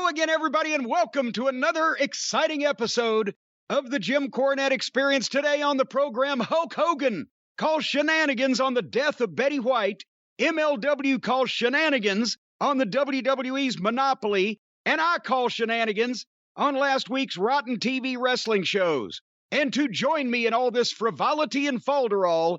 Hello again, everybody, and welcome to another exciting episode of the Jim Cornette Experience. Today on the program, Hulk Hogan calls shenanigans on the death of Betty White, MLW calls shenanigans on the WWE's monopoly, and I call shenanigans on last week's rotten TV wrestling shows. And to join me in all this frivolity and falderall,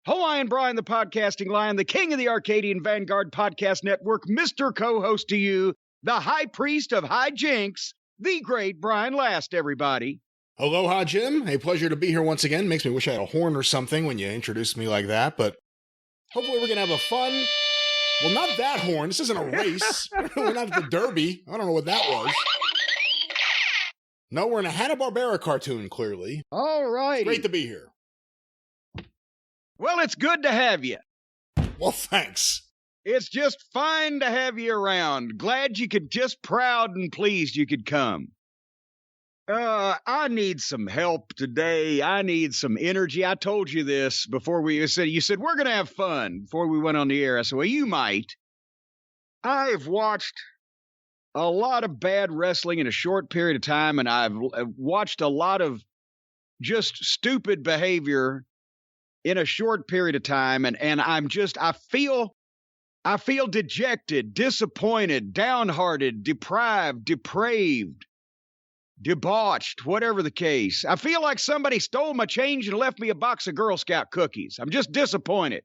Hawaiian Brian, the podcasting lion, the king of the Arcadian Vanguard podcast network, Mr. Co-host to you, the high priest of high jinks, the great Brian Last, everybody. Aloha, Jim. A pleasure to be here once again. Makes me wish I had a horn or something when you introduced me like that, but hopefully we're going to have a fun... Well, not that horn. This isn't a race. We're not at the Derby. I don't know what that was. No, we're in a Hanna-Barbera cartoon, clearly. All right. Great to be here. Well, it's good to have you. Well, thanks. It's just fine to have you around. Glad you could, just proud and pleased you could come. I need some help today. I need some energy. I told you this before you said, we're going to have fun before we went on the air. I said, well, you might. I've watched a lot of bad wrestling in a short period of time, and I've watched a lot of just stupid behavior in a short period of time. And I feel dejected, disappointed, downhearted, deprived, depraved, debauched, whatever the case. I feel like somebody stole my change and left me a box of Girl Scout cookies. I'm just disappointed.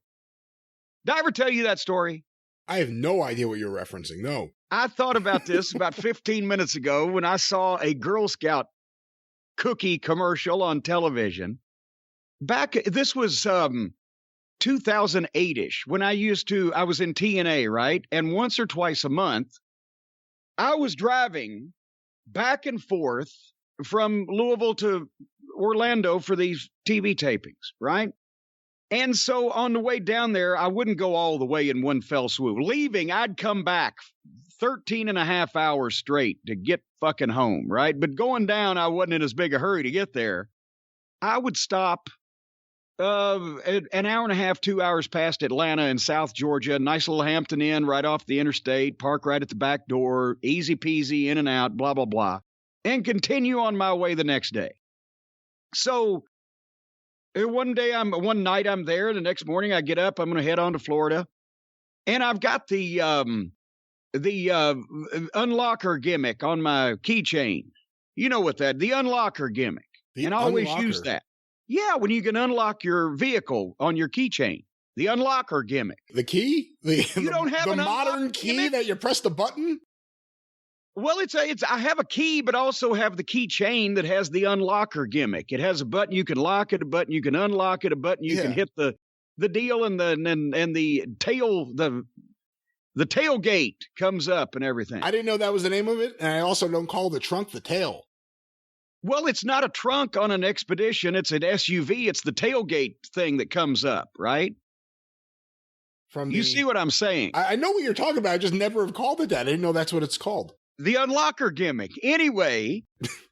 Did I ever tell you that story? I have no idea what you're referencing, no. I thought about this about 15 minutes ago when I saw a Girl Scout cookie commercial on television. This was 2008-ish, when I was in TNA, right? And once or twice a month, I was driving back and forth from Louisville to Orlando for these TV tapings, right? And so on the way down there, I wouldn't go all the way in one fell swoop. Leaving, I'd come back 13 and a half hours straight to get fucking home, right? But going down, I wasn't in as big a hurry to get there. I would stop an hour and a half, 2 hours past Atlanta in South Georgia, nice little Hampton Inn right off the interstate, park right at the back door, easy peasy, in and out, blah, blah, blah, and continue on my way the next day. So one night I'm there, the next morning I get up, I'm going to head on to Florida, and I've got the unlocker gimmick on my keychain. You know what the unlocker gimmick. And I always use that. Yeah, when you can unlock your vehicle on your keychain, the unlocker gimmick. The key? You don't have the modern key gimmick? That you press the button? Well, I have a key, but also have the keychain that has the unlocker gimmick. It has a button you can lock it, a button you can unlock it, a button you can hit the deal, and the tail the tailgate comes up and everything. I didn't know that was the name of it, and I also don't call the trunk the tail. Well, it's not a trunk on an expedition. It's an SUV. It's the tailgate thing that comes up, right? You see what I'm saying? I know what you're talking about. I just never have called it that. I didn't know that's what it's called. The unlocker gimmick. Anyway,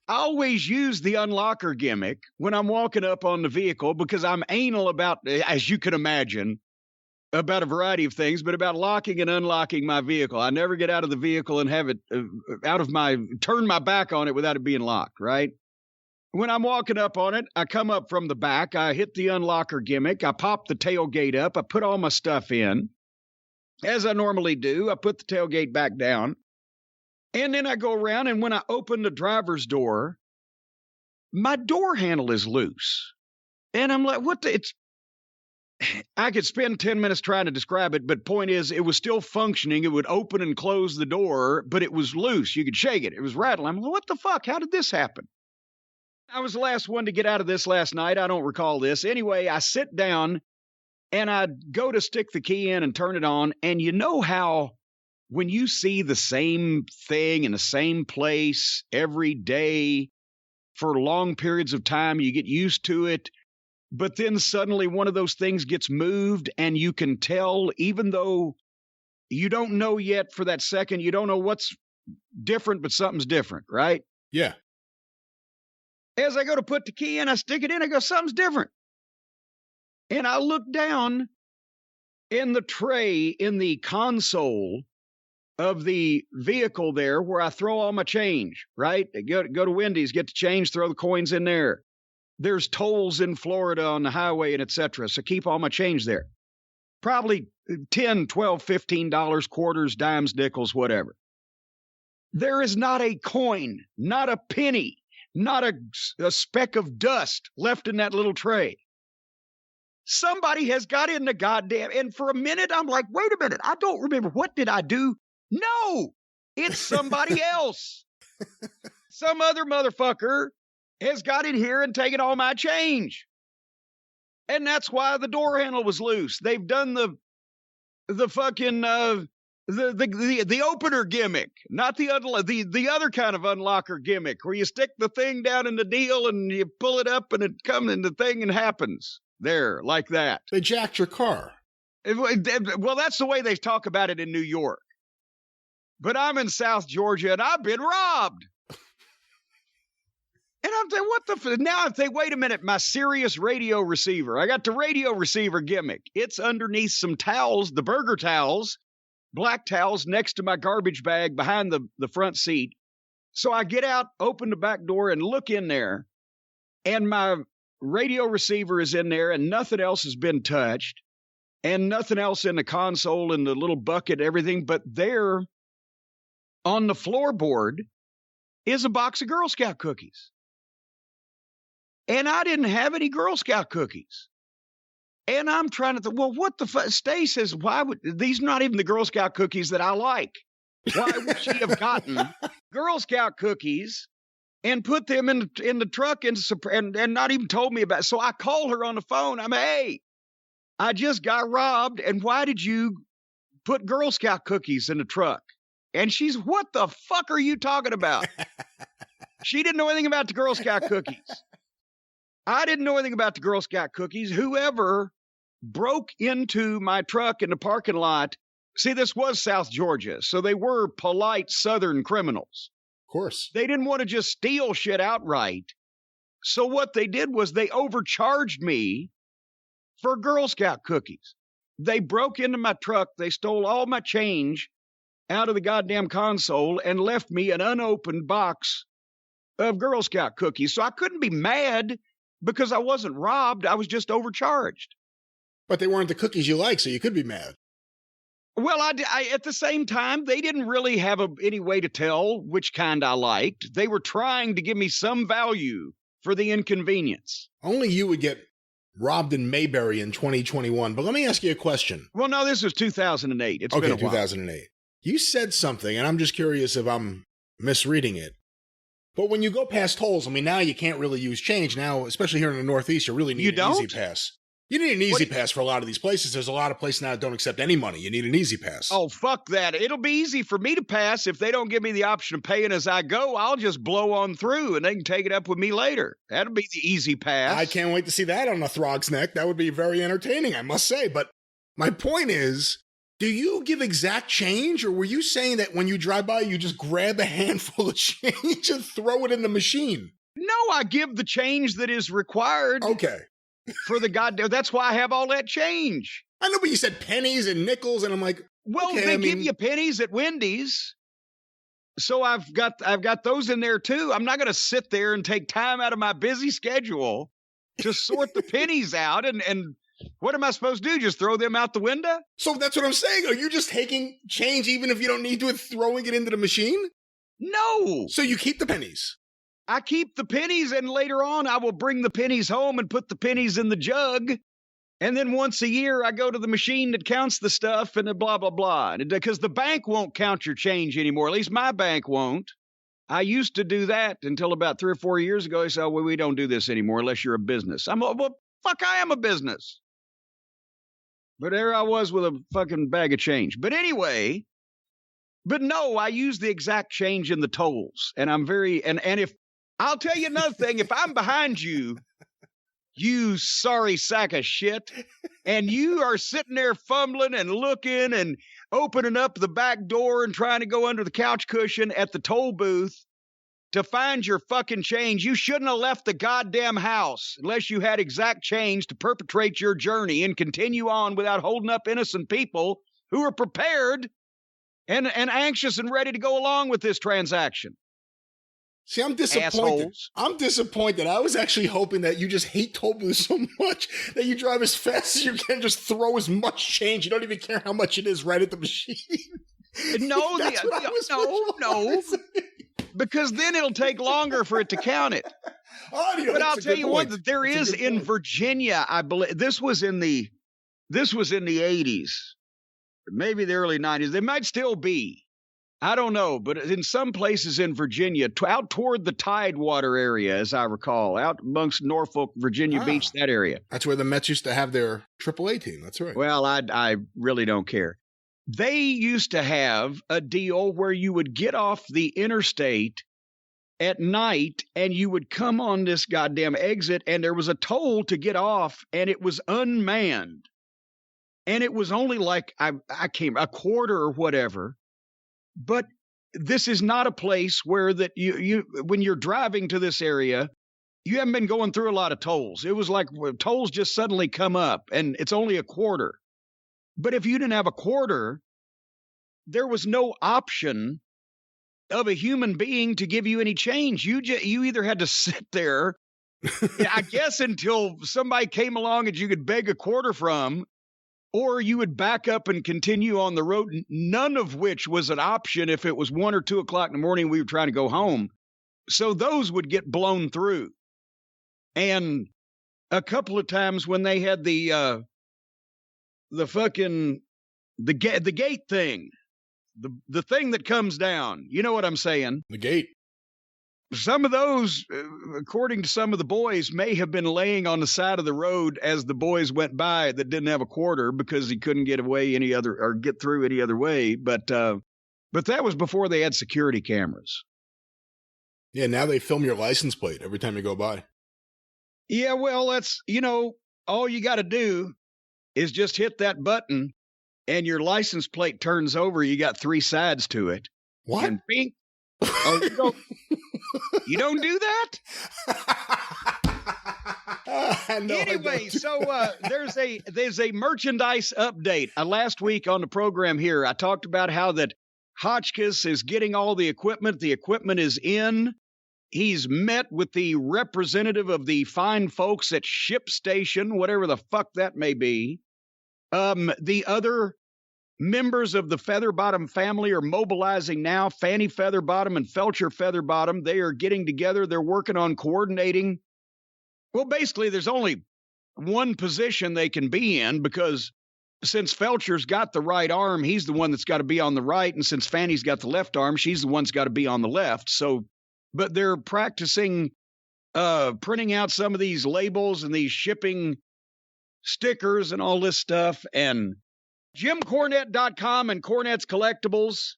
I always use the unlocker gimmick when I'm walking up on the vehicle because I'm anal about, as you can imagine, about a variety of things, but about locking and unlocking my vehicle. I never get out of the vehicle and have it turn my back on it without it being locked, right? When I'm walking up on it, I come up from the back, I hit the unlocker gimmick, I pop the tailgate up, I put all my stuff in. As I normally do, I put the tailgate back down. And then I go around, and when I open the driver's door, my door handle is loose. And I'm like, I could spend 10 minutes trying to describe it, but point is, it was still functioning. It would open and close the door, but it was loose. You could shake it. It was rattling. I'm like, what the fuck? How did this happen? I was the last one to get out of this last night. I don't recall this. Anyway, I sit down, and I go to stick the key in and turn it on, and you know how when you see the same thing in the same place every day for long periods of time, you get used to it. But then suddenly one of those things gets moved, and you can tell, even though you don't know yet for that second, you don't know what's different, but something's different, right? Yeah. As I go to put the key in, I stick it in, I go, something's different. And I look down in the tray in the console of the vehicle there where I throw all my change, right? Go to Wendy's, get the change, throw the coins in there. There's tolls in Florida on the highway and et cetera. So keep all my change there. Probably $10, $12, $15, quarters, dimes, nickels, whatever. There is not a coin, not a penny, not a speck of dust left in that little tray. Somebody has got in the goddamn, and for a minute, I'm like, wait a minute, I don't remember. What did I do? No, it's somebody else. Some other motherfucker has got in here and taken all my change. And that's why the door handle was loose. They've done the fucking, the opener gimmick, not the other kind of unlocker gimmick where you stick the thing down in the deal and you pull it up and it comes in the thing and happens there like that. They jacked your car. Well, that's the way they talk about it in New York. But I'm in South Georgia and I've been robbed. And I'm thinking, what the now I'm thinking, wait a minute, my Sirius radio receiver. I got the radio receiver gimmick. It's underneath some towels, the burger towels, black towels next to my garbage bag behind the front seat. So I get out, open the back door and look in there. And my radio receiver is in there and nothing else has been touched. And nothing else in the console and the little bucket, everything. But there on the floorboard is a box of Girl Scout cookies. And I didn't have any Girl Scout cookies. And I'm trying to think, well, what the fuck? Stay says, why would these not even the Girl Scout cookies that I like? Why would she have gotten Girl Scout cookies and put them in the truck and not even told me about it? So I call her on the phone. I'm, hey, I just got robbed. And why did you put Girl Scout cookies in the truck? And she's, what the fuck are you talking about? She didn't know anything about the Girl Scout cookies. I didn't know anything about the Girl Scout cookies. Whoever broke into my truck in the parking lot, see, this was South Georgia, so they were polite Southern criminals. Of course. They didn't want to just steal shit outright. So what they did was they overcharged me for Girl Scout cookies. They broke into my truck. They stole all my change out of the goddamn console and left me an unopened box of Girl Scout cookies. So I couldn't be mad because I wasn't robbed. I was just overcharged. But they weren't the cookies you like, so you could be mad. Well, I at the same time, they didn't really have any way to tell which kind I liked. They were trying to give me some value for the inconvenience. Only you would get robbed in Mayberry in 2021. But let me ask you a question. Well, no, this was 2008. It's okay, been a while. 2008. You said something, and I'm just curious if I'm misreading it. But when you go past tolls, I mean, now you can't really use change. Now, especially here in the Northeast, you really need an Easy Pass. You need an Easy Pass for a lot of these places. There's a lot of places now that don't accept any money. You need an Easy Pass. Oh, fuck that. It'll be easy for me to pass. If they don't give me the option of paying as I go, I'll just blow on through and they can take it up with me later. That'll be the Easy Pass. I can't wait to see that on a Throg's neck. That would be very entertaining, I must say. But my point is, do you give exact change, or were you saying that when you drive by, you just grab a handful of change and throw it in the machine? No, I give the change that is required. Okay. For the goddamn, that's why I have all that change. I know, but you said pennies and nickels, and I'm like, well, okay, they give you pennies at Wendy's. So I've got those in there too. I'm not going to sit there and take time out of my busy schedule to sort the pennies out and what am I supposed to do? Just throw them out the window? So that's what I'm saying. Are you just taking change even if you don't need to and throwing it into the machine? No. So you keep the pennies? I keep the pennies, and later on I will bring the pennies home and put the pennies in the jug. And then once a year I go to the machine that counts the stuff and blah, blah, blah. Because the bank won't count your change anymore. At least my bank won't. I used to do that until about 3 or 4 years ago. They said, well, we don't do this anymore unless you're a business. I'm like, well, fuck, I am a business. But there I was with a fucking bag of change. But anyway, but no, I use the exact change in the tolls. And I'm very, and if, I'll tell you another thing, if I'm behind you, you sorry sack of shit, and you are sitting there fumbling and looking and opening up the back door and trying to go under the couch cushion at the toll booth to find your fucking change, you shouldn't have left the goddamn house unless you had exact change to perpetrate your journey and continue on without holding up innocent people who are prepared and anxious and ready to go along with this transaction. See, I'm disappointed. Assholes. I'm disappointed. I was actually hoping that you just hate Tobu so much that you drive as fast as you can, just throw as much change. You don't even care how much it is right at the machine. No, no. Because then it'll take longer for it to count it. But I'll tell you what, there is in Virginia, I believe, this was in the 80s, maybe the early 90s. There might still be. I don't know, but in some places in Virginia, out toward the Tidewater area, as I recall, out amongst Norfolk, Virginia Beach, that area. That's where the Mets used to have their AAA team. That's right. Well, I really don't care. They used to have a deal where you would get off the interstate at night and you would come on this goddamn exit and there was a toll to get off and it was unmanned. And it was only like I came a quarter or whatever. But this is not a place where that you when you're driving to this area, you haven't been going through a lot of tolls. It was like tolls just suddenly come up and it's only a quarter. But if you didn't have a quarter, there was no option of a human being to give you any change. You either had to sit there, I guess, until somebody came along and you could beg a quarter from, or you would back up and continue on the road, none of which was an option if it was 1 or 2 o'clock in the morning we were trying to go home. So those would get blown through. And a couple of times when they had the gate thing, the thing that comes down, you know what I'm saying? The gate. Some of those, according to some of the boys, may have been laying on the side of the road as the boys went by that didn't have a quarter because he couldn't get away any other or get through any other way. But that was before they had security cameras. Yeah, now they film your license plate every time you go by. Yeah, well, that's, all you got to do is just hit that button and your license plate turns over. You got 3 sides to it. What? And bing. Oh, you don't do that? No, anyway, so there's a merchandise update. Last week on the program here, I talked about how that Hotchkiss is getting all the equipment. The equipment is in. He's met with the representative of the fine folks at Ship Station, whatever the fuck that may be. The other members of the Featherbottom family are mobilizing now. Fanny Featherbottom and Felcher Featherbottom, they are getting together. They're working on coordinating. Well, basically, there's only one position they can be in because since Felcher's got the right arm, he's the one that's got to be on the right. And since Fanny's got the left arm, she's the one that's got to be on the left. So, but they're practicing printing out some of these labels and these shipping stickers and all this stuff. And JimCornette.com and Cornette's Collectibles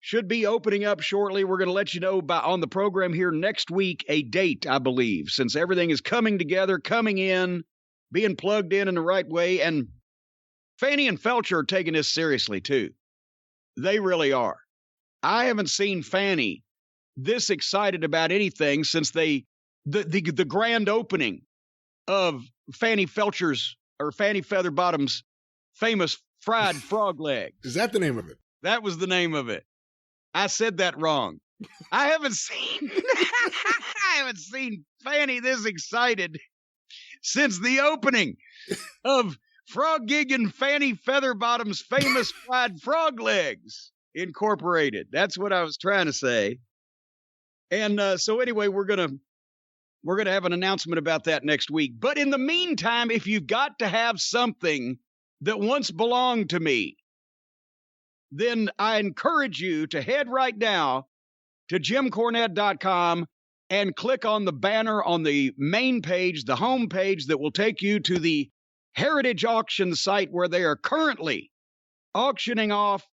should be opening up shortly. We're going to let you know on the program here next week, a date, I believe, since everything is coming together, coming in, being plugged in the right way. And Fanny and Felcher are taking this seriously, too. They really are. I haven't seen Fanny this excited about anything since the grand opening of Fanny Featherbottom's famous fried frog legs. Is that the name of it? That was the name of it. I said that wrong. I haven't seen Fanny this excited since the opening of Frog Gig and Fanny Featherbottom's famous fried frog legs Incorporated. That's what I was trying to say. And so anyway, we're gonna have an announcement about that next week. But in the meantime, if you've got to have something that once belonged to me, then I encourage you to head right now to JimCornette.com and click on the banner on the main page, the home page that will take you to the Heritage Auction site where they are currently auctioning off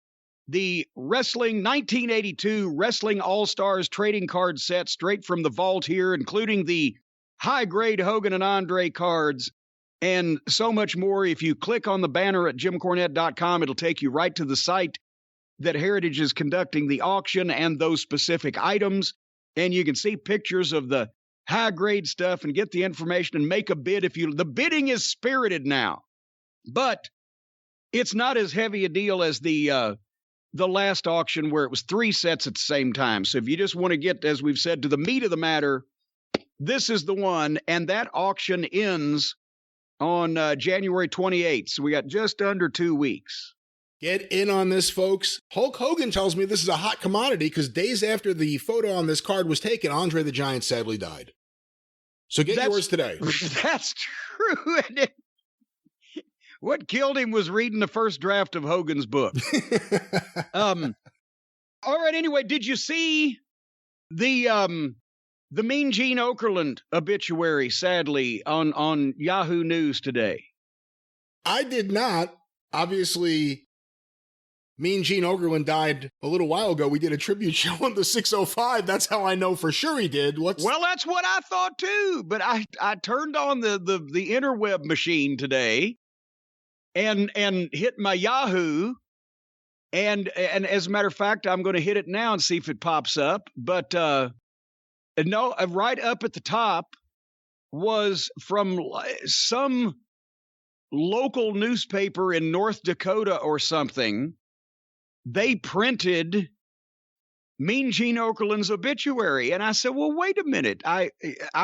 the 1982 Wrestling All-Stars trading card set straight from the vault here, including the high-grade Hogan and Andre cards and so much more. If you click on the banner at JimCornette.com, it'll take you right to the site that Heritage is conducting the auction and those specific items. And you can see pictures of the high-grade stuff and get the information and make a bid. The bidding is spirited now, but it's not as heavy a deal as the the last auction where it was 3 sets at the same time. So if you just want to get, as we've said, to the meat of the matter, this is the one. And that auction ends on January 28th. So we got just under 2 weeks. Get in on this, folks. Hulk Hogan tells me this is a hot commodity because days after the photo on this card was taken, Andre the Giant sadly died. So get yours today. That's true. What killed him was reading the first draft of Hogan's book. All right. Anyway, did you see the Mean Gene Okerlund obituary? Sadly, on Yahoo News today. I did not. Obviously, Mean Gene Okerlund died a little while ago. We did a tribute show on the 605. That's how I know for sure he did. Well, that's what I thought too. But I turned on the interweb machine today and hit my Yahoo. And as a matter of fact, I'm going to hit it now and see if it pops up. But no, right up at the top was from some local newspaper in North Dakota or something. They printed Mean Gene Okerlund's obituary. And I said, well, wait a minute. I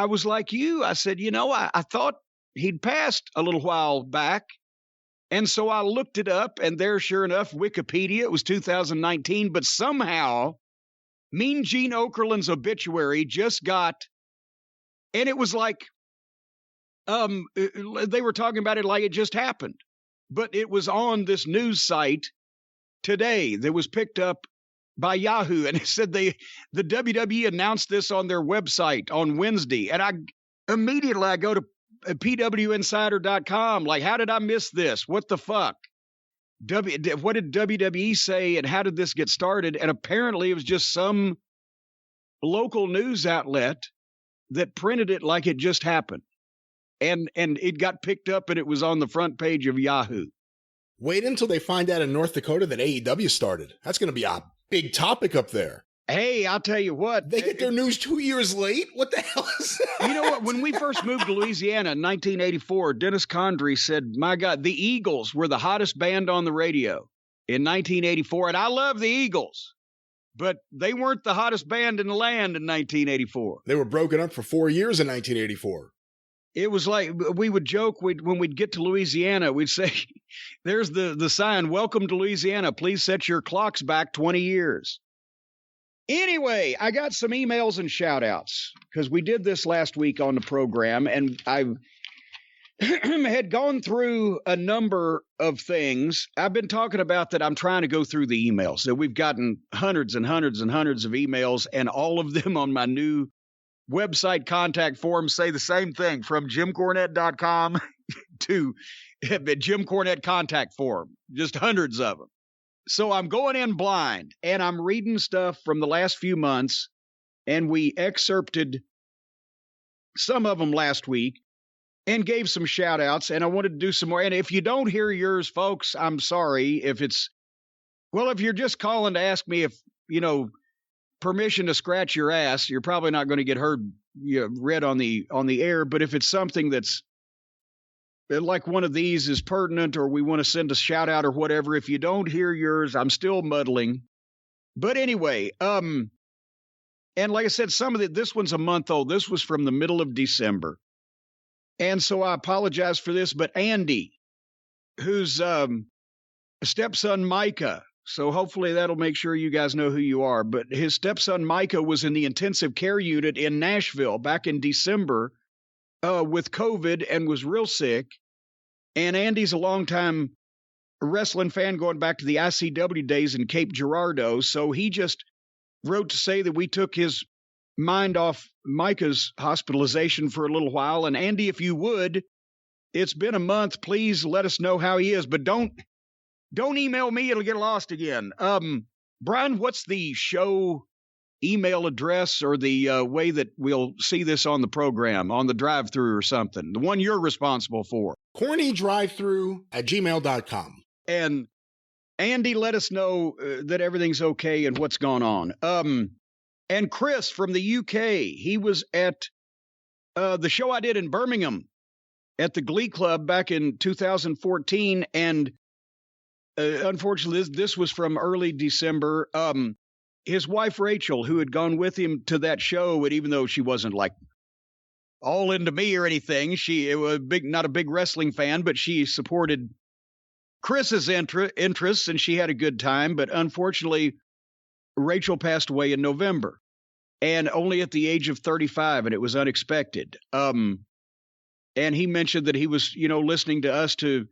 was like you. I said, I thought he'd passed a little while back. And so I looked it up, and there, sure enough, Wikipedia, it was 2019. But somehow, Mean Gene Okerlund's obituary just got, and it was like, they were talking about it like it just happened. But it was on this news site today that was picked up by Yahoo, and it said the WWE announced this on their website on Wednesday, and I immediately go to pwinsider.com, like, how did I miss this? What the fuck? What did WWE say, and how did this get started? And apparently it was just some local news outlet that printed it like it just happened, and it got picked up, and it was on the front page of Yahoo. Wait until they find out in North Dakota that AEW started. That's going to be a big topic up there. Hey, I'll tell you what. They get their news 2 years late? What the hell is that? You know what? When we first moved to Louisiana in 1984, Dennis Condrey said, my God, the Eagles were the hottest band on the radio in 1984. And I love the Eagles, but they weren't the hottest band in the land in 1984. They were broken up for 4 years in 1984. It was like, we would joke when we'd get to Louisiana, we'd say, there's the sign, welcome to Louisiana. Please set your clocks back 20 years. Anyway, I got some emails and shout outs because we did this last week on the program, and I had gone through a number of things. I've been talking about that I'm trying to go through the emails. So we've gotten hundreds and hundreds and hundreds of emails, and all of them on my new website contact form say the same thing, from JimCornette.com to Jim Cornette contact form, just hundreds of them. So I'm going in blind, and I'm reading stuff from the last few months, and we excerpted some of them last week and gave some shout outs, and I wanted to do some more. And if you don't hear yours, folks, I'm sorry. If you're just calling to ask me if, permission to scratch your ass, you're probably not going to get read on the air. But if it's something that's like one of these is pertinent, or we want to send a shout out or whatever, if you don't hear yours, I'm still muddling. But anyway, and like I said, this one's a month old. This was from the middle of December. And so I apologize for this, but Andy, whose stepson Micah, so hopefully that'll make sure you guys know who you are. But his stepson Micah was in the intensive care unit in Nashville back in December with COVID and was real sick. And Andy's a longtime wrestling fan going back to the ICW days in Cape Girardeau. So he just wrote to say that we took his mind off Micah's hospitalization for a little while. And Andy, if you would, it's been a month. Please let us know how he is. But don't email me. It'll get lost again. Brian, what's the show email address, or the way that we'll see this on the program, on the drive-thru or something? The one you're responsible for. cornydrivethrue@gmail.com. And Andy, let us know that everything's okay and what's going on. And Chris from the UK, he was at the show I did in Birmingham at the Glee Club back in 2014, and unfortunately, this was from early December. His wife, Rachel, who had gone with him to that show, and even though she wasn't like all into me or anything, she was not a big wrestling fan, but she supported Chris's interests, and she had a good time. But unfortunately, Rachel passed away in November, and only at the age of 35, and it was unexpected. And he mentioned that he was, listening to us to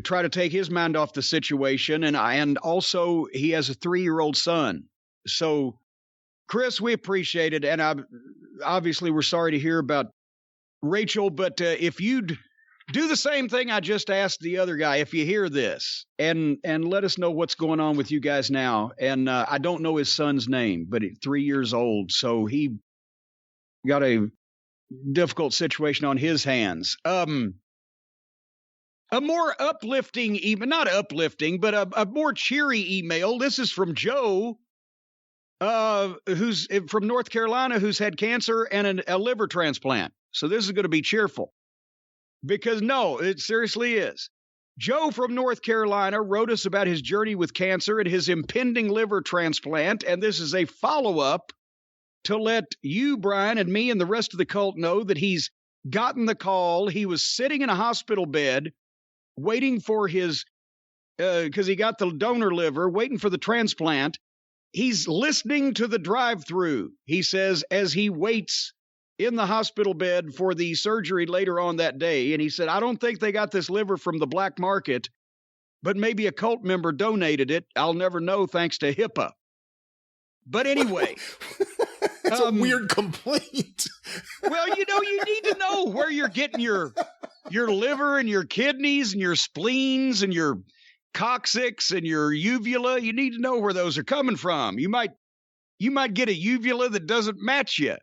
try to take his mind off the situation, and also he has a 3-year-old son. So, Chris, we appreciate it, and obviously we're sorry to hear about Rachel, but if you'd do the same thing I just asked the other guy, if you hear this, and let us know what's going on with you guys now. And I don't know his son's name, but he's 3 years old, so he got a difficult situation on his hands. A more uplifting, even not uplifting, but a more cheery email. This is from Joe, who's from North Carolina, who's had cancer and a liver transplant. So this is going to be cheerful. Because no, it seriously is. Joe from North Carolina wrote us about his journey with cancer and his impending liver transplant, and this is a follow-up to let you, Brian, and me and the rest of the cult know that he's gotten the call. He was sitting in a hospital bed waiting for his, because he got the donor liver, waiting for the transplant. He's listening to the drive-through, he says, as he waits in the hospital bed for the surgery later on that day. And he said, I don't think they got this liver from the black market, but maybe a cult member donated it. I'll never know thanks to HIPAA. But anyway. It's a weird complaint. Well, you need to know where you're getting your liver and your kidneys and your spleens and your coccyx and your uvula. You need to know where those are coming from. You might get a uvula that doesn't match you.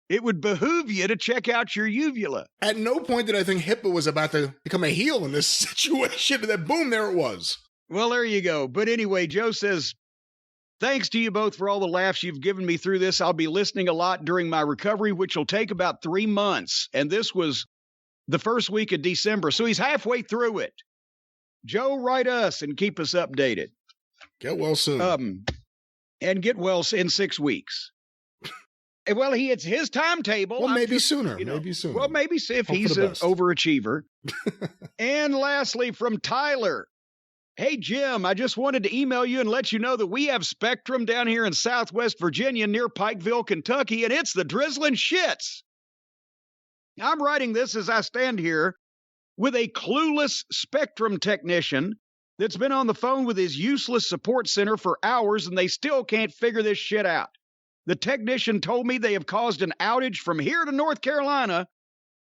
It would behoove you to check out your uvula. At no point did I think HIPAA was about to become a heel in this situation. And then boom, there it was. Well, there you go. But anyway, Joe says, thanks to you both for all the laughs you've given me through this. I'll be listening a lot during my recovery, which will take about 3 months. And this was the first week of December. So he's halfway through it. Joe, write us and keep us updated. Get well soon. And get well in 6 weeks. Well, it's his timetable. Well, maybe sooner. Maybe sooner. Well, maybe if he's an overachiever. And lastly, from Tyler. Hey, Jim, I just wanted to email you and let you know that we have Spectrum down here in Southwest Virginia near Pikeville, Kentucky, and it's the drizzling shits. I'm writing this as I stand here with a clueless Spectrum technician that's been on the phone with his useless support center for hours, and they still can't figure this shit out. The technician told me they have caused an outage from here to North Carolina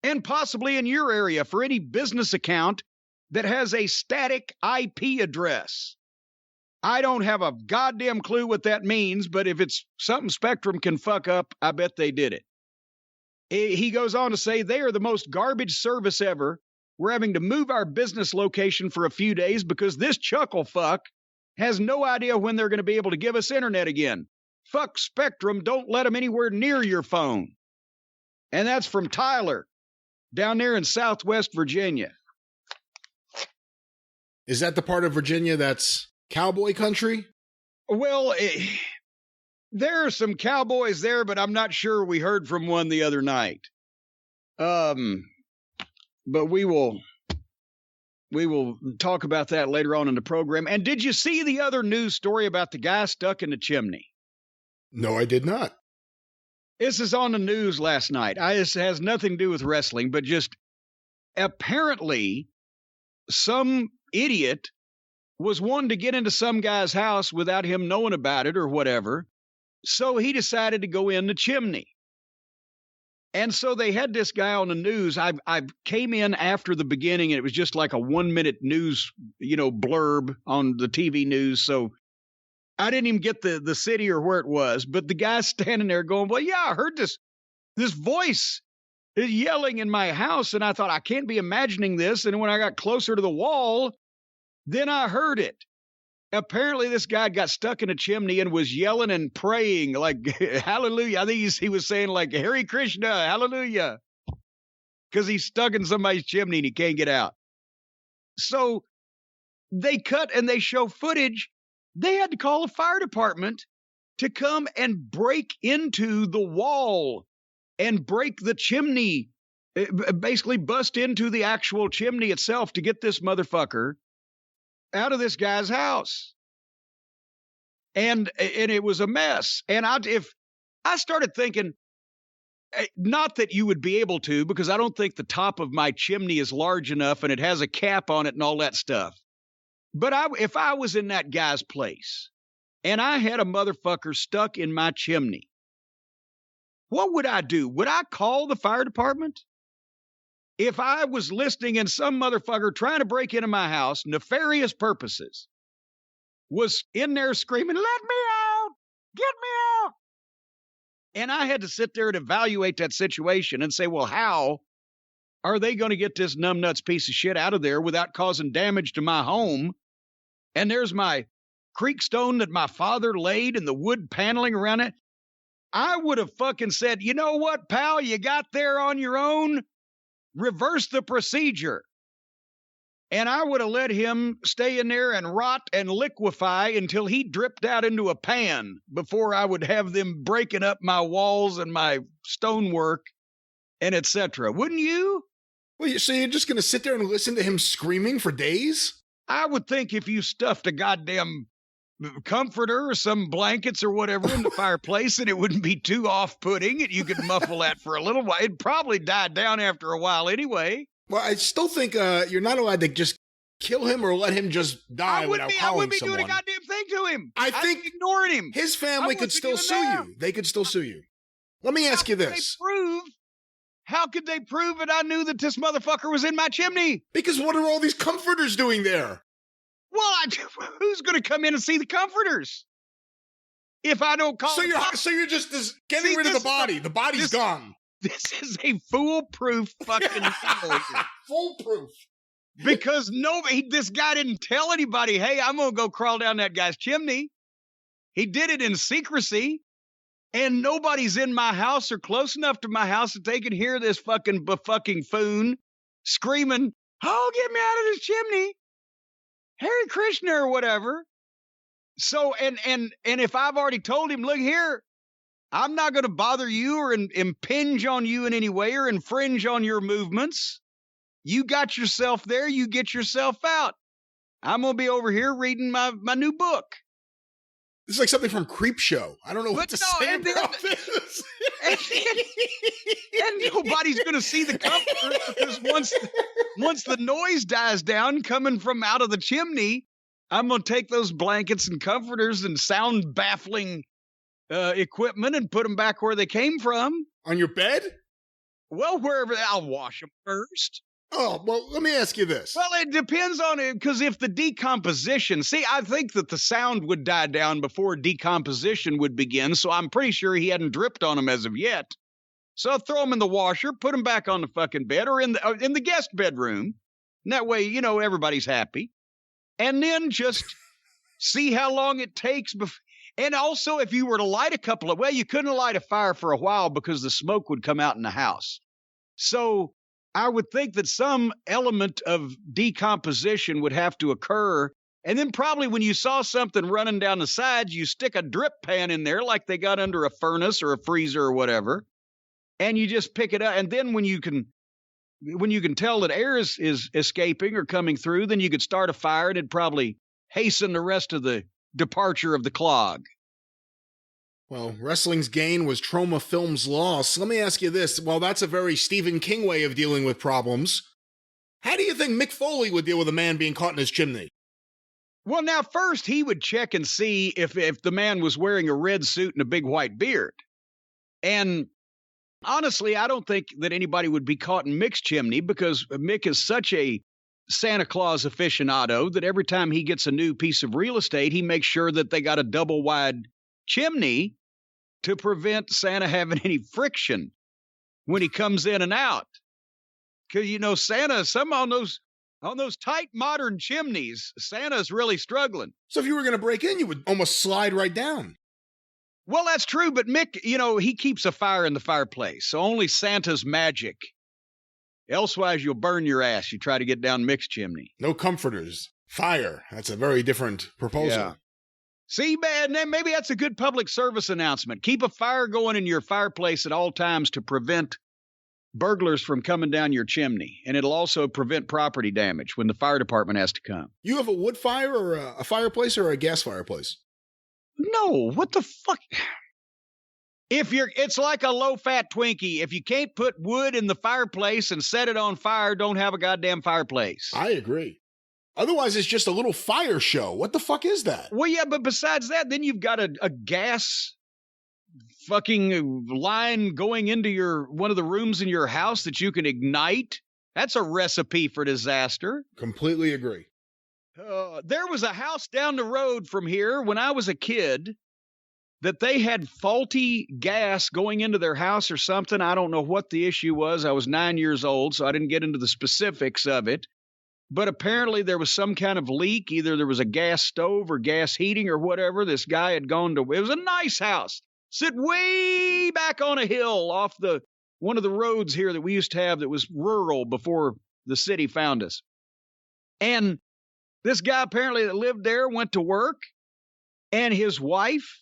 and possibly in your area for any business account that has a static IP address. I don't have a goddamn clue what that means, but if it's something Spectrum can fuck up, I bet they did it. He goes on to say they are the most garbage service ever. We're having to move our business location for a few days because this chuckle fuck has no idea when they're going to be able to give us internet again. Fuck Spectrum, don't let them anywhere near your phone. And that's from Tyler, down there in Southwest Virginia. Is that the part of Virginia that's cowboy country? Well, there are some cowboys there, but I'm not sure we heard from one the other night. But we will talk about that later on in the program. And did you see the other news story about the guy stuck in the chimney? No, I did not. This is on the news last night. This has nothing to do with wrestling, but just apparently some idiot was wanting to get into some guy's house without him knowing about it or whatever. So he decided to go in the chimney. And so they had this guy on the news. I came in after the beginning, and it was just like a 1-minute news, blurb on the TV news. So I didn't even get the city or where it was, but the guy's standing there going, well, yeah, I heard this voice is yelling in my house, and I thought, I can't be imagining this. And when I got closer to the wall, then I heard it. Apparently, this guy got stuck in a chimney and was yelling and praying like, hallelujah. I think he was saying like, Hare Krishna, hallelujah, because he's stuck in somebody's chimney and he can't get out. So they cut and they show footage. They had to call a fire department to come and break into the wall and break the chimney, basically bust into the actual chimney itself to get this motherfucker out of this guy's house. And it was a mess. And if I started thinking, not that you would be able to, because I don't think the top of my chimney is large enough and it has a cap on it and all that stuff. But if I was in that guy's place and I had a motherfucker stuck in my chimney, what would I do? Would I call the fire department? If I was listening and some motherfucker trying to break into my house, nefarious purposes, was in there screaming, "Let me out! Get me out!" And I had to sit there and evaluate that situation and say, well, how are they going to get this numbnuts piece of shit out of there without causing damage to my home? And there's my creek stone that my father laid and the wood paneling around it. I would have fucking said, you know what, pal, you got there on your own. Reverse the procedure. And I would have let him stay in there and rot and liquefy until he dripped out into a pan before I would have them breaking up my walls and my stonework and etc. Wouldn't you? Well, so you're just going to sit there and listen to him screaming for days? I would think if you stuffed a goddamn comforter or some blankets or whatever in the fireplace, and it wouldn't be too off-putting, and you could muffle that for a little while. It'd probably die down after a while anyway. Well, I still think you're not allowed to just kill him or let him just die without calling someone. I wouldn't be doing a goddamn thing to him. I think ignoring him. His family could still sue you. They could still sue you. Let me ask you this. How could they prove that I knew that this motherfucker was in my chimney? Because what are all these comforters doing there? Well, who's going to come in and see the comforters? If I don't call So you're just getting rid of the body. The body's gone. This is a foolproof fucking deal. Foolproof. Because this guy didn't tell anybody, hey, I'm going to go crawl down that guy's chimney. He did it in secrecy. And nobody's in my house or close enough to my house that they can hear this fucking buffucking screaming, oh, get me out of this chimney. Hare Krishna or whatever. So, and if I've already told him, look here, I'm not going to bother you or impinge on you in any way or infringe on your movements. You got yourself there. You get yourself out. I'm going to be over here reading my new book. This is like something from Creepshow. I don't know what to say about this. And nobody's going to see the comforter because once the noise dies down coming from out of the chimney, I'm going to take those blankets and comforters and sound baffling equipment and put them back where they came from. On your bed? Well, wherever. I'll wash them first. Oh, well, let me ask you this. Well, it depends on it, because if the decomposition, I think that the sound would die down before decomposition would begin, so I'm pretty sure he hadn't dripped on them as of yet. So I'll throw them in the washer, put them back on the fucking bed, or in the guest bedroom. And that way, everybody's happy. And then just see how long it takes. And also, if you were to light you couldn't light a fire for a while because the smoke would come out in the house. So I would think that some element of decomposition would have to occur. And then probably when you saw something running down the sides, you stick a drip pan in there like they got under a furnace or a freezer or whatever. And you just pick it up. And then when you can tell that air is escaping or coming through, then you could start a fire and it'd probably hasten the rest of the departure of the clog. Well, wrestling's gain was Trauma Film's loss. Let me ask you this. Well, that's a very Stephen King way of dealing with problems. How do you think Mick Foley would deal with a man being caught in his chimney? Well, now, first, he would check and see if the man was wearing a red suit and a big white beard. And honestly, I don't think that anybody would be caught in Mick's chimney because Mick is such a Santa Claus aficionado that every time he gets a new piece of real estate, he makes sure that they got a double-wide chimney to prevent Santa having any friction when he comes in and out. Because, Santa, on those tight modern chimneys, Santa's really struggling. So if you were going to break in, you would almost slide right down. Well, that's true, but Mick, he keeps a fire in the fireplace, so only Santa's magic. Elsewise, you'll burn your ass. You try to get down Mick's chimney. No comforters. Fire. That's a very different proposal. Yeah. See, man, then maybe that's a good public service announcement. Keep a fire going in your fireplace at all times to prevent burglars from coming down your chimney. And it'll also prevent property damage when the fire department has to come. You have a wood fire or a fireplace or a gas fireplace? No, what the fuck? It's like a low-fat Twinkie. If you can't put wood in the fireplace and set it on fire, don't have a goddamn fireplace. I agree. Otherwise, it's just a little fire show. What the fuck is that? Well, yeah, but besides that, then you've got a gas fucking line going into one of the rooms in your house that you can ignite. That's a recipe for disaster. Completely agree. There was a house down the road from here when I was a kid that they had faulty gas going into their house or something. I don't know what the issue was. I was 9 years old, so I didn't get into the specifics of it. But apparently there was some kind of leak. Either there was a gas stove or gas heating or whatever. This guy had gone to, it was a nice house. Sit way back on a hill off one of the roads here that we used to have that was rural before the city found us. And this guy apparently that lived there went to work, and his wife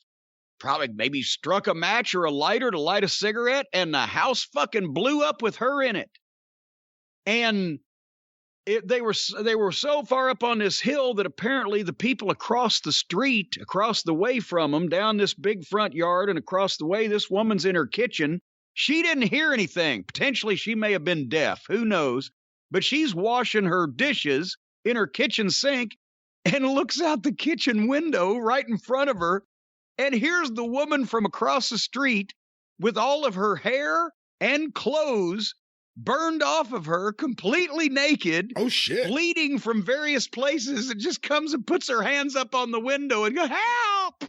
probably maybe struck a match or a lighter to light a cigarette, and the house fucking blew up with her in it. And they were so far up on this hill that apparently the people across the street, across the way from them, down this big front yard and across the way, this woman's in her kitchen. She didn't hear anything. Potentially she may have been deaf. Who knows? But she's washing her dishes in her kitchen sink and looks out the kitchen window right in front of her. And here's the woman from across the street with all of her hair and clothes burned off of her, completely naked. Oh, shit. Bleeding from various places, and just comes and puts her hands up on the window and goes, help!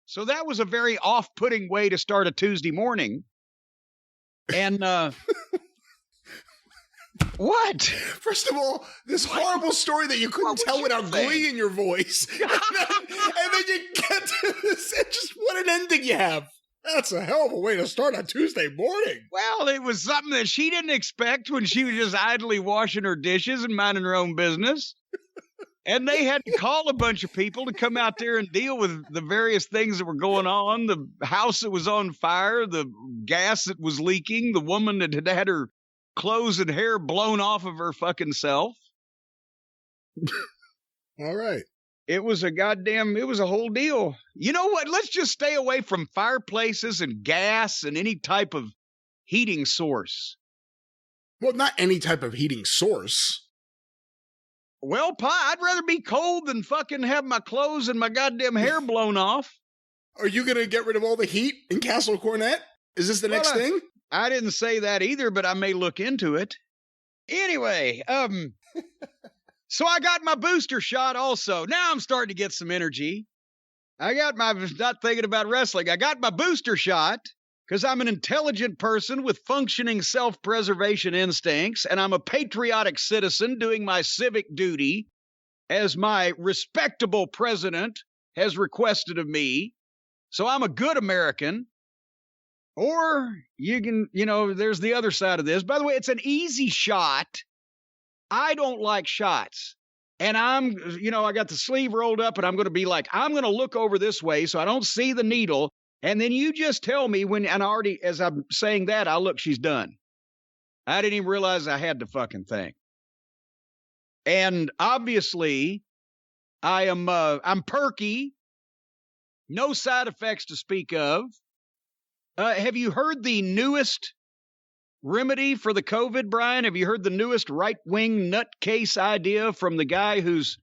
So that was a very off-putting way to start a Tuesday morning. And, what? First of all, this horrible story that you couldn't tell without glee in your voice. and then you get to this, and just what an ending you have. That's a hell of a way to start on Tuesday morning. Well, it was something that she didn't expect when she was just idly washing her dishes and minding her own business. And they had to call a bunch of people to come out there and deal with the various things that were going on. The house that was on fire, the gas that was leaking, the woman that had had her clothes and hair blown off of her fucking self. All right. It was a whole deal. You know what? Let's just stay away from fireplaces and gas and any type of heating source. Well, not any type of heating source. Well, I'd rather be cold than fucking have my clothes and my goddamn hair blown off. Are you going to get rid of all the heat in Castle Cornette? Is this the next thing? I didn't say that either, but I may look into it. Anyway, so I got my booster shot also. Now I'm starting to get some energy. Not thinking about wrestling. I got my booster shot because I'm an intelligent person with functioning self-preservation instincts, and I'm a patriotic citizen doing my civic duty as my respectable president has requested of me. So I'm a good American. Or you can, there's the other side of this. By the way, it's an easy shot. I don't like shots. And I got the sleeve rolled up and I'm going to be like, I'm going to look over this way so I don't see the needle. And then you just tell me as I'm saying that, look, she's done. I didn't even realize I had the fucking thing. And obviously I'm perky. No side effects to speak of. Have you heard the newest remedy for the COVID, Brian? Have you heard the newest right-wing nutcase idea from the guy who's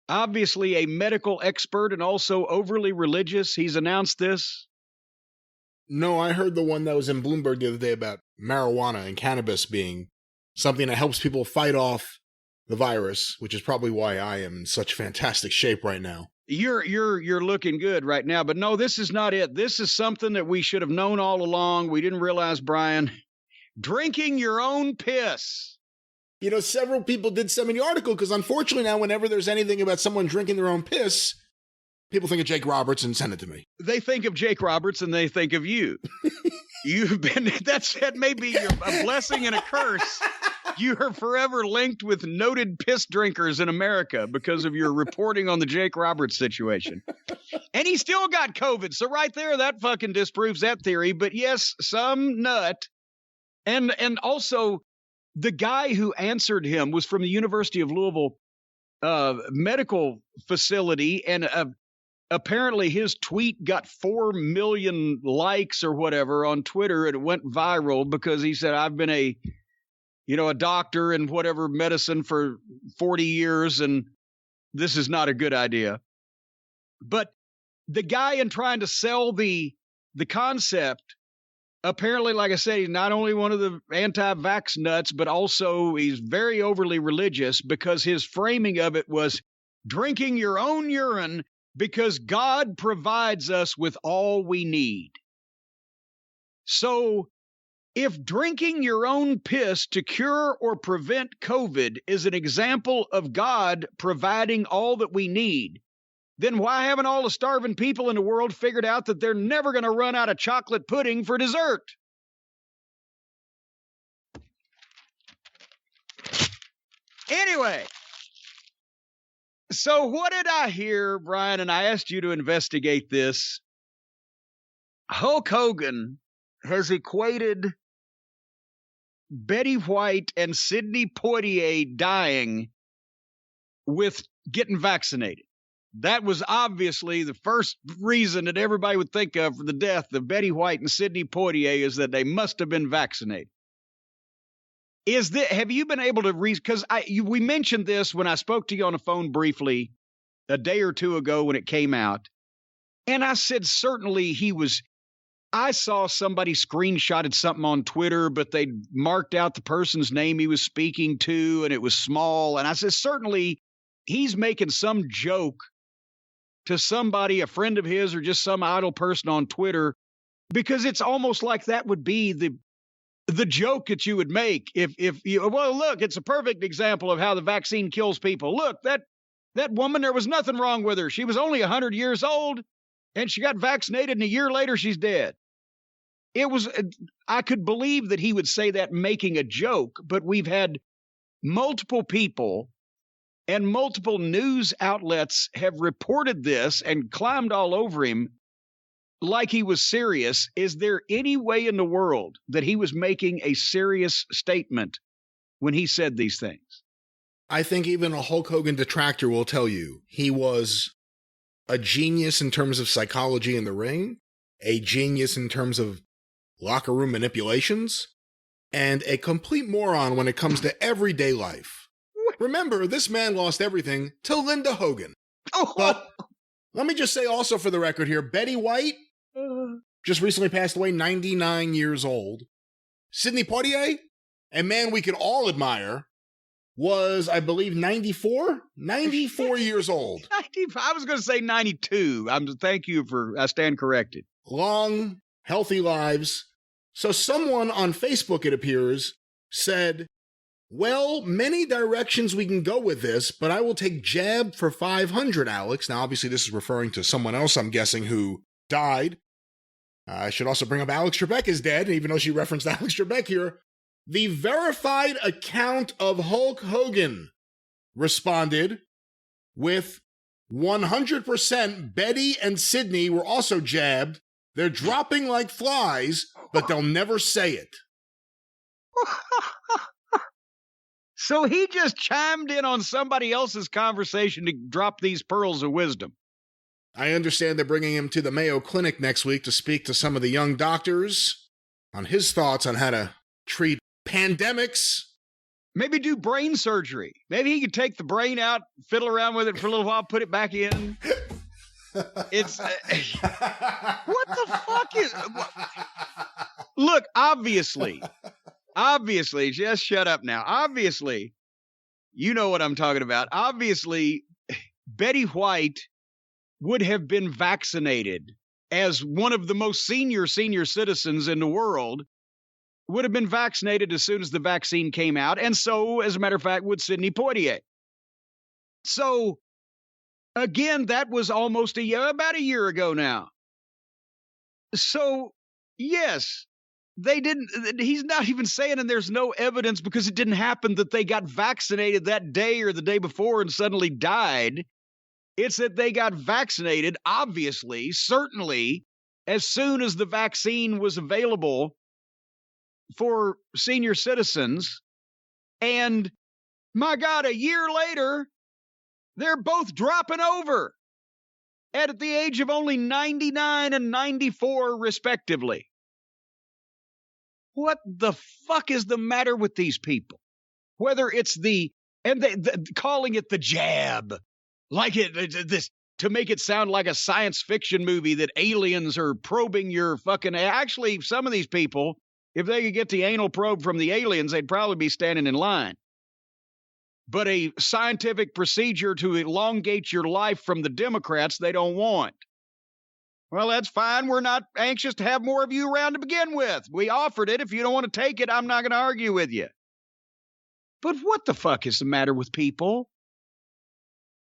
obviously a medical expert and also overly religious? He's announced this. No, I heard the one that was in Bloomberg the other day about marijuana and cannabis being something that helps people fight off the virus, which is probably why I am in such fantastic shape right now. You're looking good right now, but no, this is not it. This is something that we should have known all along. We didn't realize, Brian. Drinking your own piss. Several people did send me the article because unfortunately now whenever there's anything about someone drinking their own piss, people think of Jake Roberts and send it to me. They think of Jake Roberts and they think of you. That may be a blessing and a curse You are forever linked with noted piss drinkers in America because of your reporting on the Jake Roberts situation. And he still got COVID. So right there, that fucking disproves that theory. But yes, some nut. And also, the guy who answered him was from the University of Louisville medical facility. And apparently his tweet got 4 million likes or whatever on Twitter. And it went viral because he said, I've been a doctor in whatever medicine for 40 years, and this is not a good idea. But the guy in trying to sell the concept, apparently, like I said, he's not only one of the anti-vax nuts, but also he's very overly religious because his framing of it was drinking your own urine because God provides us with all we need. So if drinking your own piss to cure or prevent COVID is an example of God providing all that we need, then why haven't all the starving people in the world figured out that they're never going to run out of chocolate pudding for dessert? Anyway, so what did I hear, Brian? And I asked you to investigate this. Hulk Hogan has equated Betty White and Sidney Poitier dying with getting vaccinated. That was obviously the first reason that everybody would think of for the death of Betty White and Sidney Poitier is that they must have been vaccinated. Have you been able to read? Because we mentioned this when I spoke to you on the phone briefly a day or two ago when it came out. And I said, certainly I saw somebody screenshotted something on Twitter, but they marked out the person's name he was speaking to, and it was small. And I said, certainly he's making some joke to somebody, a friend of his, or just some idle person on Twitter, because it's almost like that would be the joke that you would make if you, well, look, it's a perfect example of how the vaccine kills people. Look, that woman, there was nothing wrong with her. She was only 100 years old, and she got vaccinated, and a year later, she's dead. I could believe that he would say that making a joke, but we've had multiple people and multiple news outlets have reported this and climbed all over him like he was serious. Is there any way in the world that he was making a serious statement when he said these things? I think even a Hulk Hogan detractor will tell you he was a genius in terms of psychology in the ring, a genius in terms of locker room manipulations, and a complete moron when it comes to everyday life. Remember, this man lost everything to Linda Hogan. But let me just say also for the record here, Betty White just recently passed away, 99 years old. Sidney Poitier, a man we can all admire, was, I believe, 94 years old. 95. I was going to say 92. Thank you I stand corrected. Long, healthy lives. So someone on Facebook, it appears, said, well, many directions we can go with this, but I will take jab for 500, Alex. Now, obviously, this is referring to someone else, I'm guessing, who died. I should also bring up Alex Trebek is dead, even though she referenced Alex Trebek here. The verified account of Hulk Hogan responded with 100% Betty and Sidney were also jabbed. They're dropping like flies, but they'll never say it. So he just chimed in on somebody else's conversation to drop these pearls of wisdom. I understand they're bringing him to the Mayo Clinic next week to speak to some of the young doctors on his thoughts on how to treat pandemics. Maybe do brain surgery. Maybe he could take the brain out, fiddle around with it for a little while, put it back in. It's what the fuck is? Look, obviously, just shut up now. Obviously, you know what I'm talking about. Obviously, Betty White would have been vaccinated as one of the most senior citizens in the world, would have been vaccinated as soon as the vaccine came out. And so, as a matter of fact, would Sidney Poitier. So, again, that was almost about a year ago now. So, yes, he's not even saying, and there's no evidence because it didn't happen that they got vaccinated that day or the day before and suddenly died. It's that they got vaccinated, obviously, certainly, as soon as the vaccine was available for senior citizens. And my God, a year later, they're both dropping over at the age of only 99 and 94, respectively. What the fuck is the matter with these people? Whether it's calling it the jab, like this to make it sound like a science fiction movie that aliens are probing your fucking. Actually, some of these people, if they could get the anal probe from the aliens, they'd probably be standing in line. But a scientific procedure to elongate your life from the Democrats, they don't want. Well, that's fine. We're not anxious to have more of you around to begin with. We offered it. If you don't want to take it, I'm not going to argue with you. But what the fuck is the matter with people?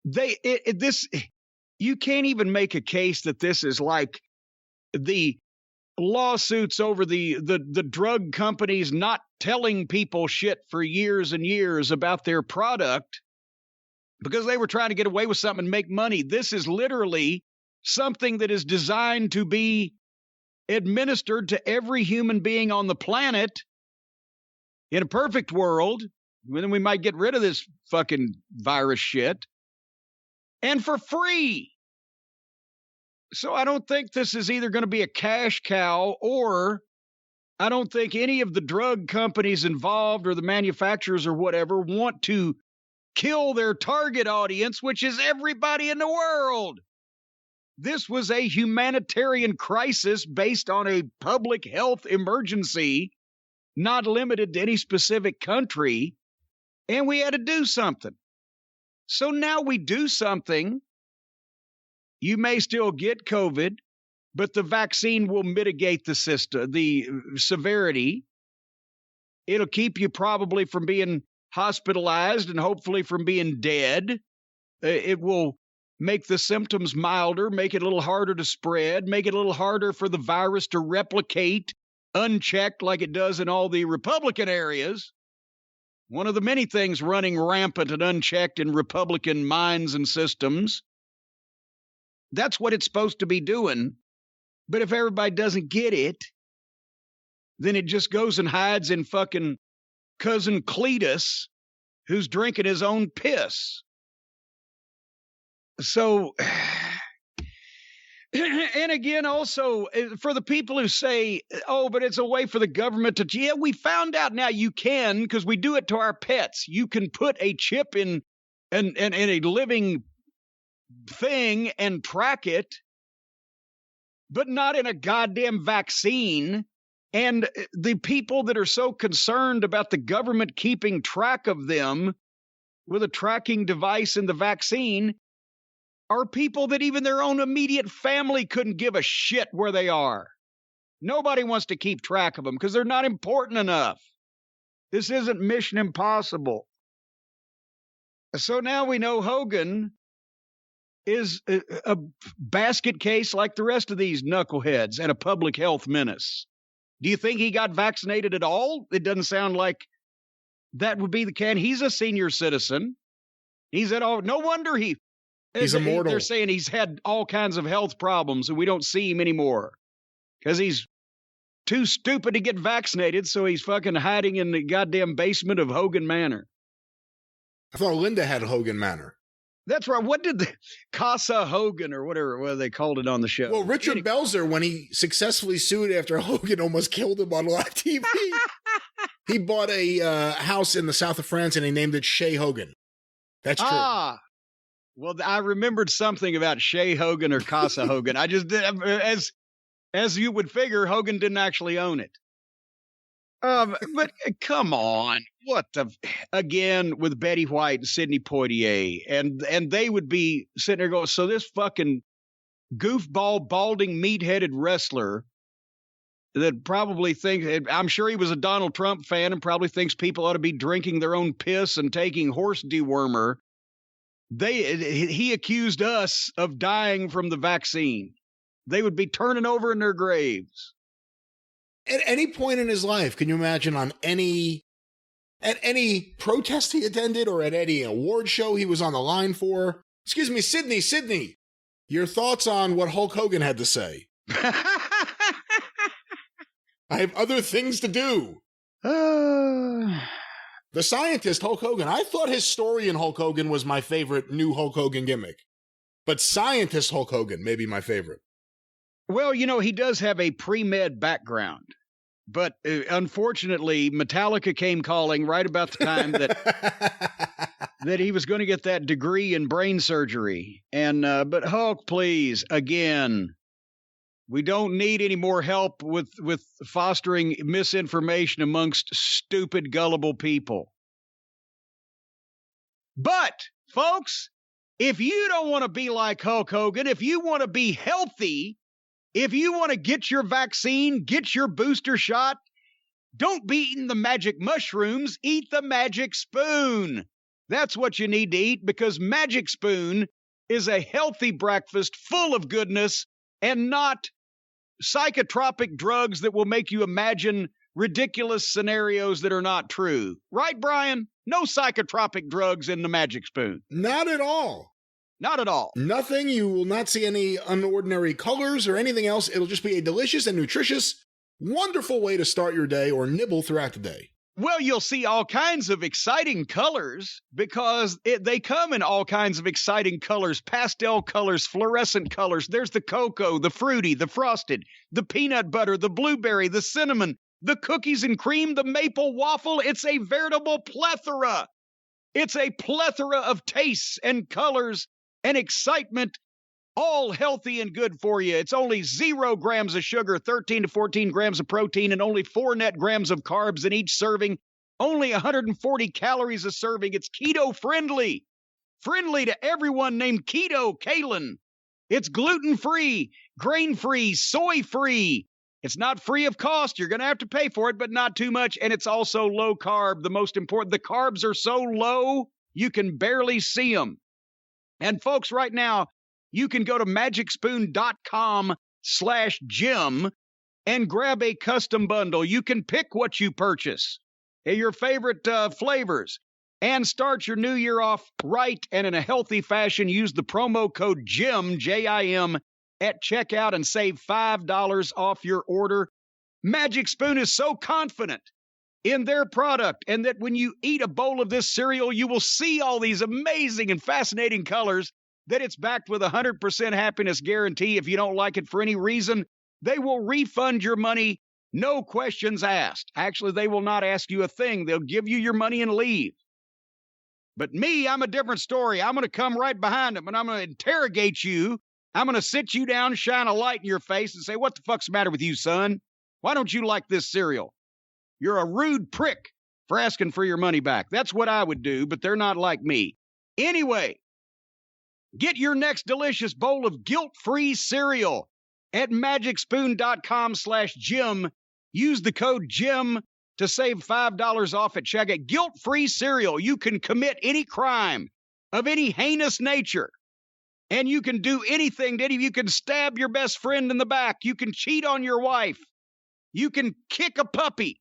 You can't even make a case that this is like the lawsuits over the drug companies not telling people shit for years and years about their product because they were trying to get away with something and make money. This is literally something that is designed to be administered to every human being on the planet. In a perfect world, then we might get rid of this fucking virus shit. And for free. So I don't think this is either going to be a cash cow, or I don't think any of the drug companies involved or the manufacturers or whatever want to kill their target audience, which is everybody in the world. This was a humanitarian crisis based on a public health emergency, not limited to any specific country, and we had to do something. So now we do something. You may still get COVID, but the vaccine will mitigate the severity. It'll keep you probably from being hospitalized and hopefully from being dead. It will make the symptoms milder, make it a little harder to spread, make it a little harder for the virus to replicate unchecked like it does in all the Republican areas. One of the many things running rampant and unchecked in Republican minds and systems. That's what it's supposed to be doing. But if everybody doesn't get it, then it just goes and hides in fucking cousin Cletus, who's drinking his own piss. So, and again, also, for the people who say, oh, but it's a way for the government to, yeah, we found out now you can, because we do it to our pets. You can put a chip in a living thing and track it, but not in a goddamn vaccine. And the people that are so concerned about the government keeping track of them with a tracking device in the vaccine are people that even their own immediate family couldn't give a shit where they are. Nobody wants to keep track of them because they're not important enough. This isn't Mission Impossible. So now we know Hogan is a basket case like the rest of these knuckleheads and a public health menace. Do you think he got vaccinated at all? It doesn't sound like that would be the case. He's a senior citizen. He's at all. No wonder he's immortal. They're saying he's had all kinds of health problems and we don't see him anymore because he's too stupid to get vaccinated. So he's fucking hiding in the goddamn basement of Hogan Manor. I thought Linda had Hogan Manor. That's right. What did the Casa Hogan or whatever they called it on the show? Well, Richard Belzer, when he successfully sued after Hogan almost killed him on live TV, he bought a house in the south of France and he named it Shea Hogan. That's true. Ah, well, I remembered something about Shea Hogan or Casa Hogan. I just did, as you would figure, Hogan didn't actually own it. But come on, again, with Betty White and Sidney Poitier, and they would be sitting there going, so this fucking goofball, balding, meat-headed wrestler that probably thinks, I'm sure he was a Donald Trump fan and probably thinks people ought to be drinking their own piss and taking horse dewormer. He accused us of dying from the vaccine. They would be turning over in their graves. At any point in his life, can you imagine at any protest he attended or at any award show he was on the line for? Excuse me, Sydney, your thoughts on what Hulk Hogan had to say? I have other things to do. The scientist, Hulk Hogan. I thought his story in Hulk Hogan was my favorite new Hulk Hogan gimmick. But scientist Hulk Hogan may be my favorite. Well, he does have a pre-med background. But unfortunately, Metallica came calling right about the time that he was going to get that degree in brain surgery. And but Hulk, please, again, we don't need any more help with fostering misinformation amongst stupid, gullible people. But, folks, if you don't want to be like Hulk Hogan, if you want to be healthy, if you want to get your vaccine, get your booster shot, don't be eating the magic mushrooms, eat the magic spoon. That's what you need to eat, because Magic Spoon is a healthy breakfast full of goodness and not psychotropic drugs that will make you imagine ridiculous scenarios that are not true. Right, Brian? No psychotropic drugs in the Magic Spoon. Not at all. Not at all. Nothing. You will not see any unordinary colors or anything else. It'll just be a delicious and nutritious, wonderful way to start your day or nibble throughout the day. Well, you'll see all kinds of exciting colors because they come in all kinds of exciting colors, pastel colors, fluorescent colors. There's the cocoa, the fruity, the frosted, the peanut butter, the blueberry, the cinnamon, the cookies and cream, the maple waffle. It's a veritable plethora. It's a plethora of tastes and colors and excitement, all healthy and good for you. It's only 0 grams of sugar, 13 to 14 grams of protein, and only 4 net grams of carbs in each serving. Only 140 calories a serving. It's keto-friendly. Friendly to everyone named Keto Kalen. It's gluten-free, grain-free, soy-free. It's not free of cost. You're going to have to pay for it, but not too much. And it's also low-carb. The most important, the carbs are so low, you can barely see them. And folks, right now, you can go to magicspoon.com/Jim and grab a custom bundle. You can pick what you purchase, your favorite flavors, and start your new year off right and in a healthy fashion. Use the promo code JIM, J-I-M, at checkout and save $5 off your order. Magic Spoon is so confident in their product, and that when you eat a bowl of this cereal, you will see all these amazing and fascinating colors, that it's backed with a 100% happiness guarantee. If you don't like it for any reason, they will refund your money, no questions asked. Actually, they will not ask you a thing. They'll give you your money and leave. But me, I'm a different story. I'm going to come right behind them, and I'm going to interrogate you. I'm going to sit you down, shine a light in your face, and say, what the fuck's the matter with you, son? Why don't you like this cereal? You're a rude prick for asking for your money back. That's what I would do, but they're not like me. Anyway, get your next delicious bowl of guilt-free cereal at magicspoon.com/Jim. Use the code JIM to save $5 off at checkout. Guilt-free cereal. You can commit any crime of any heinous nature, and you can do anything. You can stab your best friend in the back. You can cheat on your wife. You can kick a puppy.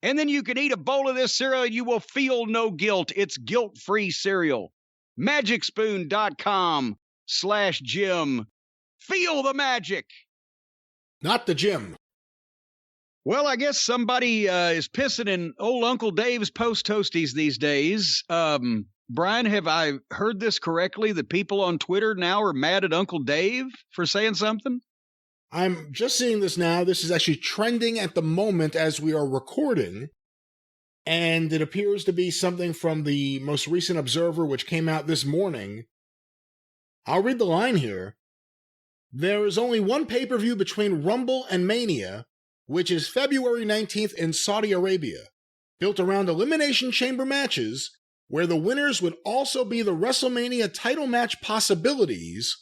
And then you can eat a bowl of this cereal and you will feel no guilt. It's guilt-free cereal. magicspoon.com/Jim. Feel the magic. Not the Jim. Well, I guess somebody is pissing in old Uncle Dave's Post Toasties these days. Brian, have I heard this correctly, that people on Twitter now are mad at Uncle Dave for saying something? I'm just seeing this now. This is actually trending at the moment as we are recording. And it appears to be something from the most recent Observer, which came out this morning. I'll read the line here. There is only one pay-per-view between Rumble and Mania, which is February 19th in Saudi Arabia, built around Elimination Chamber matches, where the winners would also be the WrestleMania title match possibilities,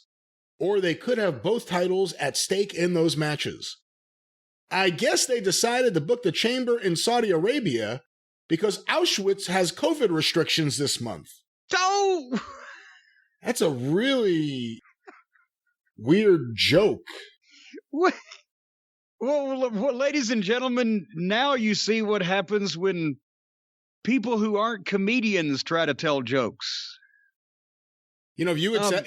or they could have both titles at stake in those matches. I guess they decided to book the chamber in Saudi Arabia because Auschwitz has COVID restrictions this month. Oh! That's a really weird joke. What? Well, ladies and gentlemen, now you see what happens when people who aren't comedians try to tell jokes. You know, if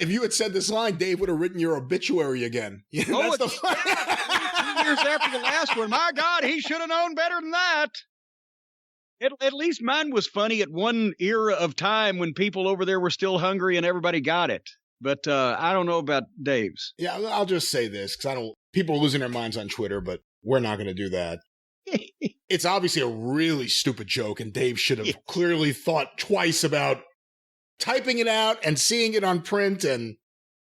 you had said this line, Dave would have written your obituary again. That's the 2 years after the last one. My God, he should have known better than that. At least mine was funny at one era of time when people over there were still hungry and everybody got it. But I don't know about Dave's. Yeah, I'll just say this because people are losing their minds on Twitter, but we're not going to do that. It's obviously a really stupid joke, and Dave should have clearly thought twice about typing it out and seeing it on print and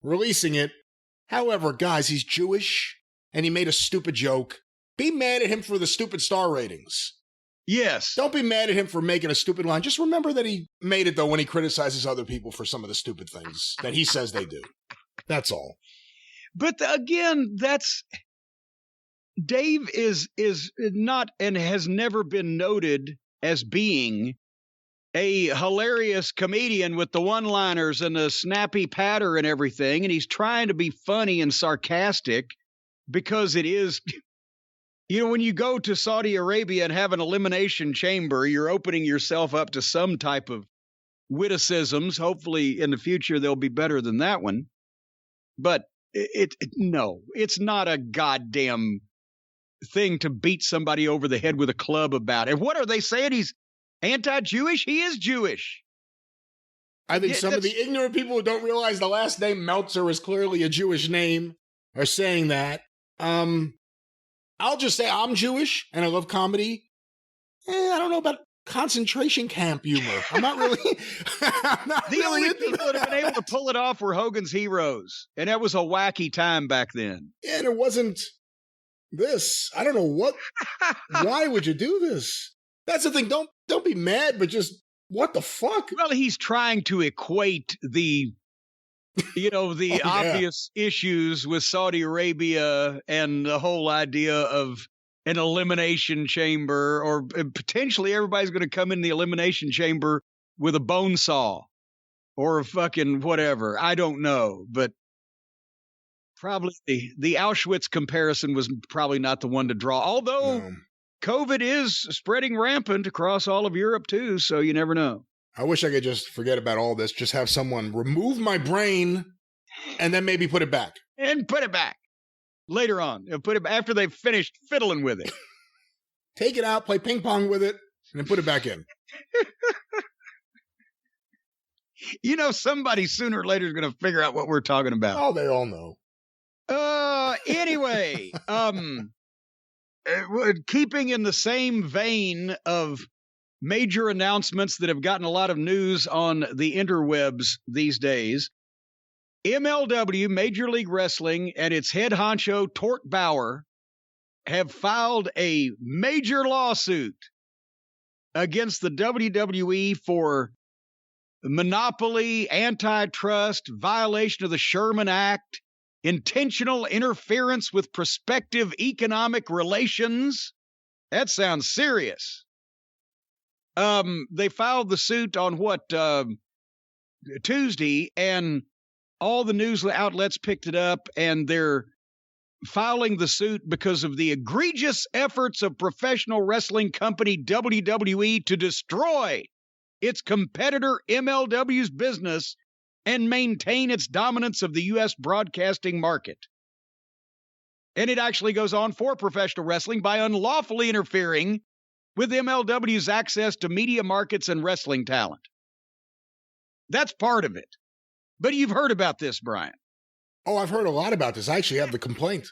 releasing it. However, guys, he's Jewish and he made a stupid joke. Be mad at him for the stupid star ratings. Yes. Don't be mad at him for making a stupid line. Just remember that he made it, though, when he criticizes other people for some of the stupid things that he says they do. That's all. But again, Dave is not and has never been noted as being a hilarious comedian with the one-liners and the snappy patter and everything, and he's trying to be funny and sarcastic because it is, when you go to Saudi Arabia and have an elimination chamber, you're opening yourself up to some type of witticisms. Hopefully in the future they'll be better than that one. But no, it's not a goddamn thing to beat somebody over the head with a club about it. What are they saying? He's anti-Jewish? He is Jewish. I think some of the ignorant people who don't realize the last name Meltzer is clearly a Jewish name are saying that. I'll just say I'm Jewish and I love comedy. I don't know about concentration camp humor. I'm not really. The only people that have been able to pull it off were Hogan's Heroes, and that was a wacky time back then. Yeah, and it wasn't this. I don't know what. Why would you do this? That's the thing. Don't be mad, but just what the fuck? Well, he's trying to equate the obvious issues with Saudi Arabia and the whole idea of an elimination chamber, or potentially everybody's going to come in the elimination chamber with a bone saw or a fucking whatever. I don't know, but probably the Auschwitz comparison was probably not the one to draw. Although COVID is spreading rampant across all of Europe too, so you never know. I wish I could just forget about all this, just have someone remove my brain and then maybe put it back. And put it back later on. Put it after they've finished fiddling with it. Take it out, play ping pong with it, and then put it back in. Somebody sooner or later is going to figure out what we're talking about. Oh, they all know. Anyway, keeping in the same vein of major announcements that have gotten a lot of news on the interwebs these days, MLW, Major League Wrestling, and its head honcho, Tort Bauer, have filed a major lawsuit against the WWE for monopoly, antitrust, violation of the Sherman Act, intentional interference with prospective economic relations. That sounds serious. They filed the suit on Tuesday, and all the news outlets picked it up, and they're filing the suit because of the egregious efforts of professional wrestling company WWE to destroy its competitor MLW's business and maintain its dominance of the U.S. broadcasting market. And it actually goes on for professional wrestling by unlawfully interfering with MLW's access to media markets and wrestling talent. That's part of it. But you've heard about this, Brian. Oh, I've heard a lot about this. I actually have the complaint.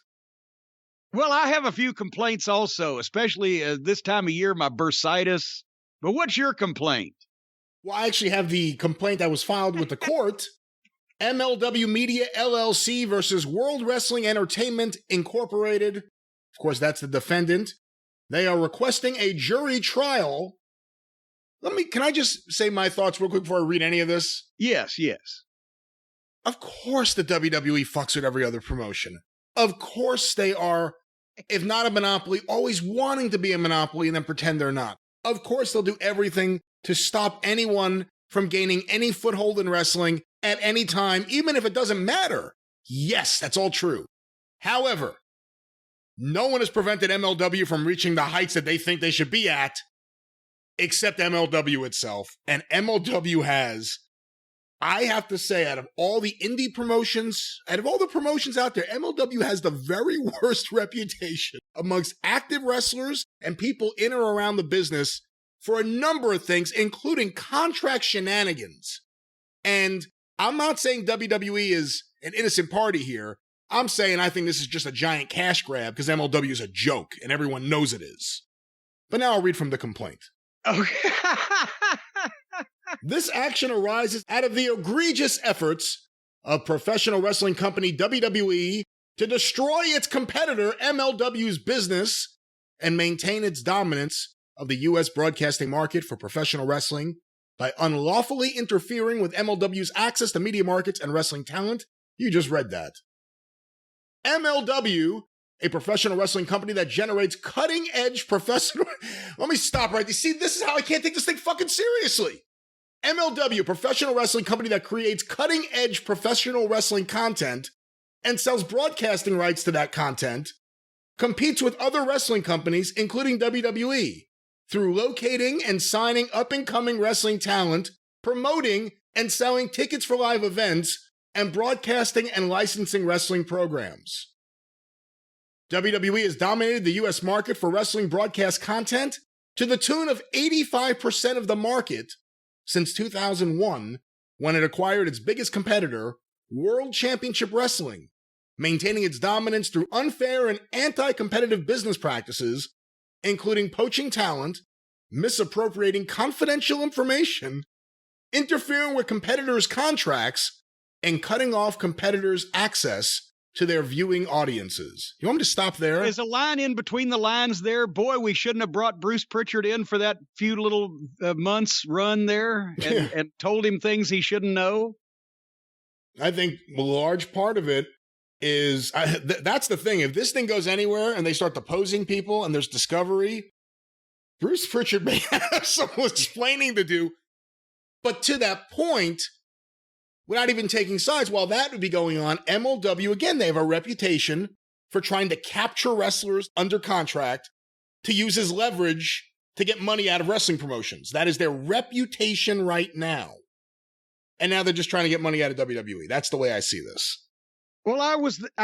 Well, I have a few complaints also, especially this time of year, my bursitis. But what's your complaint? Well, I actually have the complaint that was filed with the court. MLW Media LLC versus World Wrestling Entertainment Incorporated. Of course, that's the defendant. They are requesting a jury trial. Can I just say my thoughts real quick before I read any of this? Yes. Of course the WWE fucks with every other promotion. Of course they are, if not a monopoly, always wanting to be a monopoly and then pretend they're not. Of course they'll do everything to stop anyone from gaining any foothold in wrestling at any time, even if it doesn't matter. Yes, that's all true. However, No one has prevented MLW from reaching the heights that they think they should be at, except MLW itself. And MLW has, I have to say, out of all the indie promotions, out of all the promotions out there, MLW has the very worst reputation amongst active wrestlers and people in or around the business for a number of things, including contract shenanigans. And I'm not saying WWE is an innocent party here. I'm saying I think this is just a giant cash grab because MLW is a joke and everyone knows it is. But now I'll read from the complaint. Okay. This action arises out of the egregious efforts of professional wrestling company WWE to destroy its competitor MLW's business and maintain its dominance of the U.S. broadcasting market for professional wrestling by unlawfully interfering with MLW's access to media markets and wrestling talent. You just read that. MLW, a professional wrestling company that generates cutting-edge professional... Let me stop right there. See, this is how I can't take this thing fucking seriously. MLW, a professional wrestling company that creates cutting-edge professional wrestling content and sells broadcasting rights to that content, competes with other wrestling companies, including WWE, through locating and signing up-and-coming wrestling talent, promoting and selling tickets for live events, and broadcasting and licensing wrestling programs. WWE has dominated the U.S. market for wrestling broadcast content to the tune of 85% of the market since 2001, when it acquired its biggest competitor, World Championship Wrestling, maintaining its dominance through unfair and anti-competitive business practices, including poaching talent, misappropriating confidential information, interfering with competitors' contracts, and cutting off competitors' access to their viewing audiences. You want me to stop there? There's a line in between the lines there. Boy, we shouldn't have brought Bruce Pritchard in for that few little months run there and told him things he shouldn't know. I think a large part of it is, that's the thing. If this thing goes anywhere and they start deposing people and there's discovery, Bruce Pritchard may have some explaining to do. But to that point, without even taking sides, while that would be going on, MLW, again, they have a reputation for trying to capture wrestlers under contract to use as leverage to get money out of wrestling promotions. That is their reputation right now. And now they're just trying to get money out of WWE. That's the way I see this. Well, I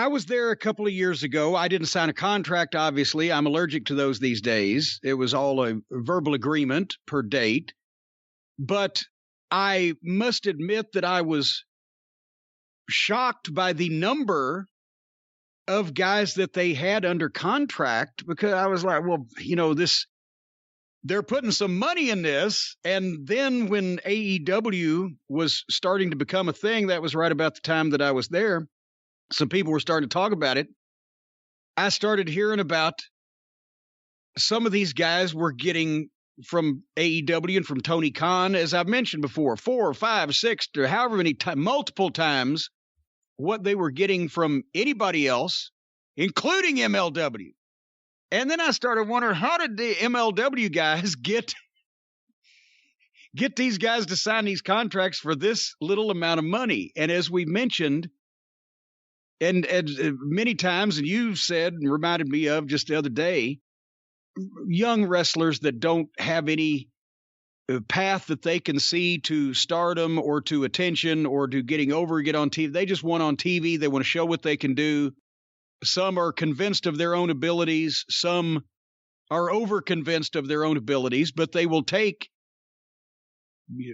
was there a couple of years ago. I didn't sign a contract, obviously. I'm allergic to those these days. It was all a verbal agreement per date. But I must admit that I was shocked by the number of guys that they had under contract, because I was like, well, you know, they're putting some money in this. And then when AEW was starting to become a thing, that was right about the time that I was there. Some people were starting to talk about it. I started hearing about some of these guys were getting from AEW and from Tony Khan, as I've mentioned before, 4 or 5, 6, or however many multiple times what they were getting from anybody else, including MLW. And then I started wondering, how did the MLW guys get these guys to sign these contracts for this little amount of money? And as we mentioned, and many times, and you said and reminded me of just the other day, young wrestlers that don't have any path that they can see to stardom or to attention or to getting over, get on TV. They just want on TV. They want to show what they can do. Some are convinced of their own abilities. Some are over-convinced of their own abilities, but they will take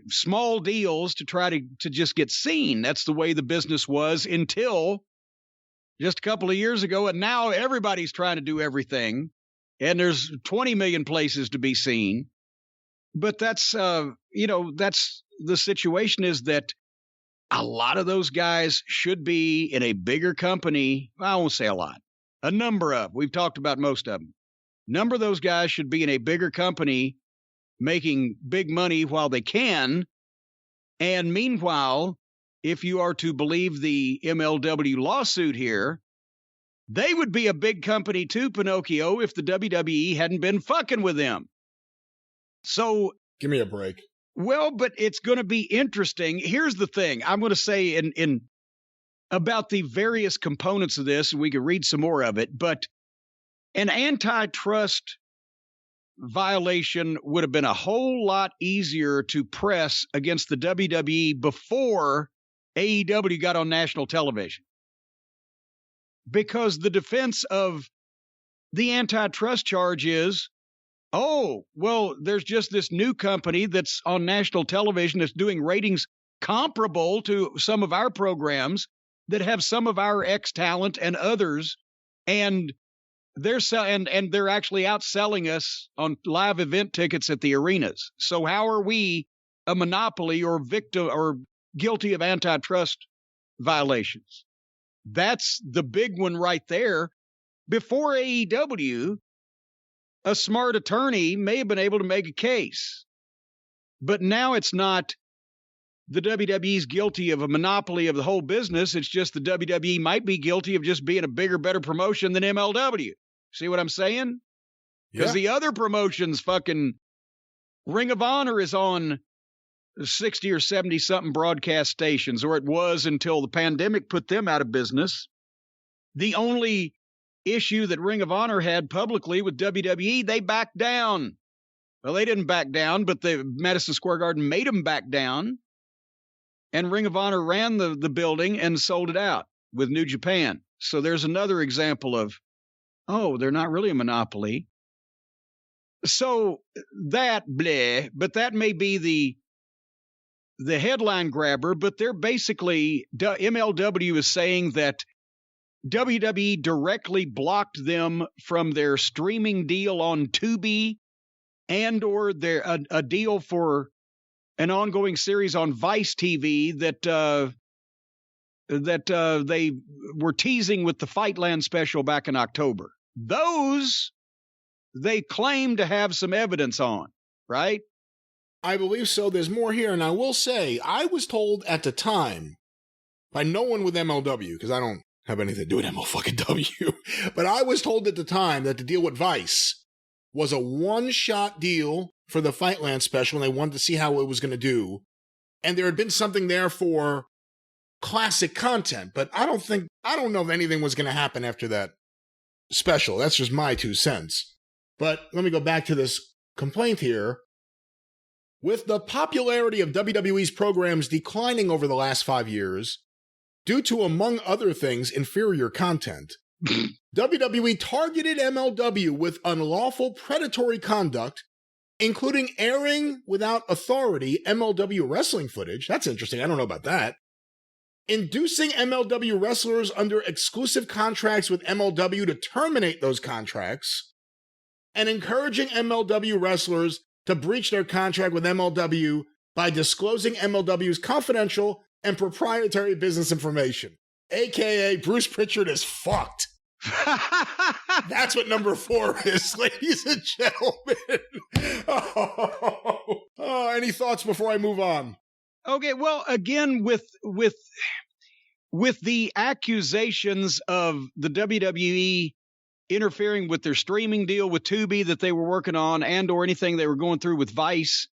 small deals to try to just get seen. That's the way the business was until just a couple of years ago, and now everybody's trying to do everything. And there's 20 million places to be seen. But that's, that's the situation, is that a lot of those guys should be in a bigger company. I won't say a lot. A number of. We've talked about most of them. Number of those guys should be in a bigger company making big money while they can. And meanwhile, if you are to believe the MLW lawsuit here, they would be a big company too, Pinocchio, if the WWE hadn't been fucking with them. So give me a break. Well, but it's going to be interesting. Here's the thing. I'm going to say in about the various components of this, and we can read some more of it, but An antitrust violation would have been a whole lot easier to press against the WWE before AEW got on national television. Because the defense of the antitrust charge is, oh, well, there's just this new company that's on national television that's doing ratings comparable to some of our programs that have some of our ex-talent and others, and they're they're actually outselling us on live event tickets at the arenas. So how are we a monopoly or victim or guilty of antitrust violations? That's the big one right there. Before AEW, a smart attorney may have been able to make a case, but now it's not the WWE's guilty of a monopoly of the whole business. It's just the WWE might be guilty of just being a bigger, better promotion than MLW. See what I'm saying? Because the other promotions, fucking Ring of Honor is on 60 or 70 something broadcast stations, or it was until the pandemic put them out of business. The only issue that Ring of Honor had publicly with WWE, they backed down. Well, they didn't back down, but the Madison Square Garden made them back down. And Ring of Honor ran the building and sold it out with New Japan. So there's another example of, oh, they're not really a monopoly. So that, bleh, but that may be the headline grabber, but they're basically, MLW is saying that WWE directly blocked them from their streaming deal on Tubi and or a deal for an ongoing series on Vice TV that they were teasing with the Fightland special back in October. Those they claim to have some evidence on, right? I believe so. There's more here. And I will say, I was told at the time by no one with MLW, because I don't have anything to do with MLW, but I was told at the time that the deal with Vice was a one-shot deal for the Fightland special, and they wanted to see how it was going to do. And there had been something there for classic content, but I don't know if anything was going to happen after that special. That's just my 2 cents. But let me go back to this complaint here. With the popularity of WWE's programs declining over the last 5 years, due to, among other things, inferior content, WWE targeted MLW with unlawful predatory conduct, including airing without authority MLW wrestling footage. That's interesting. I don't know about that. Inducing MLW wrestlers under exclusive contracts with MLW to terminate those contracts, and encouraging MLW wrestlers to breach their contract with MLW by disclosing MLW's confidential and proprietary business information. AKA Bruce Pritchard is fucked. That's what number 4 is, ladies and gentlemen. Oh, any thoughts before I move on? Okay, well, again, with the accusations of the WWE interfering with their streaming deal with Tubi that they were working on and or anything they were going through with Vice,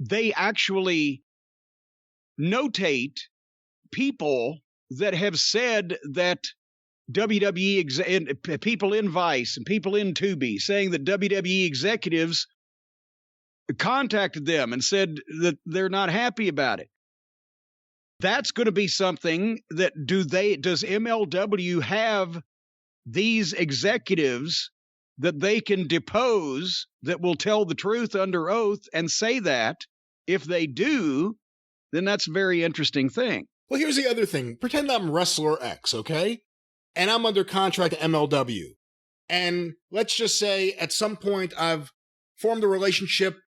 they actually notate people that have said that WWE, people in Vice and people in Tubi, saying that WWE executives contacted them and said that they're not happy about it. That's going to be something that does MLW have these executives that they can depose that will tell the truth under oath and say that? If they do, then that's a very interesting thing. Well, here's the other thing. Pretend I'm Wrestler X, okay? And I'm under contract to MLW. And let's just say at some point I've formed a relationship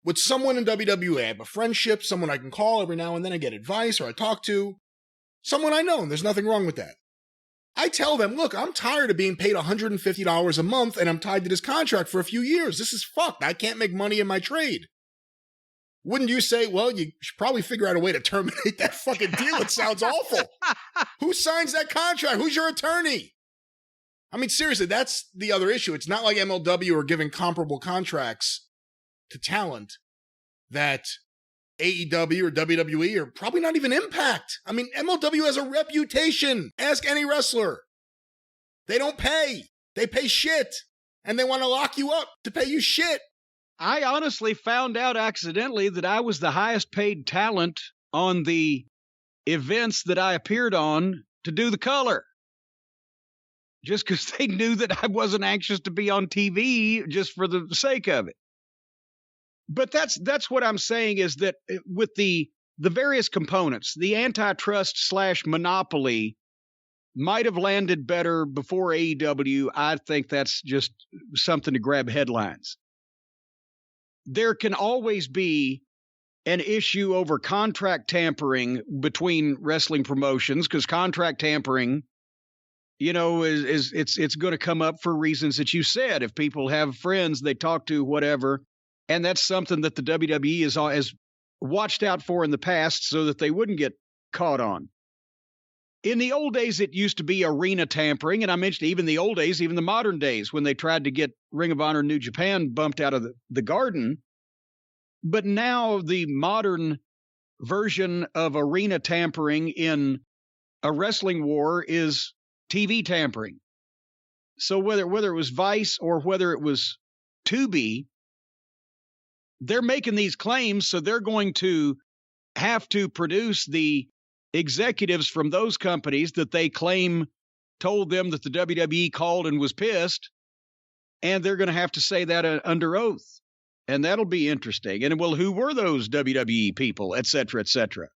with someone in WWE. I have a friendship, someone I can call every now and then. I get advice or I talk to someone I know, and there's nothing wrong with that. I tell them, look, I'm tired of being paid $150 a month and I'm tied to this contract for a few years. This is fucked. I can't make money in my trade. Wouldn't you say, well, you should probably figure out a way to terminate that fucking deal? It sounds awful. Who signs that contract? Who's your attorney? I mean, seriously, that's the other issue. It's not like MLW are giving comparable contracts to talent that AEW or WWE or probably not even Impact. I mean, MLW has a reputation. Ask any wrestler. They don't pay. They pay shit. and they want to lock you up to pay you shit. I honestly found out accidentally that I was the highest paid talent on the events that I appeared on to do the color. Just because they knew that I wasn't anxious to be on TV just for the sake of it. But that's what I'm saying, is that with the various components, the antitrust / monopoly might have landed better before AEW. I think that's just something to grab headlines. There can always be an issue over contract tampering between wrestling promotions, because contract tampering, it's going to come up for reasons that you said. If people have friends they talk to, whatever, and that's something that the WWE has watched out for in the past so that they wouldn't get caught on. In the old days, it used to be arena tampering, and I mentioned even the old days, even the modern days, when they tried to get Ring of Honor New Japan bumped out of the Garden. But now the modern version of arena tampering in a wrestling war is TV tampering. So whether it was Vice or whether it was Tubi, they're making these claims, so they're going to have to produce the executives from those companies that they claim told them that the WWE called and was pissed, and they're going to have to say that under oath. And that'll be interesting. And, well, who were those WWE people, et cetera, et cetera?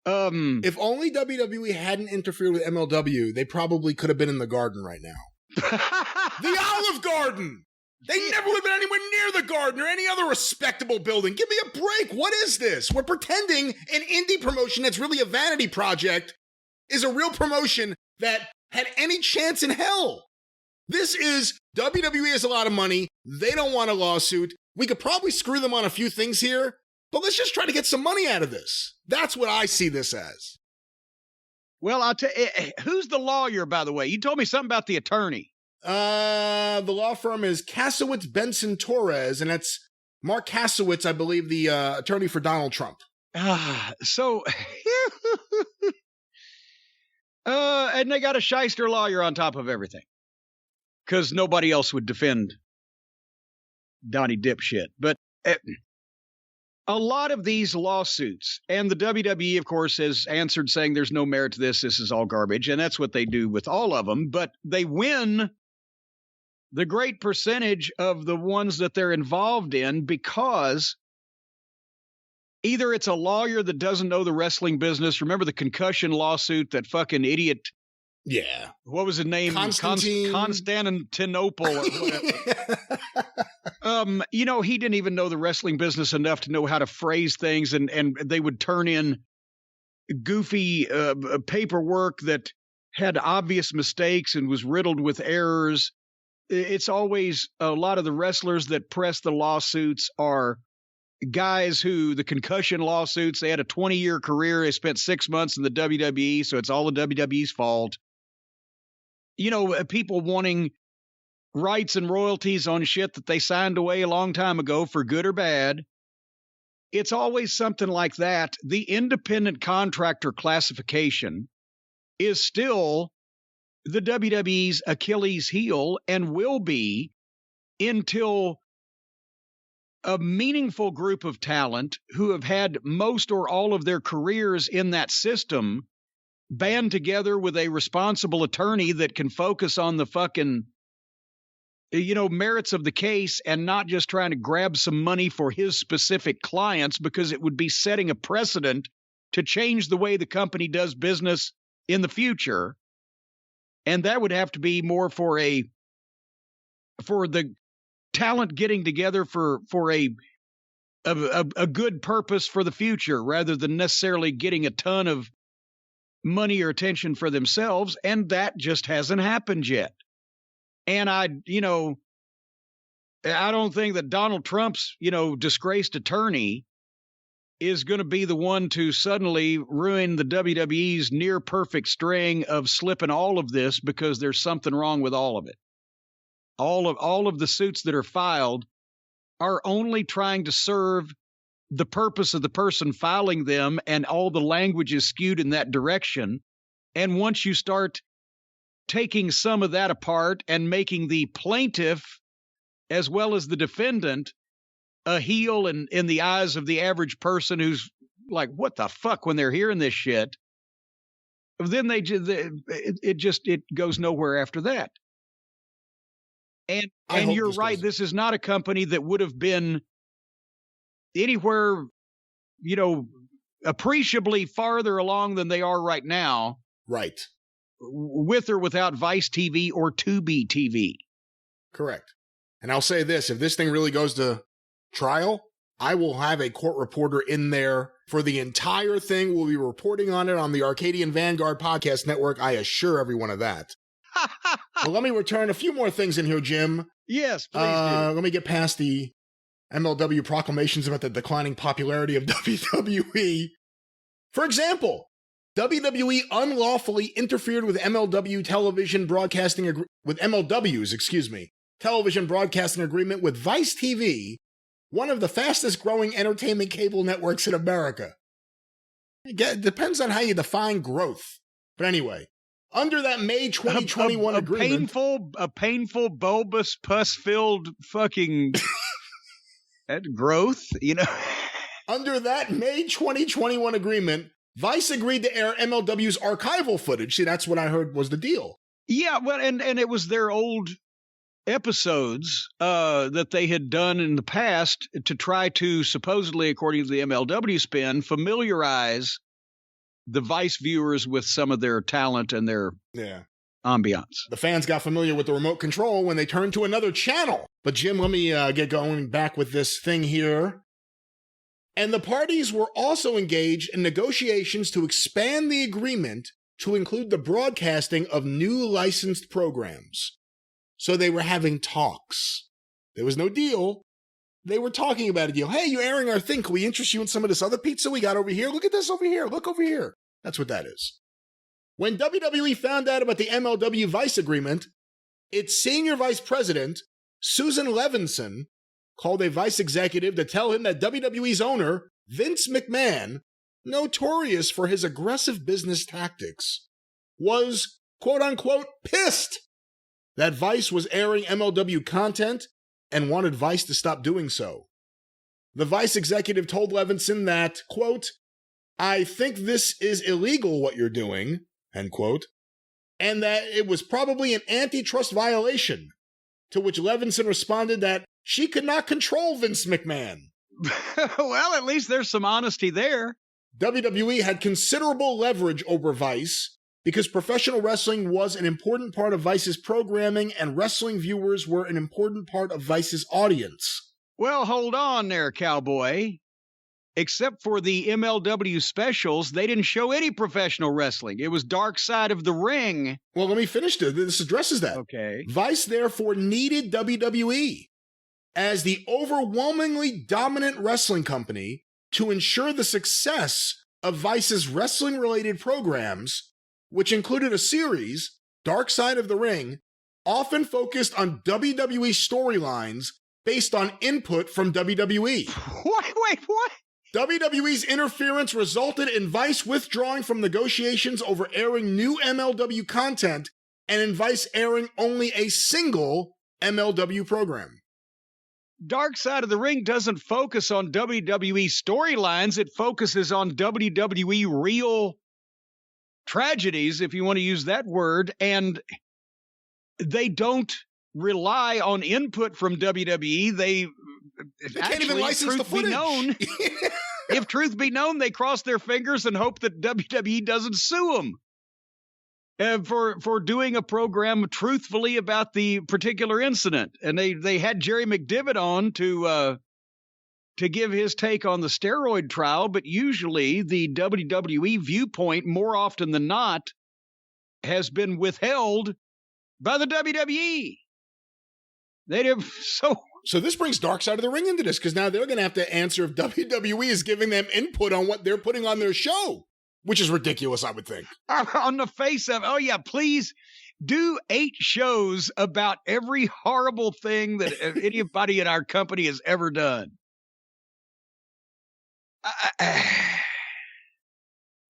If only WWE hadn't interfered with MLW, they probably could have been in the Garden right now. The Olive Garden! They never would have been anywhere near the Garden or any other respectable building. Give me a break. What is this? We're pretending an indie promotion that's really a vanity project is a real promotion that had any chance in hell. This is WWE has a lot of money. They don't want a lawsuit. We could probably screw them on a few things here, but let's just try to get some money out of this. That's what I see this as. Well, I'll tell you, who's the lawyer, by the way? You told me something about the attorney. The law firm is Kasowitz Benson Torres, and that's Mark Kasowitz, I believe, the attorney for Donald Trump. So, and they got a shyster lawyer on top of everything, because nobody else would defend Donnie Dipshit. But a lot of these lawsuits, and the WWE, of course, has answered saying there's no merit to this. This is all garbage, and that's what they do with all of them. But they win the great percentage of the ones that they're involved in because either it's a lawyer that doesn't know the wrestling business. Remember the concussion lawsuit, that fucking idiot? Yeah. What was his name? Constantinople or whatever. He didn't even know the wrestling business enough to know how to phrase things, and they would turn in goofy paperwork that had obvious mistakes and was riddled with errors. It's always a lot of the wrestlers that press the lawsuits are guys who, the concussion lawsuits, they had a 20-year career. They spent 6 months in the WWE, so it's all the WWE's fault. People wanting rights and royalties on shit that they signed away a long time ago for good or bad. It's always something like that. The independent contractor classification is still the WWE's Achilles heel and will be until a meaningful group of talent who have had most or all of their careers in that system band together with a responsible attorney that can focus on the fucking, merits of the case and not just trying to grab some money for his specific clients, because it would be setting a precedent to change the way the company does business in the future. And that would have to be more for the talent getting together for a good purpose for the future, rather than necessarily getting a ton of money or attention for themselves. And that just hasn't happened yet. And I don't think that Donald Trump's, disgraced attorney is going to be the one to suddenly ruin the WWE's near perfect string of slipping all of this because there's something wrong with all of it. All of the suits that are filed are only trying to serve the purpose of the person filing them, and all the language is skewed in that direction. And once you start taking some of that apart and making the plaintiff as well as the defendant a heel in the eyes of the average person who's like, what the fuck, when they're hearing this shit, then it goes nowhere after that. And you're right, this is not a company that would have been anywhere, appreciably farther along than they are right now. Right. With or without Vice TV or Tubi TV. Correct. And I'll say this, if this thing really goes to trial, I will have a court reporter in there for the entire thing. We'll be reporting on it on the Arcadian Vanguard podcast network. I assure everyone of that. Well, let me return a few more things in here, Jim. Yes, please do. Let me get past the MLW proclamations about the declining popularity of WWE. For example, WWE unlawfully interfered with MLW's television broadcasting agreement with Vice TV, one of the fastest growing entertainment cable networks in America. It depends on how you define growth. But anyway, under that May 2021 agreement. A painful, bulbous, pus-filled fucking growth, Under that May 2021 agreement, Vice agreed to air MLW's archival footage. See, that's what I heard was the deal. Yeah, well, and it was their old episodes that they had done in the past to try to, supposedly, according to the MLW spin, familiarize the Vice viewers with some of their talent and their ambiance. The fans got familiar with the remote control when they turned to another channel. But Jim, let me get going back with this thing here. And the parties were also engaged in negotiations to expand the agreement to include the broadcasting of new licensed programs. So they were having talks. There was no deal. They were talking about a deal. Hey, you're airing our thing. Can we interest you in some of this other pizza we got over here? Look at this over here. Look over here. That's what that is. When WWE found out about the MLW Vice agreement, its senior vice president, Susan Levinson, called a Vice executive to tell him that WWE's owner, Vince McMahon, notorious for his aggressive business tactics, was, quote-unquote, pissed that Vice was airing MLW content and wanted Vice to stop doing so. The Vice executive told Levinson that, quote, I think this is illegal what you're doing, end quote, and that it was probably an antitrust violation, to which Levinson responded that she could not control Vince McMahon. Well, at least there's some honesty there. WWE had considerable leverage over Vice because professional wrestling was an important part of Vice's programming and wrestling viewers were an important part of Vice's audience. Well, hold on there, cowboy. Except for the MLW specials, they didn't show any professional wrestling. It was Dark Side of the Ring. Well, let me finish this. This addresses that. Okay. Vice, therefore, needed WWE as the overwhelmingly dominant wrestling company to ensure the success of Vice's wrestling-related programs, which included a series, Dark Side of the Ring, often focused on WWE storylines based on input from WWE. Wait, what? WWE's interference resulted in Vice withdrawing from negotiations over airing new MLW content and in Vice airing only a single MLW program. Dark Side of the Ring doesn't focus on WWE storylines. It focuses on WWE real tragedies, if you want to use that word, and they don't rely on input from WWE. They can't even license the footage. If truth be known, they cross their fingers and hope that WWE doesn't sue them for doing a program truthfully about the particular incident. And they had Jerry McDivitt on to give his take on the steroid trial, but usually the WWE viewpoint, more often than not, has been withheld by the WWE. So this brings Dark Side of the Ring into this, because now they're going to have to answer if WWE is giving them input on what they're putting on their show, which is ridiculous, I would think. On the face of, oh yeah, please do 8 shows about every horrible thing that anybody in our company has ever done.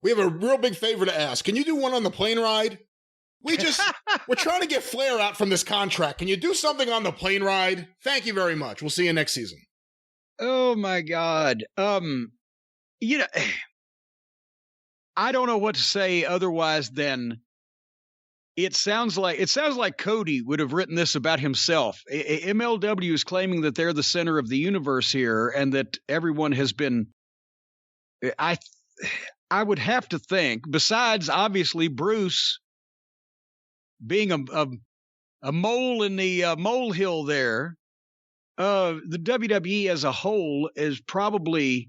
We have a real big favor to ask. Can you do one on the plane ride? We're trying to get Flair out from this contract. Can you do something on the plane ride? Thank you very much. We'll see you next season. Oh my God. You know, I don't know what to say otherwise than it sounds like Cody would have written this about himself. MLW is claiming that they're the center of the universe here and that everyone has been, I would have to think, besides obviously Bruce being a mole in the molehill there, the WWE as a whole is probably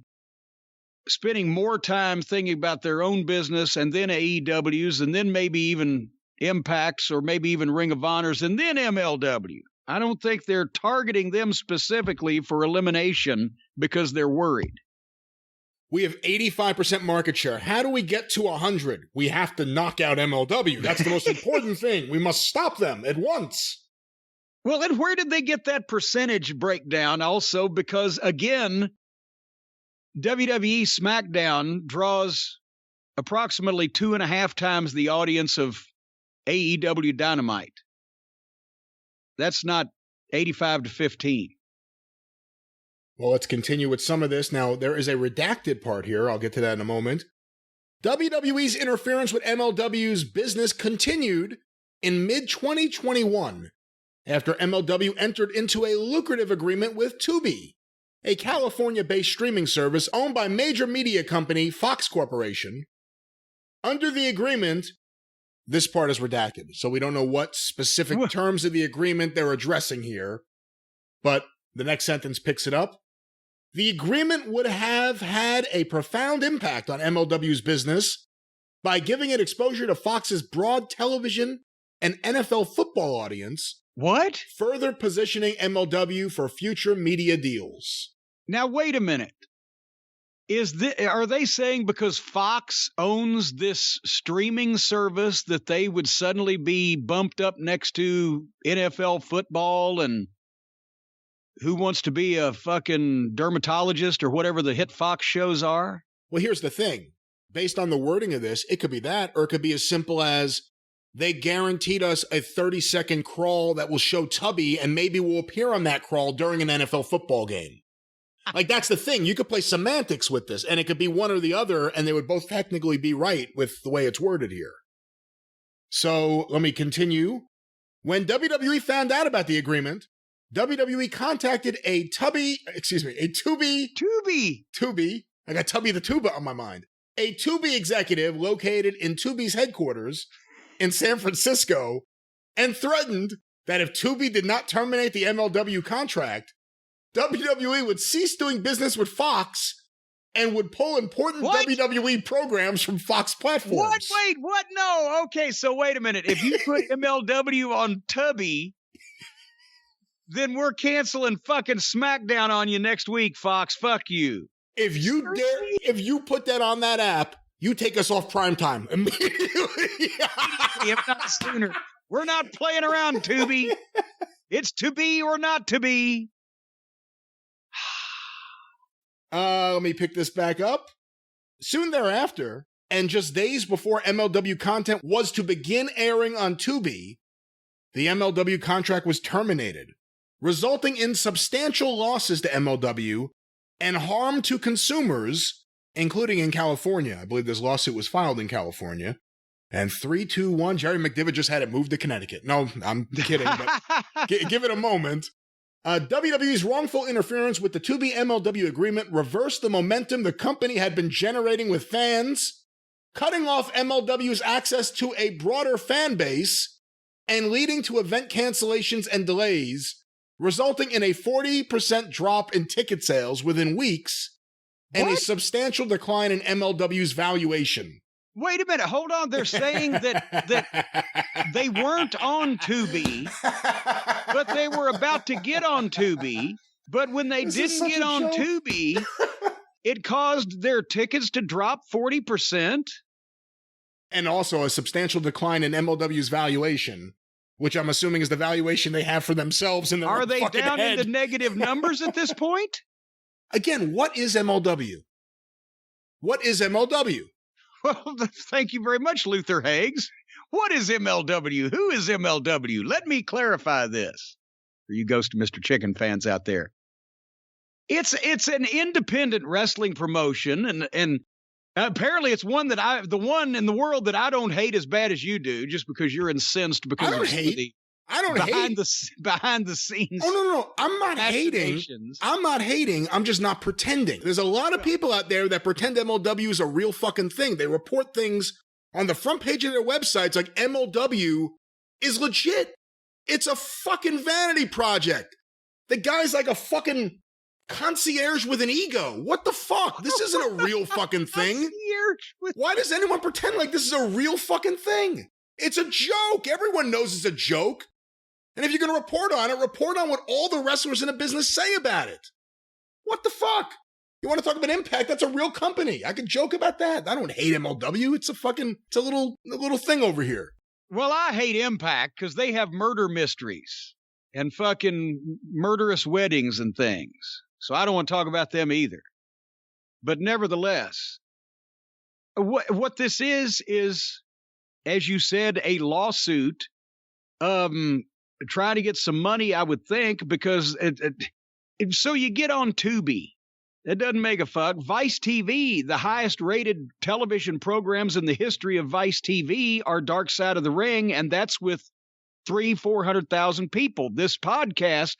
spending more time thinking about their own business and then AEW's and then maybe even Impacts or maybe even Ring of Honors and then MLW. I don't think they're targeting them specifically for elimination because they're worried. We have 85% market share. How do we get to 100? We have to knock out MLW. That's the most important thing. We must stop them at once. Well, and where did they get that percentage breakdown also? Because, again, WWE SmackDown draws approximately 2.5 times the audience of AEW Dynamite. That's not 85-15. Well, let's continue with some of this. Now, there is a redacted part here. I'll get to that in a moment. WWE's interference with MLW's business continued in mid-2021 after MLW entered into a lucrative agreement with Tubi, a California-based streaming service owned by major media company Fox Corporation. Under the agreement, this part is redacted, so we don't know what specific terms of the agreement they're addressing here, but the next sentence picks it up. The agreement would have had a profound impact on MLW's business by giving it exposure to Fox's broad television and NFL football audience. What? Further positioning MLW for future media deals. Now, wait a minute. Are they saying because Fox owns this streaming service that they would suddenly be bumped up next to NFL football and Who Wants to Be a Fucking Dermatologist or whatever the hit Fox shows are? Well, here's the thing. Based on the wording of this, it could be that, or it could be as simple as they guaranteed us a 30-second crawl that will show Tubby, and maybe we'll appear on that crawl during an NFL football game. Like, that's the thing. You could play semantics with this, and it could be one or the other, and they would both technically be right with the way it's worded here. So, let me continue. When WWE found out about the agreement, WWE contacted a Tubi. I got Tubby the Tuba on my mind. A Tubi executive located in Tubi's headquarters in San Francisco and threatened that if Tubi did not terminate the MLW contract, WWE would cease doing business with Fox and would pull important WWE programs from Fox platforms. What? Wait, what? No. Okay, so wait a minute. If you put MLW on Tubi, then we're canceling fucking SmackDown on you next week, Fox. Fuck you. If you put that on that app, you take us off primetime immediately. If not sooner. We're not playing around, Tubi. It's to be or not to be. Let me pick this back up. Soon thereafter, and just days before MLW content was to begin airing on Tubi, the MLW contract was terminated, resulting in substantial losses to MLW and harm to consumers, including in California. I believe this lawsuit was filed in California. And 3, 2, 1, Jerry McDivitt just had it moved to Connecticut. No, I'm kidding, but give it a moment. WWE's wrongful interference with the Tubi MLW agreement reversed the momentum the company had been generating with fans, cutting off MLW's access to a broader fan base and leading to event cancellations and delays, resulting in a 40% drop in ticket sales within weeks and a substantial decline in MLW's valuation. Wait a minute, hold on. They're saying that they weren't on Tubi, but they were about to get on Tubi. But when they didn't get on Tubi, it caused their tickets to drop 40%. And also a substantial decline in MLW's valuation, which I'm assuming is the valuation they have for themselves in their Are they fucking down head. into negative numbers at this point? Again, what is MLW? What is MLW? Well, thank you very much, Luther Haggs. What is MLW? Who is MLW? Let me clarify this for you Ghost of Mr. Chicken fans out there. It's an independent wrestling promotion, and apparently it's the one in the world that I don't hate as bad as you do, just because you're incensed because I don't hate. behind the scenes. Oh, no. I'm not hating. I'm just not pretending. There's a lot of people out there that pretend MLW is a real fucking thing. They report things on the front page of their websites like MLW is legit. It's a fucking vanity project. The guy's like a fucking concierge with an ego. What the fuck? This isn't a real fucking thing. Why does anyone pretend like this is a real fucking thing? It's a joke. Everyone knows it's a joke. And if you're going to report on it, report on what all the wrestlers in the business say about it. What the fuck? You want to talk about Impact? That's a real company. I can joke about that. I don't hate MLW. It's a little thing over here. Well, I hate Impact because they have murder mysteries and fucking murderous weddings and things. So I don't want to talk about them either. But nevertheless, what this is, as you said, a lawsuit, trying to get some money, I would think, because so you get on Tubi. It doesn't make a fuck. Vice TV, the highest rated television programs in the history of Vice TV are Dark Side of the Ring, and that's with 400,000 people. This podcast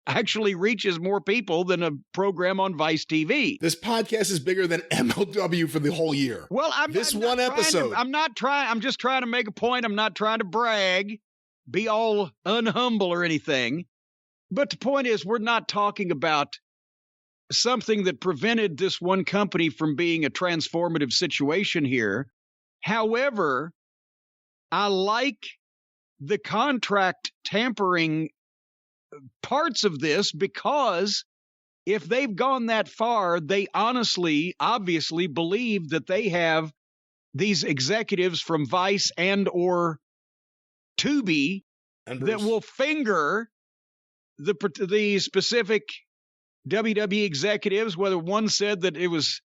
actually reaches more people than a program on Vice TV. This podcast is bigger than MLW for the whole year. Well, I'm just trying to make a point. I'm not trying to brag, be all unhumble or anything. But the point is, we're not talking about something that prevented this one company from being a transformative situation here. However, I like the contract tampering parts of this, because if they've gone that far, they obviously believe that they have these executives from Vice and or Tubi that will finger the specific WWE executives, whether one said that it was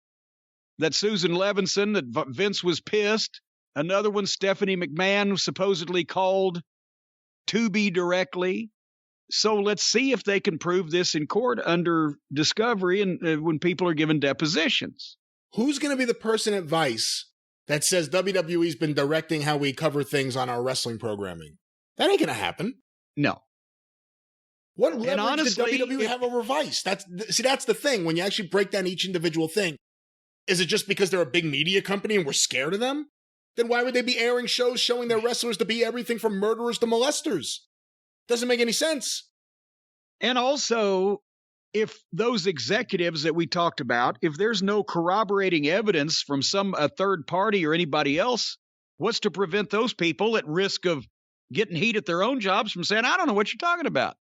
that Susan Levinson, that Vince was pissed. Another one, Stephanie McMahon, supposedly called Tubi directly. So let's see if they can prove this in court under discovery and when people are given depositions. Who's going to be the person at Vice that says WWE's been directing how we cover things on our wrestling programming? That ain't going to happen. No. What leverage did WWE have over Vice? That's the thing. When you actually break down each individual thing, is it just because they're a big media company and we're scared of them? Then why would they be airing shows showing their wrestlers to be everything from murderers to molesters? Doesn't make any sense. And also, if those executives that we talked about, if there's no corroborating evidence from a third party or anybody else, what's to prevent those people at risk of getting heat at their own jobs from saying, I don't know what you're talking about?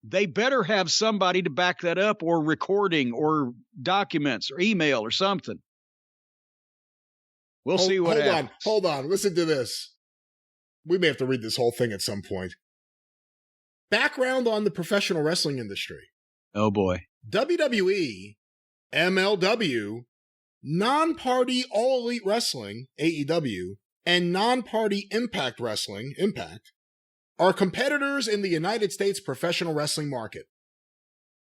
They better have somebody to back that up, or recording or documents or email or something. We'll see what happens. Hold on. Listen to this. We may have to read this whole thing at some point. Background on the professional wrestling industry. Oh, boy. WWE, MLW, non-party All Elite Wrestling, AEW, and non-party Impact Wrestling, Impact, are competitors in the United States professional wrestling market.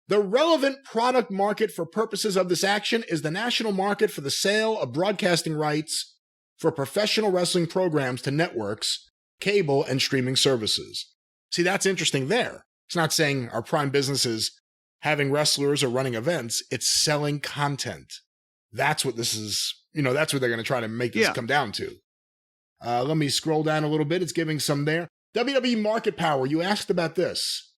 The relevant product market for purposes of this action is the national market for the sale of broadcasting rights for professional wrestling programs to networks, cable, and streaming services. See, that's interesting there. It's not saying our prime business is having wrestlers or running events. It's selling content. That's what this is. That's what they're going to try to make this come down to. Let me scroll down a little bit. It's giving some there. WWE market power. You asked about this.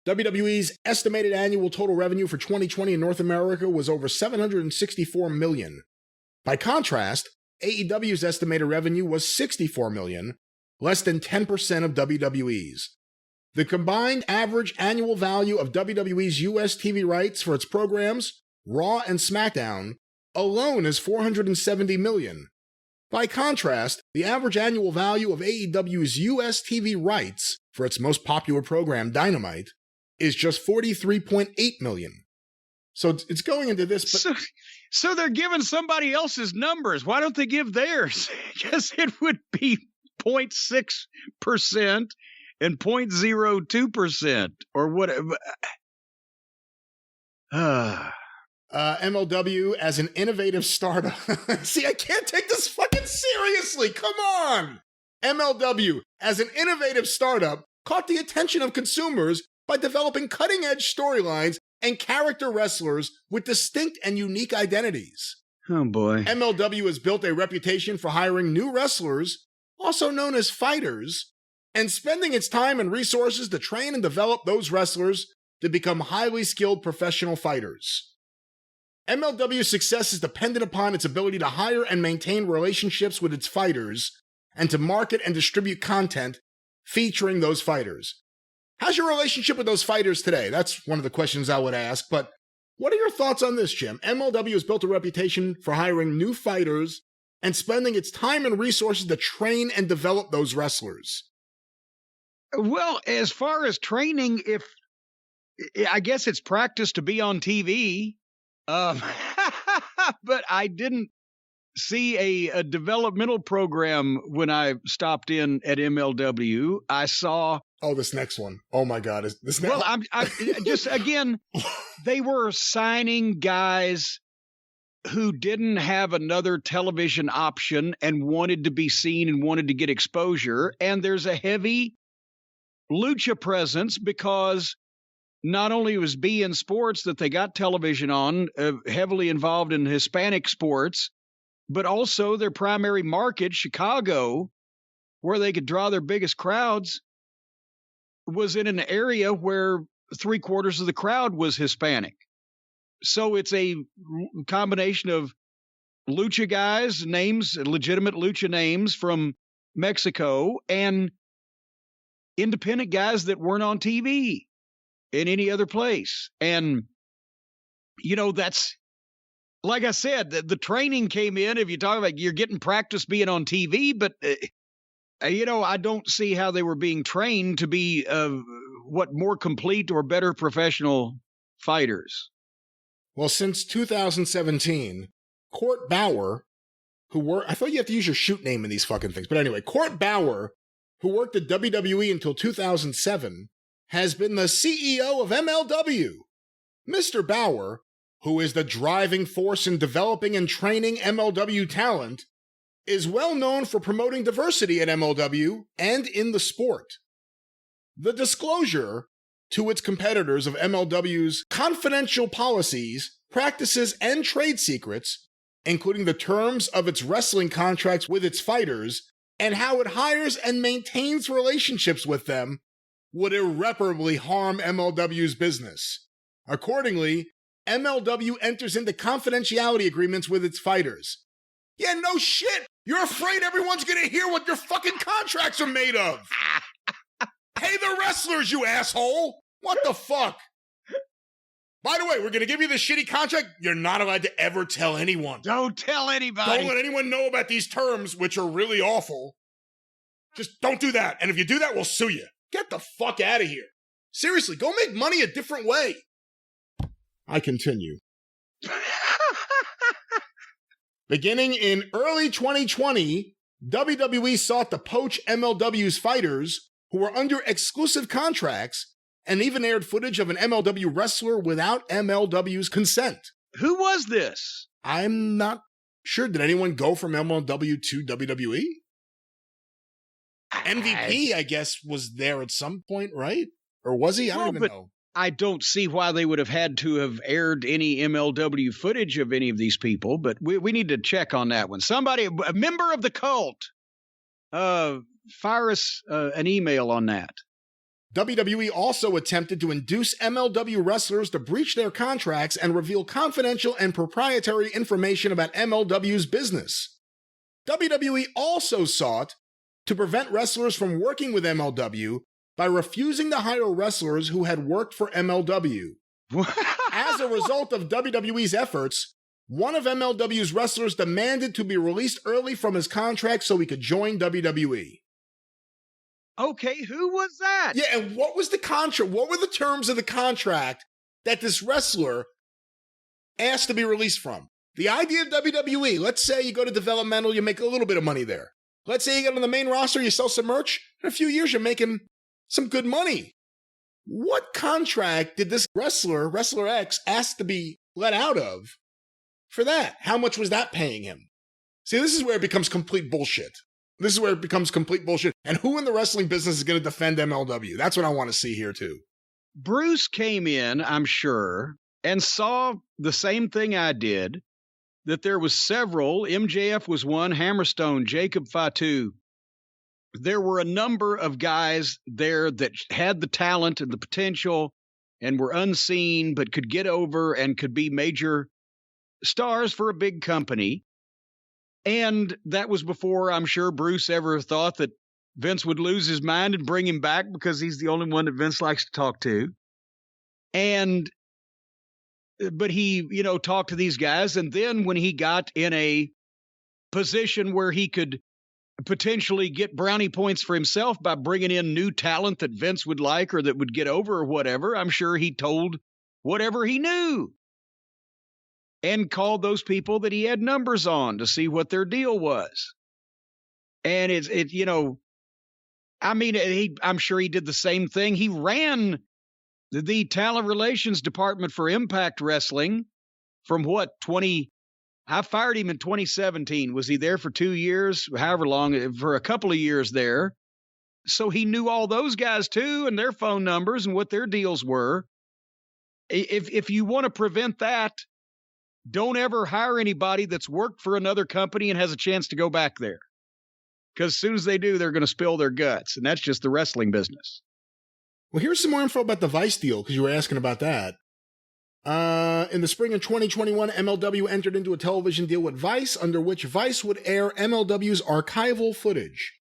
WWE's estimated annual total revenue for 2020 in North America was over $764 million. By contrast, AEW's estimated revenue was $64 million, less than 10% of WWE's. The combined average annual value of WWE's US TV rights for its programs, Raw and SmackDown, alone is $470 million. By contrast, the average annual value of AEW's US TV rights for its most popular program, Dynamite, is just $43.8 million. So it's going into this. But so they're giving somebody else's numbers. Why don't they give theirs? Because it would be 0.6% and 0.02% or whatever. MLW as an innovative startup. See, I can't take this fucking seriously. Come on. MLW as an innovative startup caught the attention of consumers by developing cutting-edge storylines and character wrestlers with distinct and unique identities. Oh, boy. MLW has built a reputation for hiring new wrestlers, also known as fighters, and spending its time and resources to train and develop those wrestlers to become highly skilled professional fighters. MLW's success is dependent upon its ability to hire and maintain relationships with its fighters and to market and distribute content featuring those fighters. How's your relationship with those fighters today? That's one of the questions I would ask, but what are your thoughts on this, Jim? MLW has built a reputation for hiring new fighters and spending its time and resources to train and develop those wrestlers. Well, as far as training, I guess it's practice to be on TV. But I didn't see a developmental program when I stopped in at MLW. I saw. Oh, this next one. Oh my God. Is this next? Well, I'm just, again, they were signing guys who didn't have another television option and wanted to be seen and wanted to get exposure. And there's a heavy lucha presence because not only was beIN Sports that they got television on, heavily involved in Hispanic sports, but also their primary market, Chicago, where they could draw their biggest crowds, was in an area where 3/4 of the crowd was Hispanic. So it's a combination of lucha guys, names, legitimate lucha names from Mexico, and independent guys that weren't on TV in any other place. And, that's, like I said, the training came in. If you talk about you're getting practice being on TV, but, I don't see how they were being trained to be, more complete or better professional fighters. Well, since 2017, Court Bauer, I thought you have to use your shoot name in these fucking things. But anyway, Court Bauer, who worked at WWE until 2007, has been the CEO of MLW. Mr. Bauer, who is the driving force in developing and training MLW talent, is well known for promoting diversity at MLW and in the sport. The disclosure to its competitors of MLW's confidential policies, practices, and trade secrets, including the terms of its wrestling contracts with its fighters and how it hires and maintains relationships with them, would irreparably harm MLW's business. Accordingly, MLW enters into confidentiality agreements with its fighters. Yeah, no shit! You're afraid everyone's gonna hear what your fucking contracts are made of! Pay the wrestlers, you asshole! What the fuck? By the way, we're gonna give you this shitty contract. You're not allowed to ever tell anyone. Don't tell anybody. Don't let anyone know about these terms, which are really awful. Just don't do that. And if you do that, we'll sue you. Get the fuck out of here. Seriously, go make money a different way. I continue. Beginning in early 2020, WWE sought to poach MLW's fighters who were under exclusive contracts and even aired footage of an MLW wrestler without MLW's consent. Who was this? I'm not sure. Did anyone go from MLW to WWE? MVP, I guess, was there at some point, right? Or was he? I don't even know. I don't see why they would have had to have aired any MLW footage of any of these people, but we need to check on that one. Somebody, a member of the cult, fire us an email on that. WWE also attempted to induce MLW wrestlers to breach their contracts and reveal confidential and proprietary information about MLW's business. WWE also sought to prevent wrestlers from working with MLW by refusing to hire wrestlers who had worked for MLW. As a result of WWE's efforts, one of MLW's wrestlers demanded to be released early from his contract so he could join WWE. Okay, who was that? Yeah, and what was the contract? What were the terms of the contract that this wrestler asked to be released from. The idea of WWE, let's say you go to developmental, you make a little bit of money there. Let's say you get on the main roster, you sell some merch, in a few years you're making some good money. What contract did this wrestler, Wrestler X, ask to be let out of for that? How much was that paying him? See, this is where it becomes complete bullshit. This is where it becomes complete bullshit. And who in the wrestling business is going to defend MLW? That's what I want to see here, too. Bruce came in, I'm sure, and saw the same thing I did, that there was several. MJF was one, Hammerstone, Jacob Fatu. There were a number of guys there that had the talent and the potential and were unseen, but could get over and could be major stars for a big company. And that was before, I'm sure, Bruce ever thought that Vince would lose his mind and bring him back, because he's the only one that Vince likes to talk to. But he, talked to these guys. And then when he got in a position where he could potentially get brownie points for himself by bringing in new talent that Vince would like or that would get over or whatever, I'm sure he told whatever he knew and called those people that he had numbers on to see what their deal was. And I'm sure he did the same thing. He ran the talent relations department for Impact Wrestling from I fired him in 2017. Was he there for 2 years? However long, for a couple of years there. So he knew all those guys too, and their phone numbers and what their deals were. If you want to prevent that, don't ever hire anybody that's worked for another company and has a chance to go back there. Because as soon as they do, they're going to spill their guts. And that's just the wrestling business. Well, here's some more info about the Vice deal, because you were asking about that. In the spring of 2021, MLW entered into a television deal with Vice, under which Vice would air MLW's archival footage.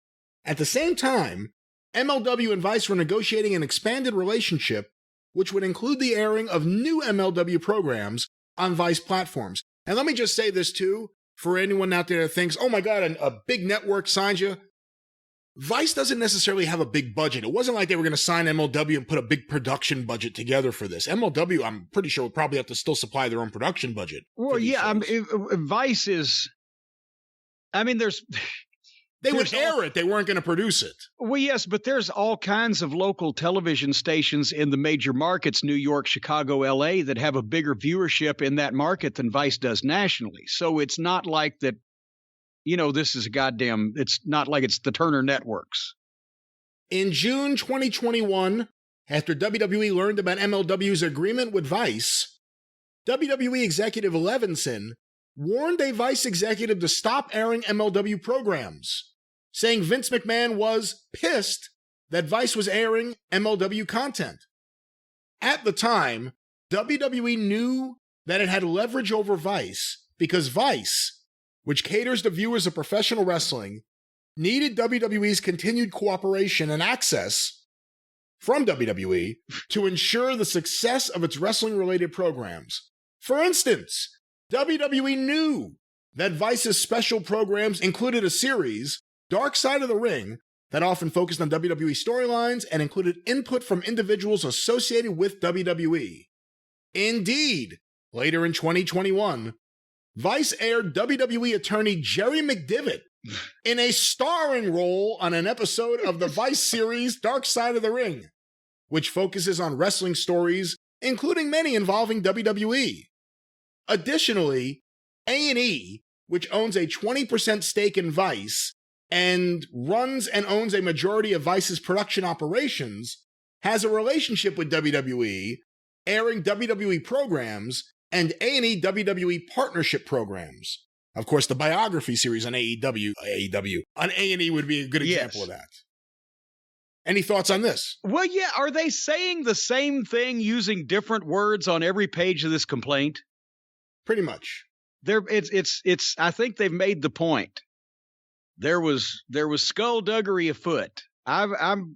At the same time, MLW and Vice were negotiating an expanded relationship, which would include the airing of new MLW programs on Vice platforms. And let me just say this too, for anyone out there that thinks, oh my God, a big network signs you. Vice doesn't necessarily have a big budget. It wasn't like they were going to sign MLW and put a big production budget together for this. MLW, I'm pretty sure, would probably have to still supply their own production budget. Well, yeah, Vice is, there's... They would air it. They weren't going to produce it. Well, yes, but there's all kinds of local television stations in the major markets, New York, Chicago, L.A., that have a bigger viewership in that market than Vice does nationally. So it's not like that, this is it's not like it's the Turner Networks. In June 2021, after WWE learned about MLW's agreement with Vice, WWE executive Levinson warned a Vice executive to stop airing MLW programs, saying Vince McMahon was pissed that Vice was airing MLW content. At the time, WWE knew that it had leverage over Vice because Vice, which caters to viewers of professional wrestling, needed WWE's continued cooperation and access from WWE to ensure the success of its wrestling-related programs. For instance, WWE knew that Vice's special programs included a series, Dark Side of the Ring, that often focused on WWE storylines and included input from individuals associated with WWE. Indeed, later in 2021, Vice aired WWE attorney Jerry McDivitt in a starring role on an episode of the Vice series Dark Side of the Ring, which focuses on wrestling stories, including many involving WWE. Additionally, A&E, which owns a 20% stake in Vice and runs and owns a majority of Vice's production operations, has a relationship with WWE, airing WWE programs and A&E WWE partnership programs. Of course, the biography series on AEW on A&E would be a good example of that. Any thoughts on this? Well, yeah. Are they saying the same thing using different words on every page of this complaint? Pretty much. I think they've made the point. There was skullduggery afoot. I'm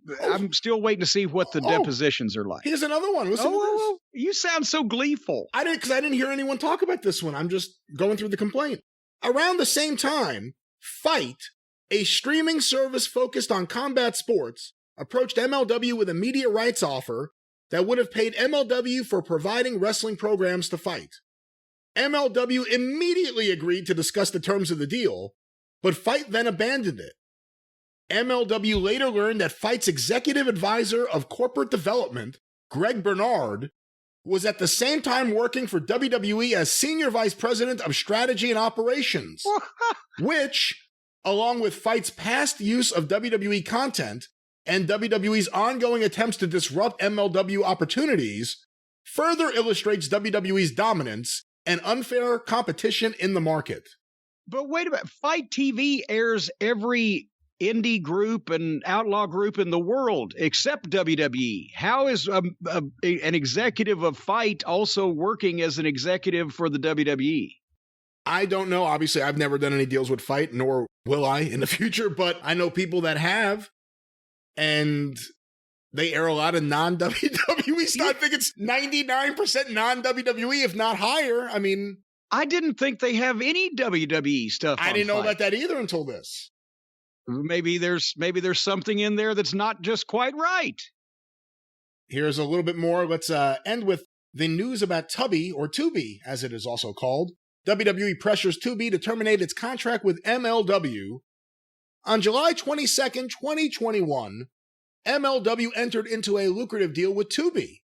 still waiting to see what the depositions are like. Here's another one. Listen to this. You sound so gleeful. I didn't hear anyone talk about this one. I'm just going through the complaint. Around the same time, Fight, a streaming service focused on combat sports, approached MLW with a media rights offer that would have paid MLW for providing wrestling programs to Fight. MLW immediately agreed to discuss the terms of the deal, but Fight then abandoned it. MLW later learned that Fight's executive advisor of corporate development, Greg Bernard, was at the same time working for WWE as senior vice president of strategy and operations, which, along with Fight's past use of WWE content and WWE's ongoing attempts to disrupt MLW opportunities, further illustrates WWE's dominance and unfair competition in the market. But wait a minute. Fight TV airs every indie group and outlaw group in the world except WWE. How is an executive of Fight also working as an executive for the WWE? I don't know. Obviously, I've never done any deals with Fight, nor will I in the future, but I know people that have, and they air a lot of non-WWE stuff. I think it's 99% non-WWE, if not higher. I mean, I didn't think they have any WWE stuff. I didn't know about that either until this. Maybe there's something in there that's not just quite right. Here's a little bit more. Let's end with the news about Tubi, as it is also called. WWE pressures Tubi to terminate its contract with MLW. On July 22nd, 2021, MLW entered into a lucrative deal with Tubi,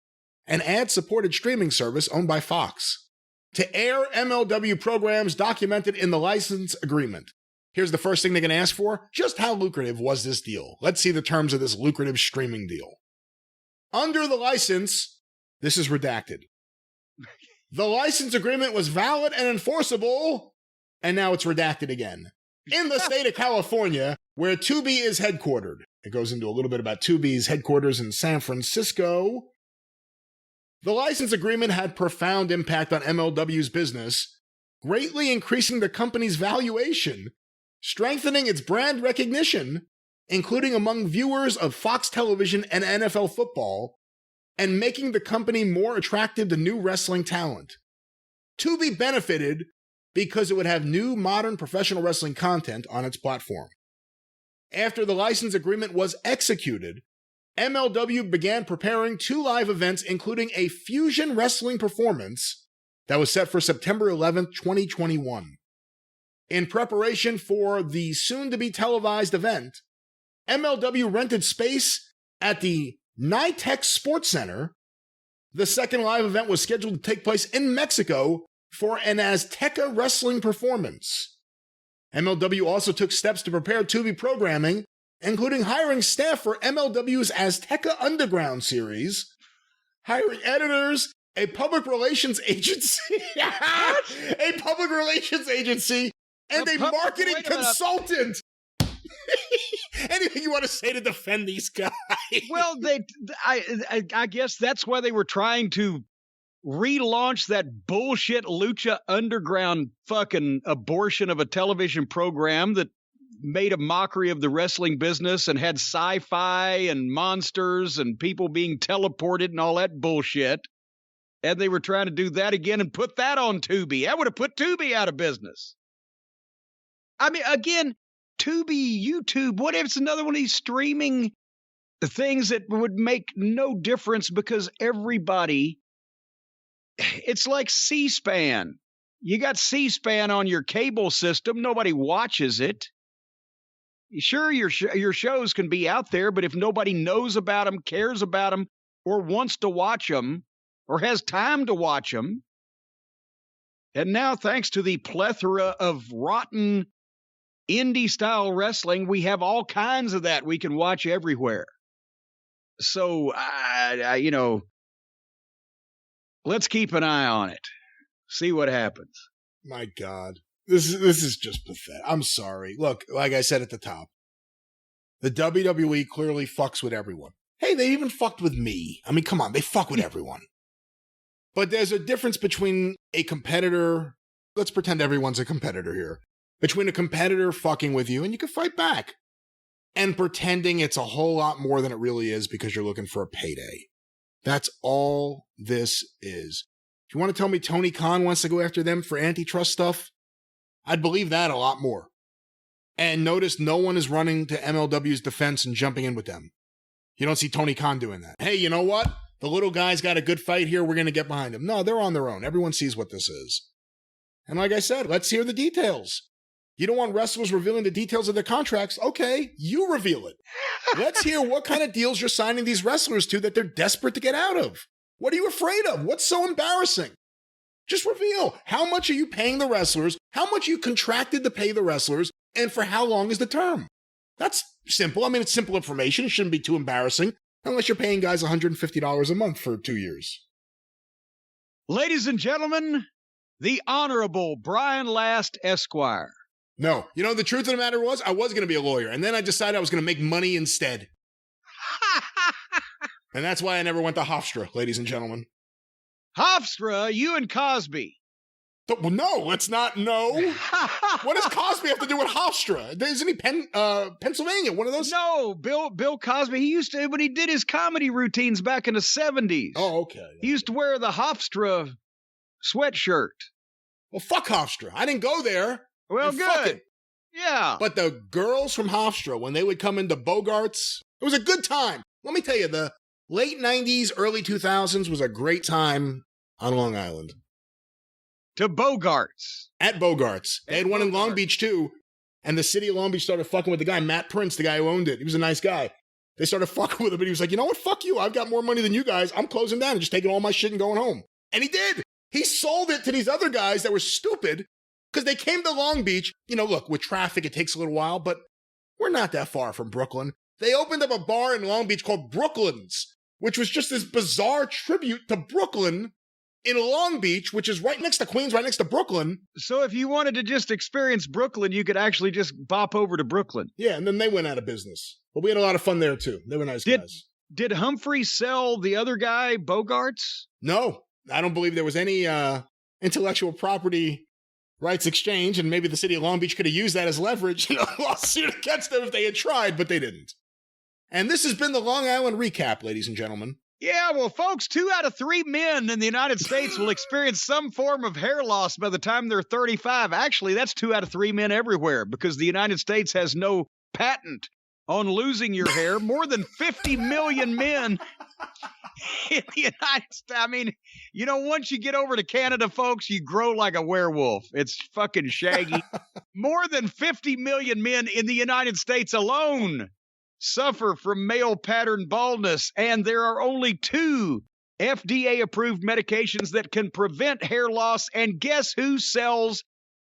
an ad-supported streaming service owned by Fox, to air MLW programs documented in the license agreement. Here's the first thing they're going to ask for. Just how lucrative was this deal? Let's see the terms of this lucrative streaming deal. Under the license, this is redacted. The license agreement was valid and enforceable, and now it's redacted again. In the state of California, where Tubi is headquartered. It goes into a little bit about Tubi's headquarters in San Francisco. The license agreement had profound impact on MLW's business, greatly increasing the company's valuation, strengthening its brand recognition, including among viewers of Fox television and NFL football, and making the company more attractive to new wrestling talent. Tubi benefited because it would have new modern professional wrestling content on its platform. After the license agreement was executed, MLW began preparing 2 live events, including a fusion wrestling performance that was set for September 11th, 2021. In preparation for the soon-to-be televised event, MLW rented space at the NYTEX Sports Center. The second live event was scheduled to take place in Mexico for an Azteca wrestling performance. MLW also took steps to prepare Tubi programming, including hiring staff for MLW's Azteca Underground series, hiring editors, a public relations agency, and a marketing consultant. Anything you want to say to defend these guys? Well, I guess that's why they were trying to relaunch that bullshit Lucha Underground fucking abortion of a television program that made a mockery of the wrestling business and had sci-fi and monsters and people being teleported and all that bullshit. And they were trying to do that again and put that on Tubi. That would have put Tubi out of business. I mean, again, Tubi, YouTube, what if it's another one of these streaming things that would make no difference because everybody, it's like C-SPAN. You got C-SPAN on your cable system. Nobody watches it. Sure, your shows can be out there, but if nobody knows about them, cares about them, or wants to watch them, or has time to watch them, and now thanks to the plethora of rotten indie-style wrestling, we have all kinds of that we can watch everywhere. So, let's keep an eye on it. See what happens. My God. This is just pathetic. I'm sorry. Look, like I said at the top, the WWE clearly fucks with everyone. Hey, they even fucked with me. I mean, come on, they fuck with everyone. But there's a difference between a competitor, let's pretend everyone's a competitor here, between a competitor fucking with you, and you can fight back, and pretending it's a whole lot more than it really is because you're looking for a payday. That's all this is. If you want to tell me Tony Khan wants to go after them for antitrust stuff, I'd believe that a lot more. And notice no one is running to MLW's defense and jumping in with them. You don't see Tony Khan doing that. Hey, you know what? The little guy's got a good fight here. We're going to get behind him. No, they're on their own. Everyone sees what this is. And like I said, let's hear the details. You don't want wrestlers revealing the details of their contracts? Okay, you reveal it. Let's hear what kind of deals you're signing these wrestlers to that they're desperate to get out of. What are you afraid of? What's so embarrassing? Just reveal. How much are you paying the wrestlers? How much you contracted to pay the wrestlers? And for how long is the term? That's simple. I mean, it's simple information. It shouldn't be too embarrassing unless you're paying guys $150 a month for 2 years. Ladies and gentlemen, the Honorable Brian Last, Esquire. No. You know, the truth of the matter was, I was going to be a lawyer, and then I decided I was going to make money instead. And that's why I never went to Hofstra, ladies and gentlemen. Hofstra, you and Cosby. Well, no, let's not know. What does Cosby have to do with Hofstra? Isn't he Pennsylvania, one of those? No, Bill Cosby, he used to, when he did his comedy routines back in the 70s. Oh, okay. He used to wear the Hofstra sweatshirt. Well, fuck Hofstra. I didn't go there. Well, good. Yeah. But the girls from Hofstra, when they would come into Bogarts, it was a good time. Let me tell you, the late 90s, early 2000s was a great time on Long Island. To Bogarts. At Bogarts. They had one in Long Beach, too. And the city of Long Beach started fucking with the guy, Matt Prince, the guy who owned it. He was a nice guy. They started fucking with him, but he was like, you know what? Fuck you. I've got more money than you guys. I'm closing down and just taking all my shit and going home. And he did. He sold it to these other guys that were stupid because they came to Long Beach. You know, look, with traffic, it takes a little while, but we're not that far from Brooklyn. They opened up a bar in Long Beach called Brooklyn's, which was just this bizarre tribute to Brooklyn in Long Beach, which is right next to Queens, right next to Brooklyn. So if you wanted to just experience Brooklyn, you could actually just bop over to Brooklyn. Yeah, and then they went out of business. But we had a lot of fun there, too. They were nice guys. Did Humphrey sell the other guy, Bogarts? No, I don't believe there was any intellectual property rights exchange, and maybe the city of Long Beach could have used that as leverage in a lawsuit against them if they had tried, but they didn't. And this has been the Long Island Recap, ladies and gentlemen. Yeah, well, folks, 2 out of 3 men in the United States will experience some form of hair loss by the time they're 35. Actually, that's 2 out of 3 men everywhere because the United States has no patent on losing your hair. More than 50 million men in the United States. I mean, you know, once you get over to Canada, folks, you grow like a werewolf. It's fucking shaggy. More than 50 million men in the United States alone suffer from male pattern baldness, and there are only 2 FDA-approved medications that can prevent hair loss, and guess who sells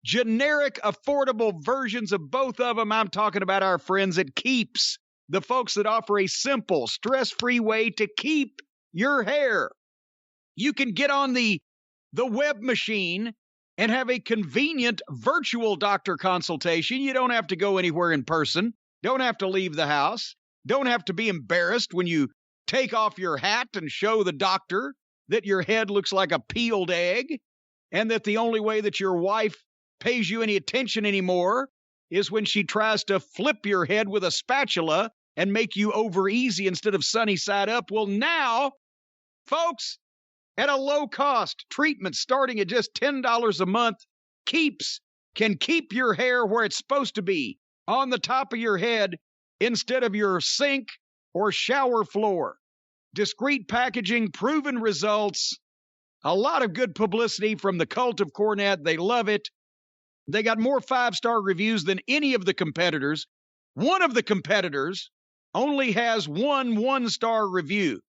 generic, affordable versions of both of them? I'm talking about our friends at Keeps, the folks that offer a simple, stress-free way to keep your hair. You can get on the web machine and have a convenient virtual doctor consultation. You don't have to go anywhere in person. Don't have to leave the house. Don't have to be embarrassed when you take off your hat and show the doctor that your head looks like a peeled egg, and that the only way that your wife pays you any attention anymore is when she tries to flip your head with a spatula and make you over easy instead of sunny side up. Well, now, folks, at a low cost treatment starting at just $10 a month, Keeps can keep your hair where it's supposed to be, on the top of your head instead of your sink or shower floor. Discreet packaging, proven results, a lot of good publicity from the cult of Cornette. They love it. They got more 5-star reviews than any of the competitors. One of the competitors only has one 1-star review.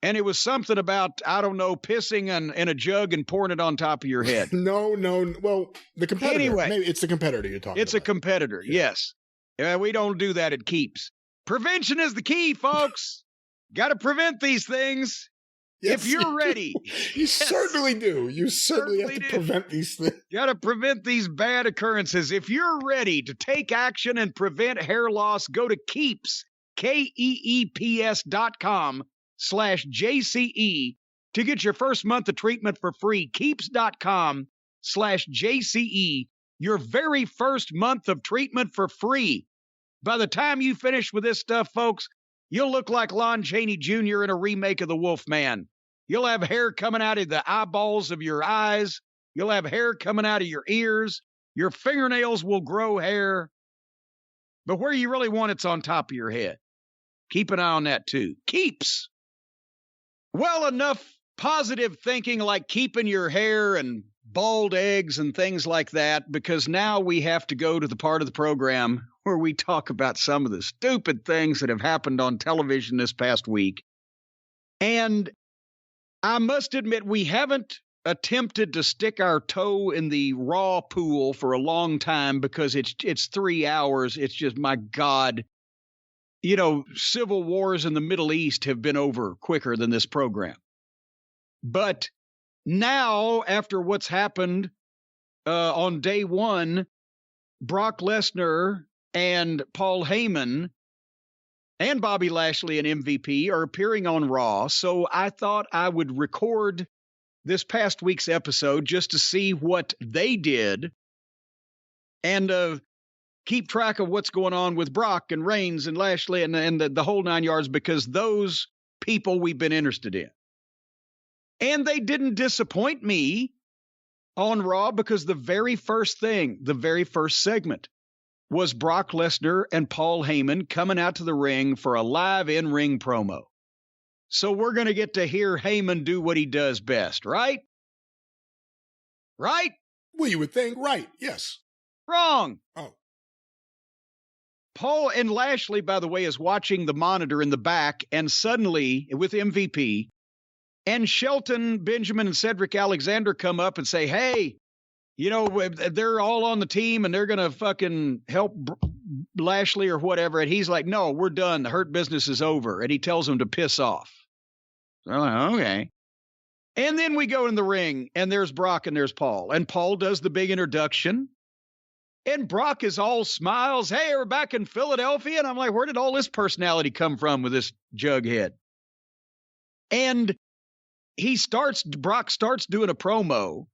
And it was something about, I don't know, pissing in a jug and pouring it on top of your head. No. Well, the competitor. Anyway, maybe it's the competitor you're talking about. It's a competitor, yes. We don't do that at Keeps. Prevention is the key, folks. Got to prevent these things. Yes, if you're ready. You certainly do. You certainly have to prevent these things. Got to prevent these bad occurrences. If you're ready to take action and prevent hair loss, go to Keeps, KEEPS.com/JCE to get your first month of treatment for free. Keeps.com/JCE, your very first month of treatment for free. By the time you finish with this stuff, folks, you'll look like Lon Chaney Jr. in a remake of The Wolfman. You'll have hair coming out of the eyeballs of your eyes. You'll have hair coming out of your ears. Your fingernails will grow hair. But where you really want it's on top of your head. Keep an eye on that, too. Keeps. Well, enough positive thinking like keeping your hair and bald eggs and things like that, because now we have to go to the part of the program where we talk about some of the stupid things that have happened on television this past week. And I must admit, we haven't attempted to stick our toe in the Raw pool for a long time because it's 3 hours. It's just, my God, civil wars in the Middle East have been over quicker than this program. But now, after what's happened on day one, Brock Lesnar and Paul Heyman and Bobby Lashley and MVP are appearing on Raw. So I thought I would record this past week's episode just to see what they did and keep track of what's going on with Brock and Reigns and Lashley and the whole 9 yards, because those people we've been interested in. And they didn't disappoint me on Raw, because the very first segment was Brock Lesnar and Paul Heyman coming out to the ring for a live in-ring promo. So we're going to get to hear Heyman do what he does best, right? Right? Well, you would think, right, yes. Wrong. Oh. Paul and Lashley, by the way, is watching the monitor in the back, and suddenly, with MVP, and Shelton Benjamin and Cedric Alexander come up and say, hey, they're all on the team and they're going to fucking help Lashley or whatever. And he's like, no, we're done. The Hurt Business is over. And he tells them to piss off. So they're like, okay. And then we go in the ring, and there's Brock and there's Paul. And Paul does the big introduction. And Brock is all smiles. Hey, we're back in Philadelphia. And I'm like, where did all this personality come from with this jughead? And Brock starts doing a promo,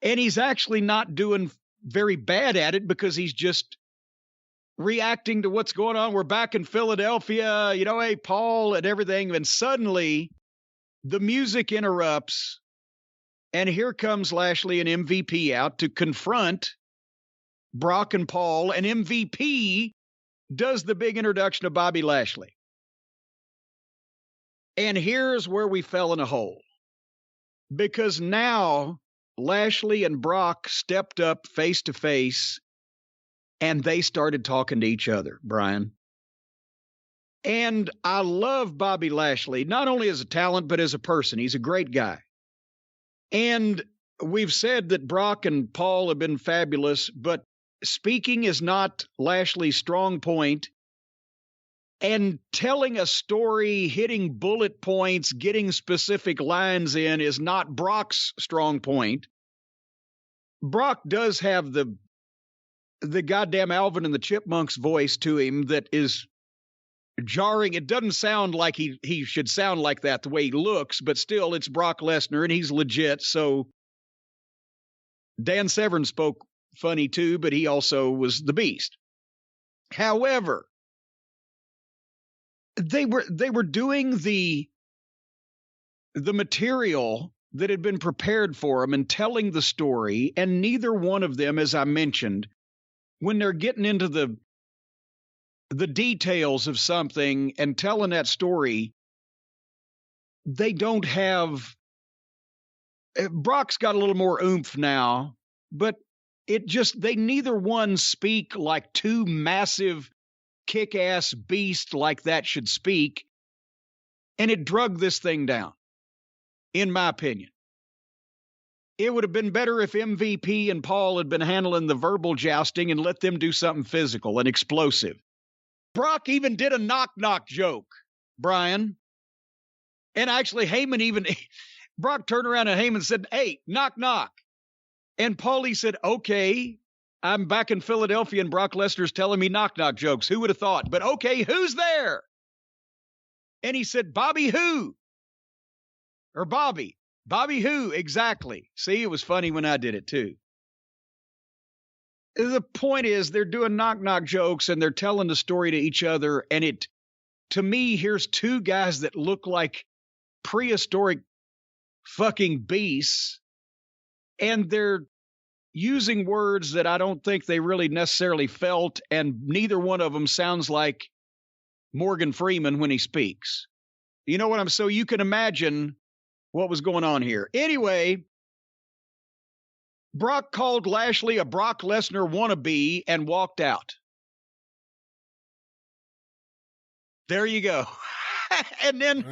and he's actually not doing very bad at it, because he's just reacting to what's going on. We're back in Philadelphia, hey, Paul, and everything. And suddenly the music interrupts, and here comes Lashley and MVP out to confront Brock and Paul, and MVP does the big introduction of Bobby Lashley. And here's where we fell in a hole, because now Lashley and Brock stepped up face to face, and they started talking to each other, Brian. And I love Bobby Lashley, not only as a talent, but as a person. He's a great guy. And we've said that Brock and Paul have been fabulous, but speaking is not Lashley's strong point. And telling a story, hitting bullet points, getting specific lines in is not Brock's strong point. Brock does have the goddamn Alvin and the Chipmunks voice to him that is jarring. It doesn't sound like he should sound like that the way he looks, but still, it's Brock Lesnar, and he's legit. So Dan Severn spoke funny too, but he also was the Beast. However, they were doing the material that had been prepared for them and telling the story, and neither one of them, as I mentioned, when they're getting into the details of something and telling that story, they don't have. Brock's got a little more oomph now, but they neither one speak like two massive kick-ass beast like that should speak, and it drug this thing down, in my opinion. It would have been better if MVP and Paul had been handling the verbal jousting and let them do something physical and explosive. Brock even did a knock-knock joke, Brian. And actually, Brock turned around and Heyman said, hey, knock-knock. And Paulie said, okay, I'm back in Philadelphia and Brock Lesnar's telling me knock-knock jokes. Who would have thought? But okay, who's there? And he said, Bobby who? Or Bobby. Bobby who? Exactly. See, it was funny when I did it too. The point is, they're doing knock-knock jokes and they're telling the story to each other. And to me, here's two guys that look like prehistoric fucking beasts. And they're using words that I don't think they really necessarily felt, and neither one of them sounds like Morgan Freeman when he speaks. You know what so you can imagine what was going on here. Anyway, Brock called Lashley a Brock Lesnar wannabe and walked out. There you go. And then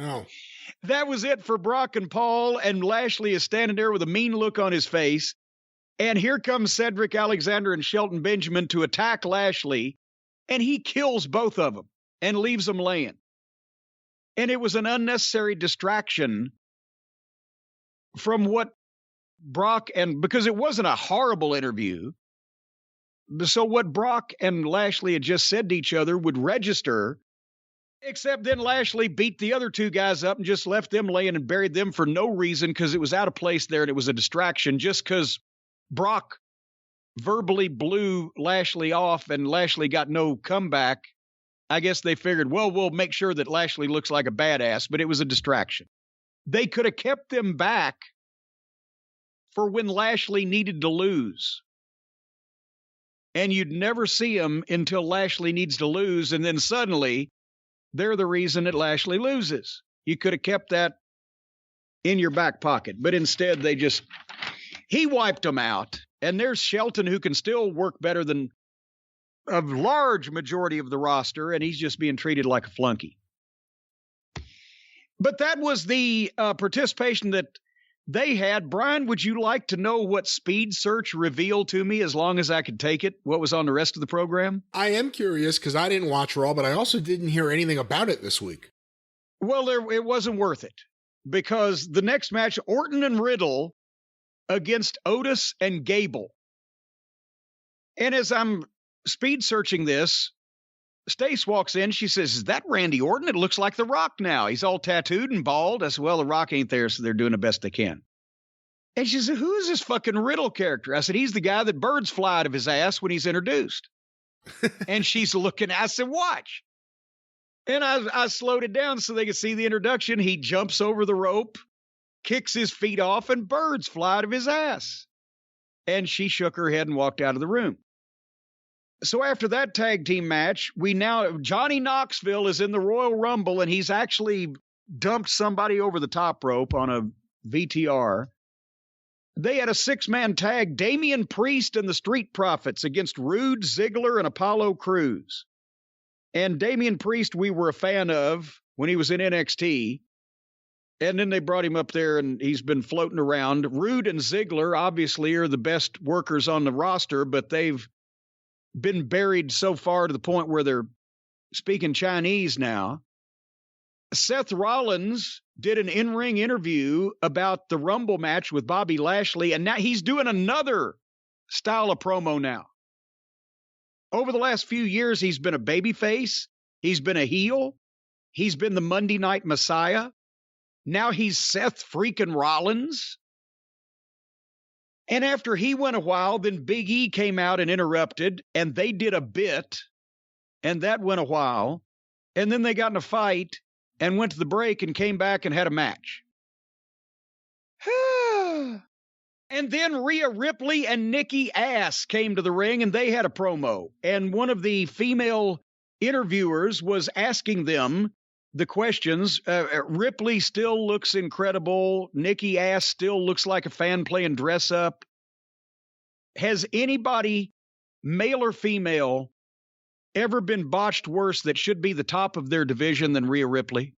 that was it for Brock and Paul, and Lashley is standing there with a mean look on his face. And here comes Cedric Alexander and Shelton Benjamin to attack Lashley, and he kills both of them and leaves them laying. And it was an unnecessary distraction from what Brock because it wasn't a horrible interview. So what Brock and Lashley had just said to each other would register, except then Lashley beat the other two guys up and just left them laying and buried them for no reason because it was out of place there and it was a distraction just because Brock verbally blew Lashley off and Lashley got no comeback. I guess they figured, well, we'll make sure that Lashley looks like a badass, but it was a distraction. They could have kept them back for when Lashley needed to lose. And you'd never see him until Lashley needs to lose, and then suddenly they're the reason that Lashley loses. You could have kept that in your back pocket, but instead he wiped them out. And there's Shelton, who can still work better than a large majority of the roster, and he's just being treated like a flunky. But that was the participation that they had. Brian, would you like to know what Speed Search revealed to me as long as I could take it? What was on the rest of the program? I am curious because I didn't watch Raw, but I also didn't hear anything about it this week. Well, it wasn't worth it because the next match, Orton and Riddle against Otis and Gable. And as I'm speed searching this, Stace walks in. She says, is that Randy Orton? It looks like The Rock now. He's all tattooed and bald. I said, well, The Rock ain't there, so they're doing the best they can. And she said, who is this fucking Riddle character? I said, he's the guy that birds fly out of his ass when he's introduced. And she's looking. I said, watch. And I slowed it down so they could see the introduction. He jumps over the rope, kicks his feet off, and birds fly out of his ass. And she shook her head and walked out of the room. So after that tag team match, Johnny Knoxville is in the Royal Rumble, and he's actually dumped somebody over the top rope on a VTR. They had a 6-man tag, Damian Priest and the Street Profits against Rude, Ziggler, and Apollo Crews. And Damian Priest we were a fan of when he was in NXT. And then they brought him up there, and he's been floating around. Rude and Ziggler obviously are the best workers on the roster, but they've been buried so far to the point where they're speaking Chinese now. Seth Rollins did an in-ring interview about the Rumble match with Bobby Lashley, and now he's doing another style of promo now. Over the last few years, he's been a babyface. He's been a heel. He's been the Monday Night Messiah. Now he's Seth freaking Rollins. And after he went a while, then Big E came out and interrupted, and they did a bit, and that went a while. And then they got in a fight and went to the break and came back and had a match. And then Rhea Ripley and Nikki Ass came to the ring, and they had a promo. And one of the female interviewers was asking them the questions. Ripley still looks incredible. Nikki Ass still looks like a fan playing dress up. Has anybody, male or female, ever been botched worse that should be the top of their division than Rhea Ripley?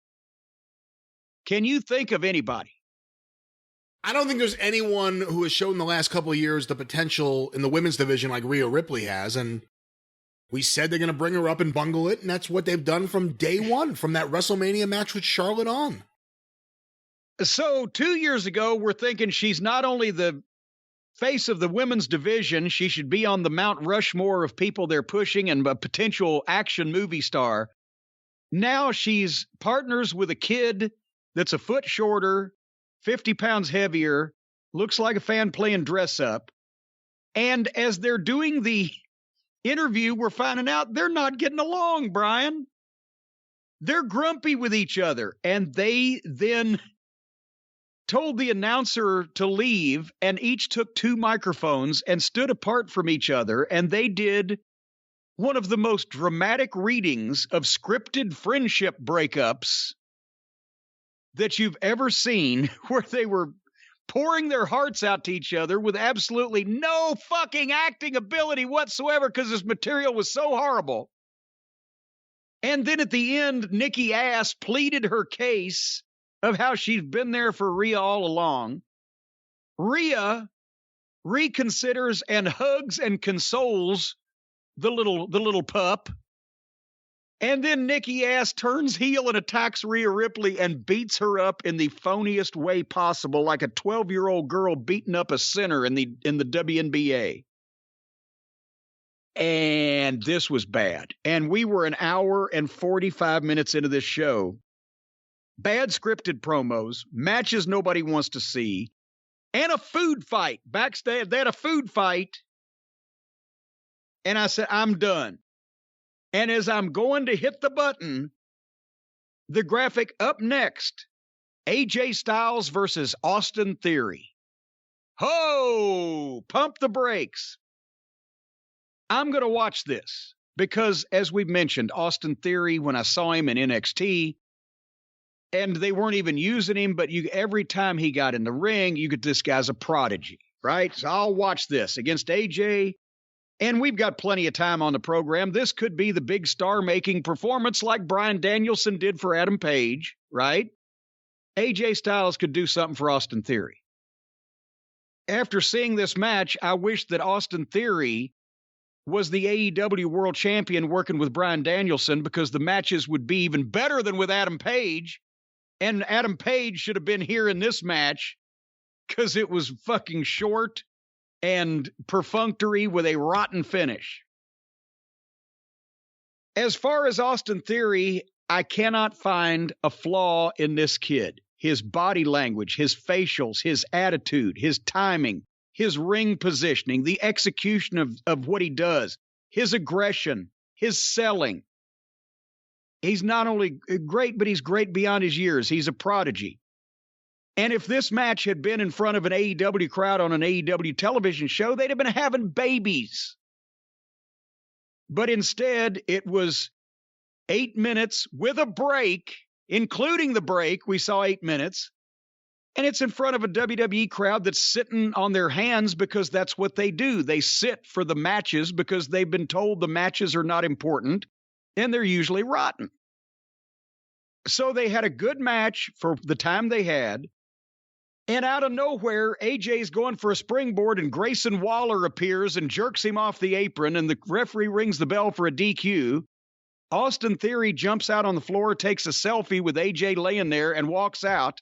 Can you think of anybody? I don't think there's anyone who has shown in the last couple of years the potential in the women's division like Rhea Ripley has, and we said they're going to bring her up and bungle it, and that's what they've done from day one, from that WrestleMania match with Charlotte on. So 2 years ago, we're thinking she's not only the face of the women's division, she should be on the Mount Rushmore of people they're pushing and a potential action movie star. Now she's partners with a kid that's a foot shorter, 50 pounds heavier, looks like a fan playing dress up. And as they're doing the interview, we're finding out they're not getting along, Brian. They're grumpy with each other. And they then told the announcer to leave and each took 2 microphones and stood apart from each other. And they did one of the most dramatic readings of scripted friendship breakups that you've ever seen, where they were pouring their hearts out to each other with absolutely no fucking acting ability whatsoever because this material was so horrible. And then at the end, Nikki Ass pleaded her case of how she'd been there for Rhea all along. Rhea reconsiders and hugs and consoles the little pup. And then Nikki Ass turns heel and attacks Rhea Ripley and beats her up in the phoniest way possible, like a 12-year-old girl beating up a sinner in the WNBA. And this was bad. And we were an hour and 45 minutes into this show. Bad scripted promos, matches nobody wants to see, and a food fight backstage. They had a food fight. And I said, I'm done. And as I'm going to hit the button, the graphic up next, AJ Styles versus Austin Theory. Ho! Pump the brakes. I'm going to watch this because, as we've mentioned, Austin Theory, when I saw him in NXT, and they weren't even using him, but every time he got in the ring, you get this guy's a prodigy, right? So I'll watch this against AJ. And we've got plenty of time on the program. This could be the big star-making performance like Bryan Danielson did for Adam Page, right? AJ Styles could do something for Austin Theory. After seeing this match, I wish that Austin Theory was the AEW World Champion working with Bryan Danielson because the matches would be even better than with Adam Page. And Adam Page should have been here in this match because it was fucking short and perfunctory with a rotten finish. As far as Austin Theory, I cannot find a flaw in this kid. His body language, his facials, his attitude, his timing, his ring positioning, the execution of what he does, his aggression, his selling. He's not only great, but he's great beyond his years. He's a prodigy. And if this match had been in front of an AEW crowd on an AEW television show, they'd have been having babies. But instead, it was 8 minutes with a break, including the break. We saw 8 minutes. And it's in front of a WWE crowd that's sitting on their hands because that's what they do. They sit for the matches because they've been told the matches are not important, and they're usually rotten. So they had a good match for the time they had. And out of nowhere, AJ's going for a springboard, and Grayson Waller appears and jerks him off the apron, and the referee rings the bell for a DQ. Austin Theory jumps out on the floor, takes a selfie with AJ laying there, and walks out.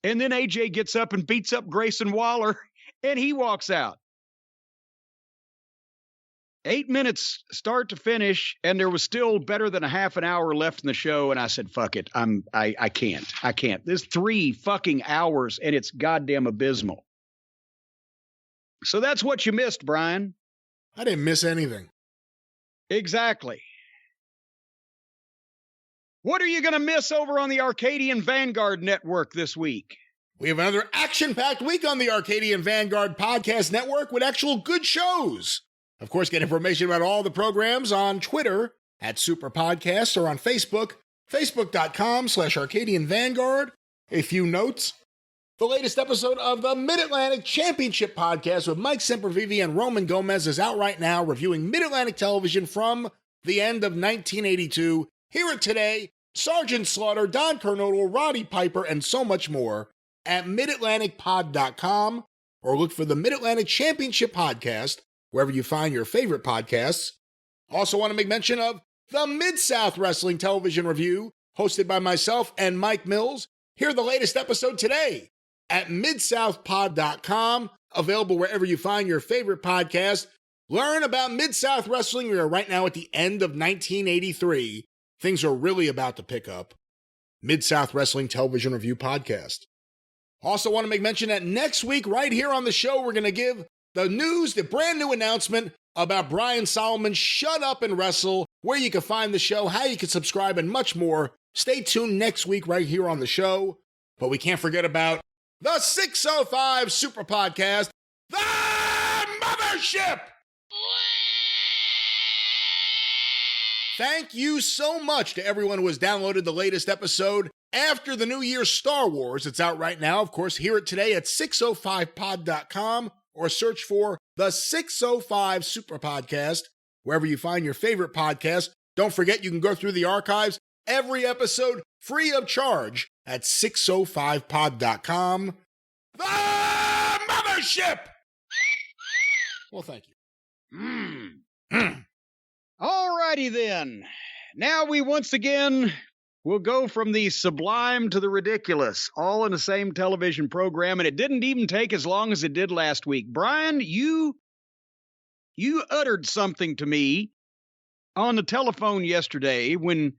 And then AJ gets up and beats up Grayson Waller, and he walks out. 8 minutes start to finish, and there was still better than a half an hour left in the show, and I said, fuck it, I can't. There's 3 fucking hours, and it's goddamn abysmal. So that's what you missed, Brian. I didn't miss anything. Exactly. What are you going to miss over on the Arcadian Vanguard network this week? We have another action-packed week on the Arcadian Vanguard podcast network with actual good shows. Of course, get information about all the programs on Twitter at Superpodcast or on Facebook, facebook.com/Arcadian Vanguard. A few notes. The latest episode of the Mid-Atlantic Championship podcast with Mike Sempervive and Roman Gomez is out right now, reviewing Mid-Atlantic television from the end of 1982. Hear it today. Sergeant Slaughter, Don Kernodle, Roddy Piper, and so much more at midatlanticpod.com, or look for the Mid-Atlantic Championship podcast wherever you find your favorite podcasts. Also want to make mention of the Mid-South Wrestling Television Review, hosted by myself and Mike Mills. Hear the latest episode today at midsouthpod.com, available wherever you find your favorite podcast. Learn about Mid-South Wrestling. We are right now at the end of 1983. Things are really about to pick up. Mid-South Wrestling Television Review podcast. Also want to make mention that next week, right here on the show, we're going to give the news, the brand new announcement about Brian Solomon's Shut Up and Wrestle, where you can find the show, how you can subscribe, and much more. Stay tuned next week right here on the show. But we can't forget about the 605 Super Podcast, The Mothership! Thank you so much to everyone who has downloaded the latest episode after the New Year's Star Wars. It's out right now. Of course, hear it today at 605pod.com or search for the 605 Superpodcast wherever you find your favorite podcast. Don't forget, you can go through the archives, every episode free of charge at 605pod.com. The mothership! Well, thank you. All righty then. Now we once again will go from the sublime to the ridiculous, all in the same television program, and it didn't even take as long as it did last week. Brian, you uttered something to me on the telephone yesterday when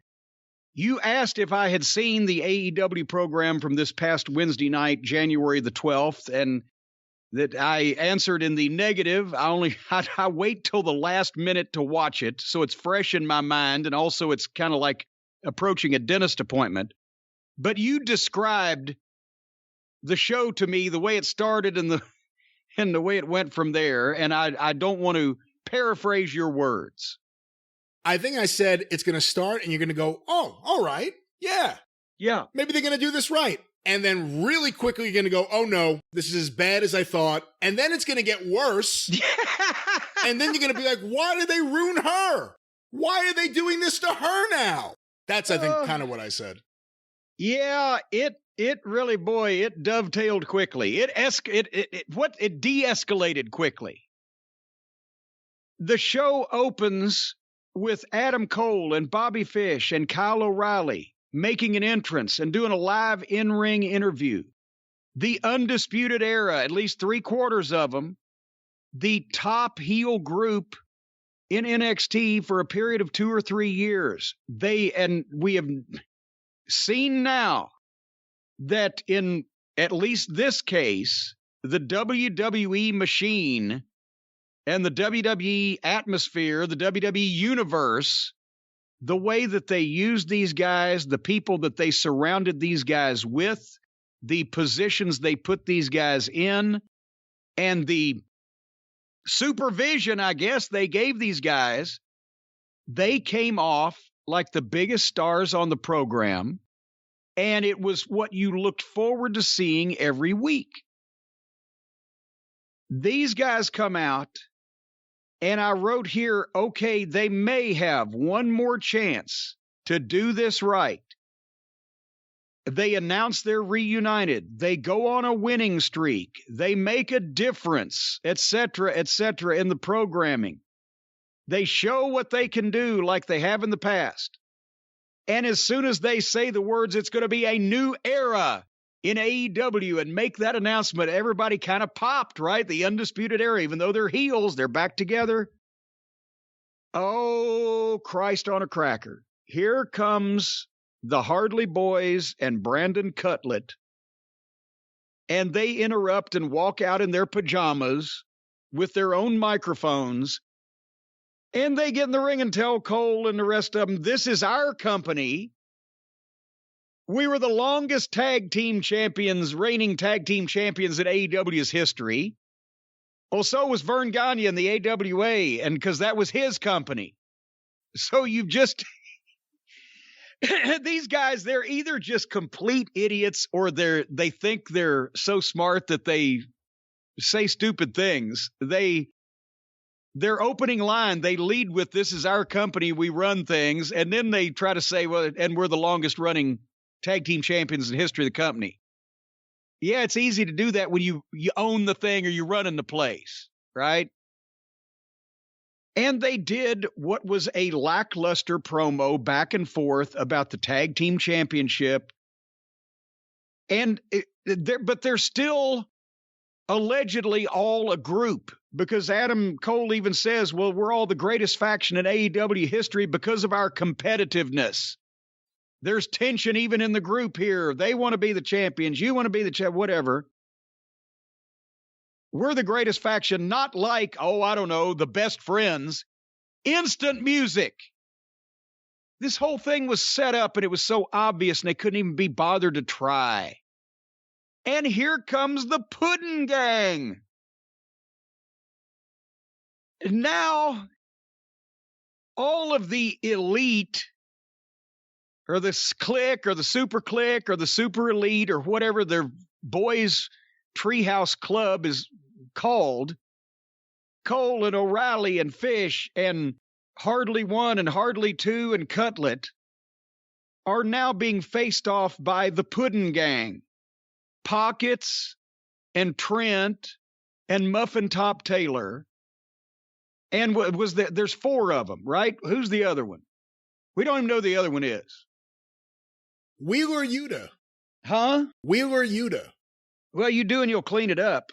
you asked if I had seen the AEW program from this past Wednesday night, January the 12th, and that I answered in the negative. I wait till the last minute to watch it, so it's fresh in my mind, and also it's kind of like approaching a dentist appointment. But you described the show to me, the way it started and the way it went from there, and I don't want to paraphrase your words. I think I said it's going to start, and you're going to go, oh, all right, yeah. Maybe they're going to do this right. And then really quickly, you're going to go, oh no, this is as bad as I thought. And then it's going to get worse. And then you're going to be like, why did they ruin her? Why are they doing this to her now? That's, I think, kind of what I said. Yeah, it really, boy, it dovetailed quickly. It de-escalated quickly. The show opens with Adam Cole and Bobby Fish and Kyle O'Reilly making an entrance and doing a live in-ring interview. The Undisputed Era, at least 3/4 of them, the top heel group in NXT for a period of 2 or 3 years. We have seen now that in at least this case, the WWE machine and the WWE atmosphere, the WWE universe, the way that they used these guys, the people that they surrounded these guys with, the positions they put these guys in, and the supervision, I guess, they gave these guys, they came off like the biggest stars on the program, and it was what you looked forward to seeing every week. These guys come out, and I wrote here, okay, they may have one more chance to do this right. They announce they're reunited. They go on a winning streak. They make a difference, et cetera, in the programming. They show what they can do like they have in the past. And as soon as they say the words, it's going to be a new era in AEW, and make that announcement, everybody kind of popped, right? The Undisputed Era, even though they're heels, they're back together. Oh, Christ on a cracker. Here comes the Hardley Boys and Brandon Cutlet, and they interrupt and walk out in their pajamas with their own microphones, and they get in the ring and tell Cole and the rest of them, this is our company. We were the longest tag team champions, reigning tag team champions in AEW's history. Well, so was Vern Gagne in the AWA, and because that was his company. So you've just... These guys, they're either just complete idiots or they think they're so smart that they say stupid things. Their opening line, they lead with, this is our company, we run things, and then they try to say, well, and we're the longest running tag team champions in the history of the company. Yeah, it's easy to do that when you own the thing or you're running the place, right? And they did what was a lackluster promo back and forth about the tag team championship. And but they're still allegedly all a group, because Adam Cole even says, well, we're all the greatest faction in AEW history because of our competitiveness. There's tension even in the group here. They want to be the champions. You want to be the whatever. We're the greatest faction, not like, oh, I don't know, the best friends. Instant music. This whole thing was set up, and it was so obvious, and they couldn't even be bothered to try. And here comes the Puddin' Gang. Now, all of the elite or the clique or the super clique or the super elite or whatever their boys' treehouse club is called, Cole and O'Reilly and Fish and Hardly One and Hardly Two and Cutlet are now being faced off by the Puddin' Gang. Pockets and Trent and Muffin Top Taylor. And there's 4 of them, right? Who's the other one? We don't even know who the other one is. Wheeler Yuta. Huh? Wheeler Yuta. Well, you do and you'll clean it up.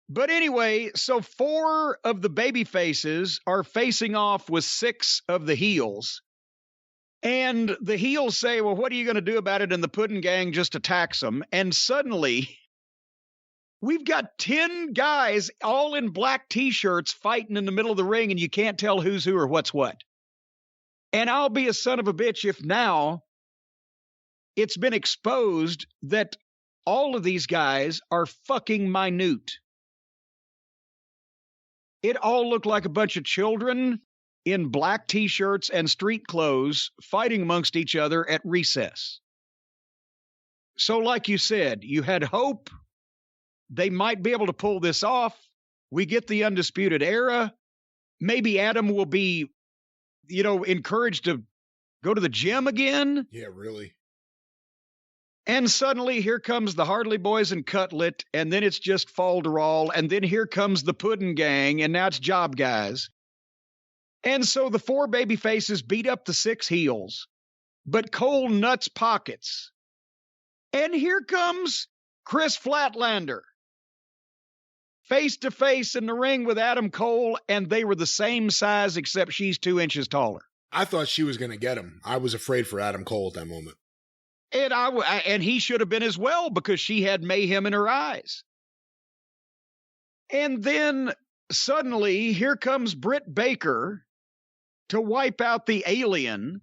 But anyway, so 4 of the baby faces are facing off with 6 of the heels. And the heels say, well, what are you going to do about it? And the Puddin' Gang just attacks them. And suddenly, we've got 10 guys all in black T-shirts fighting in the middle of the ring, and you can't tell who's who or what's what. And I'll be a son of a bitch if now it's been exposed that all of these guys are fucking minute. It all looked like a bunch of children in black T-shirts and street clothes fighting amongst each other at recess. So like you said, you had hope they might be able to pull this off. We get the Undisputed Era. Maybe Adam will be, encouraged to go to the gym again. Yeah, really. And suddenly here comes the Hardly Boys and Cutlet, and then it's just Falderall, and then here comes the Puddin' Gang, and now it's Job Guys. And so the 4 baby faces beat up the 6 heels, but Cole nuts pockets. And here comes Chris Flatlander, face to face in the ring with Adam Cole, and they were the same size except she's 2 inches taller. I thought she was going to get him. I was afraid for Adam Cole at that moment. And he should have been as well because she had mayhem in her eyes. And then suddenly here comes Britt Baker to wipe out the alien,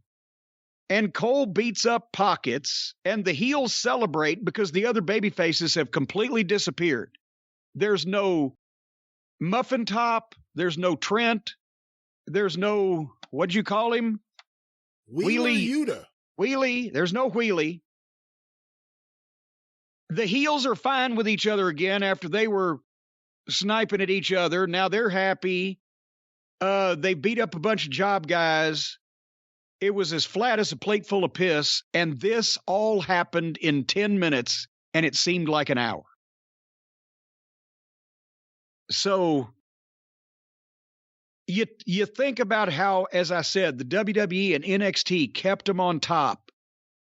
and Cole beats up Pockets, and the heels celebrate because the other baby faces have completely disappeared. There's no Muffin Top, there's no Trent, there's no, what'd you call him? Wheeler Yuta. Wheelie, there's no Wheelie. The heels are fine with each other again after they were sniping at each other. Now they're happy. They beat up a bunch of Job Guys. It was as flat as a plate full of piss, and this all happened in 10 minutes, and it seemed like an hour. So you think about how, as I said, the WWE and NXT kept them on top,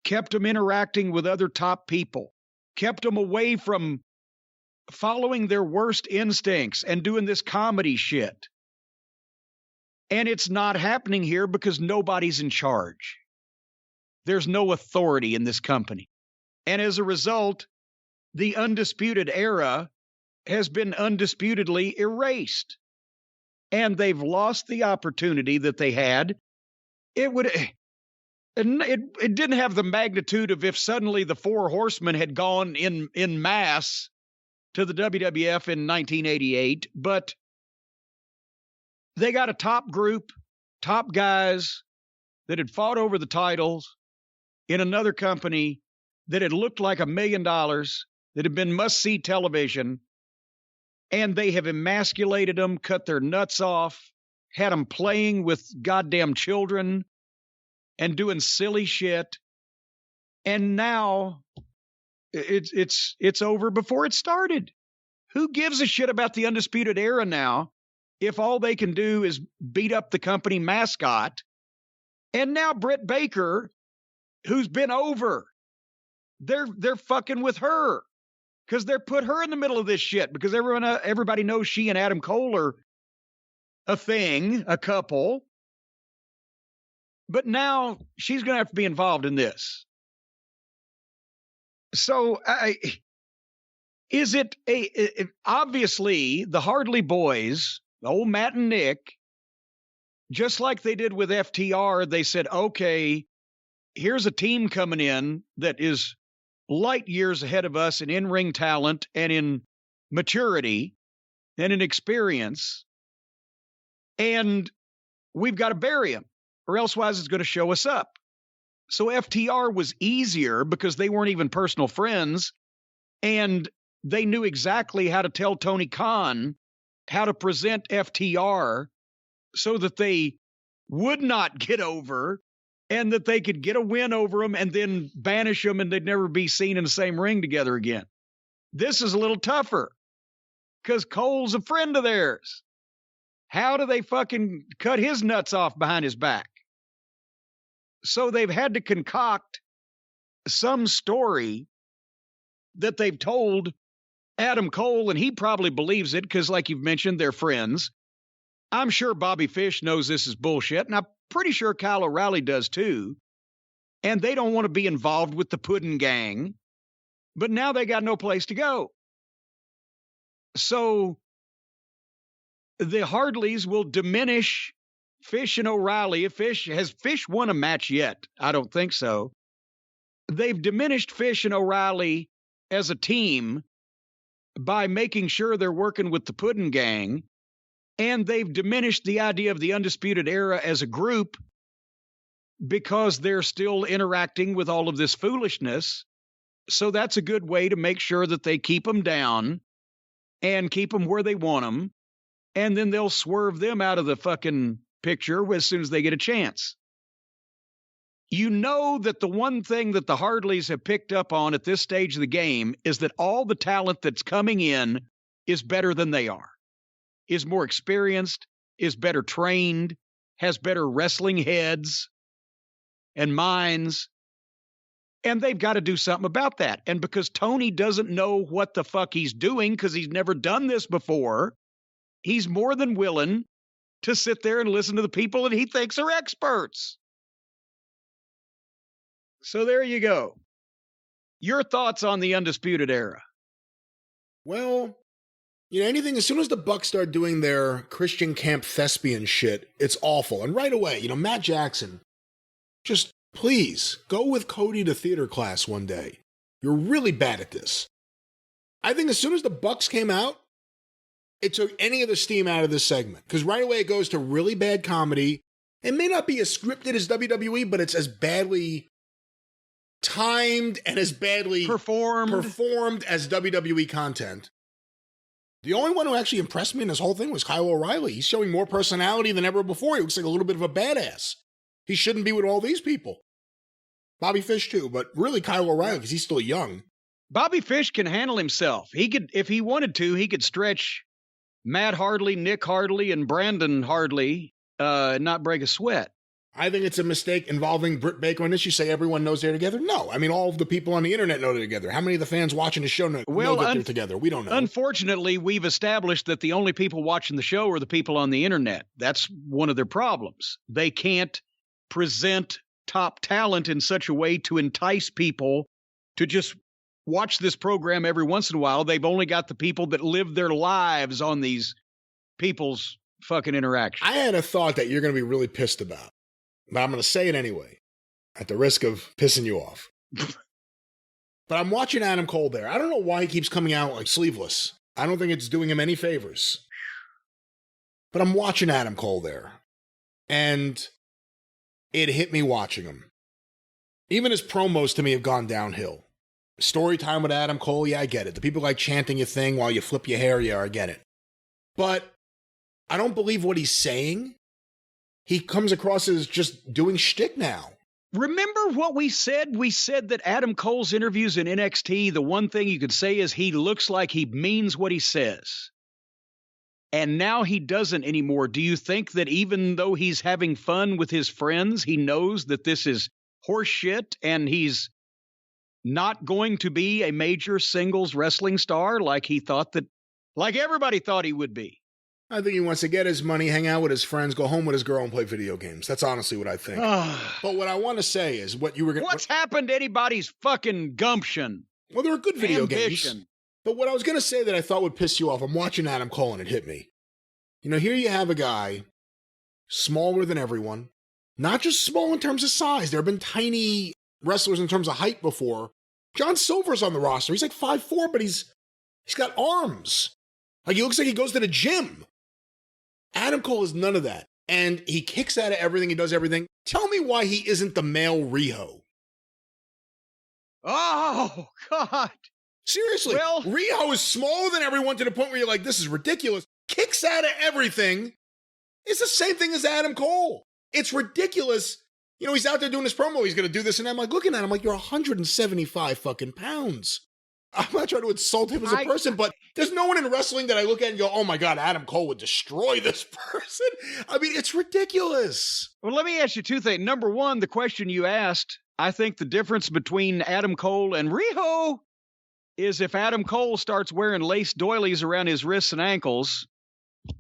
kept them interacting with other top people, kept them away from following their worst instincts and doing this comedy shit. And it's not happening here because nobody's in charge. There's no authority in this company. And as a result, the Undisputed Era has been undisputedly erased. And they've lost the opportunity that they had. It didn't have the magnitude of if suddenly the 4 horsemen had gone in mass to the WWF in 1988, but they got a top group, top guys that had fought over the titles in another company that had looked like $1 million, that had been must-see television, and they have emasculated them, cut their nuts off, had them playing with goddamn children and doing silly shit. And now it's over before it started. Who gives a shit about the Undisputed Era now if all they can do is beat up the company mascot? And now Britt Baker, who's been over, they're fucking with her because they're put her in the middle of this shit because everybody knows she and Adam Cole are a thing, a couple. But now she's going to have to be involved in this. So is it obviously the Hardly Boys, old Matt and Nick, just like they did with FTR, they said, okay, here's a team coming in that is light years ahead of us in in-ring talent and in maturity and in experience. And we've got to bury him, or elsewise it's going to show us up. So FTR was easier because they weren't even personal friends, and they knew exactly how to tell Tony Khan how to present FTR so that they would not get over and that they could get a win over them and then banish them and they'd never be seen in the same ring together again. This is a little tougher because Cole's a friend of theirs. How do they fucking cut his nuts off behind his back? So they've had to concoct some story that they've told Adam Cole, and he probably believes it because, like you've mentioned, they're friends. I'm sure Bobby Fish knows this is bullshit, and I'm pretty sure Kyle O'Reilly does too. And they don't want to be involved with the Puddin' Gang, but now they got no place to go. So the Hardleys will diminish Fish and O'Reilly. Has Fish won a match yet? I don't think so. They've diminished Fish and O'Reilly as a team by making sure they're working with the Puddin' Gang, and they've diminished the idea of the Undisputed Era as a group because they're still interacting with all of this foolishness. So that's a good way to make sure that they keep them down and keep them where they want them, and then they'll swerve them out of the fucking picture as soon as they get a chance. You know that the one thing that the Hardleys have picked up on at this stage of the game is that all the talent that's coming in is better than they are, is more experienced, is better trained, has better wrestling heads and minds, and they've got to do something about that. And because Tony doesn't know what the fuck he's doing because he's never done this before, he's more than willing to sit there and listen to the people that he thinks are experts. So there you go. Your thoughts on the Undisputed Era? Well, anything, as soon as the Bucks start doing their Christian camp thespian shit, it's awful. And right away, Matt Jackson, just please go with Cody to theater class one day. You're really bad at this. I think as soon as the Bucks came out, it took any of the steam out of this segment. Because right away it goes to really bad comedy. It may not be as scripted as WWE, but it's as badly timed and as badly performed as WWE content. The only one who actually impressed me in this whole thing was Kyle O'Reilly. He's showing more personality than ever before. He looks like a little bit of a badass. He shouldn't be with all these people. Bobby Fish too, but really Kyle O'Reilly because he's still young. Bobby Fish can handle himself. He could, if he wanted to, he could stretch Matt Hardy, Nick Hardy, and Brandon Hardy and not break a sweat. I think it's a mistake involving Britt Baker on this. You say everyone knows they're together? No. I mean, all of the people on the internet know they're together. How many of the fans watching the show know that they're together? We don't know. Unfortunately, we've established that the only people watching the show are the people on the internet. That's one of their problems. They can't present top talent in such a way to entice people to just watch this program every once in a while. They've only got the people that live their lives on these people's fucking interactions. I had a thought that you're going to be really pissed about, but I'm going to say it anyway, at the risk of pissing you off. But I'm watching Adam Cole there. I don't know why he keeps coming out like sleeveless. I don't think it's doing him any favors. But I'm watching Adam Cole there. And it hit me watching him. Even his promos to me have gone downhill. Story time with Adam Cole, yeah, I get it. The people like chanting your thing while you flip your hair, yeah, I get it. But I don't believe what he's saying. He comes across as just doing shtick now. Remember what we said? We said that Adam Cole's interviews in NXT, the one thing you could say is he looks like he means what he says. And now he doesn't anymore. Do you think that even though he's having fun with his friends, he knows that this is horse shit and he's not going to be a major singles wrestling star like he thought that, like everybody thought he would be? I think he wants to get his money, hang out with his friends, go home with his girl, and play video games. That's honestly what I think. But what I want to say is what you were going to... What's happened to anybody's fucking gumption? Well, there are good video games. But what I was going to say that I thought would piss you off, I'm watching Adam Cole and it hit me. Here you have a guy smaller than everyone. Not just small in terms of size. There have been tiny wrestlers in terms of height before. John Silver's on the roster. He's like 5'4", but he's got arms. Like he looks like he goes to the gym. Adam Cole is none of that. and he kicks out of everything, he does everything. Tell me why he isn't the male Riho. Oh, God. Seriously, Well, Riho is smaller than everyone to the point where you're like, this is ridiculous. Kicks out of everything. It's the same thing as Adam Cole. It's ridiculous. You know, he's out there doing his promo. He's going to do this. And I'm like, looking at him like, you're 175 fucking pounds. I'm not trying to insult him as a person, but there's no one in wrestling that I look at and go, oh my God, Adam Cole would destroy this person. I mean, it's ridiculous. Well, let me ask you two things. Number one, the question you asked, I think the difference between Adam Cole and Riho is if Adam Cole starts wearing lace doilies around his wrists and ankles,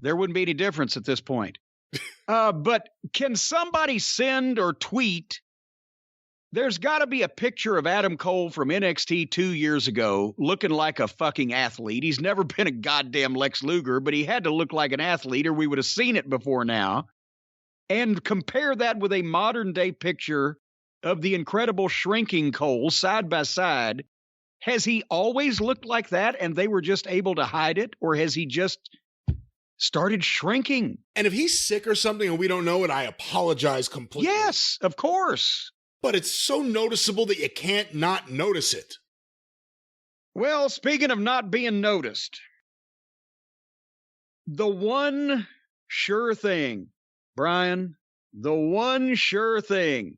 there wouldn't be any difference at this point. But can somebody send or tweet? There's got to be a picture of Adam Cole from NXT 2 years ago looking like a fucking athlete. He's never been a goddamn Lex Luger, but he had to look like an athlete or we would have seen it before now. And compare that with a modern day picture of the incredible shrinking Cole side by side. Has he always looked like that and they were just able to hide it? Or has he just started shrinking? And if he's sick or something and we don't know it, I apologize completely. Yes, of course. But it's so noticeable that you can't not notice it. Well, speaking of not being noticed, the one sure thing, Brian, the one sure thing,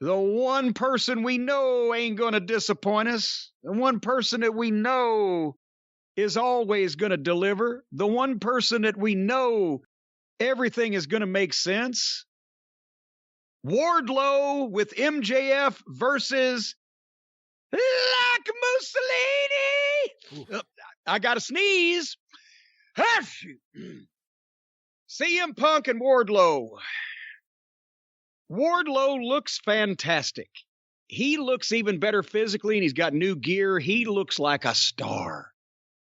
the one person we know ain't going to disappoint us, the one person that we know is always going to deliver, the one person that we know everything is going to make sense, Wardlow with MJF versus like Mussolini. I got to sneeze. CM Punk and Wardlow. Wardlow looks fantastic. He looks even better physically, and he's got new gear. He looks like a star.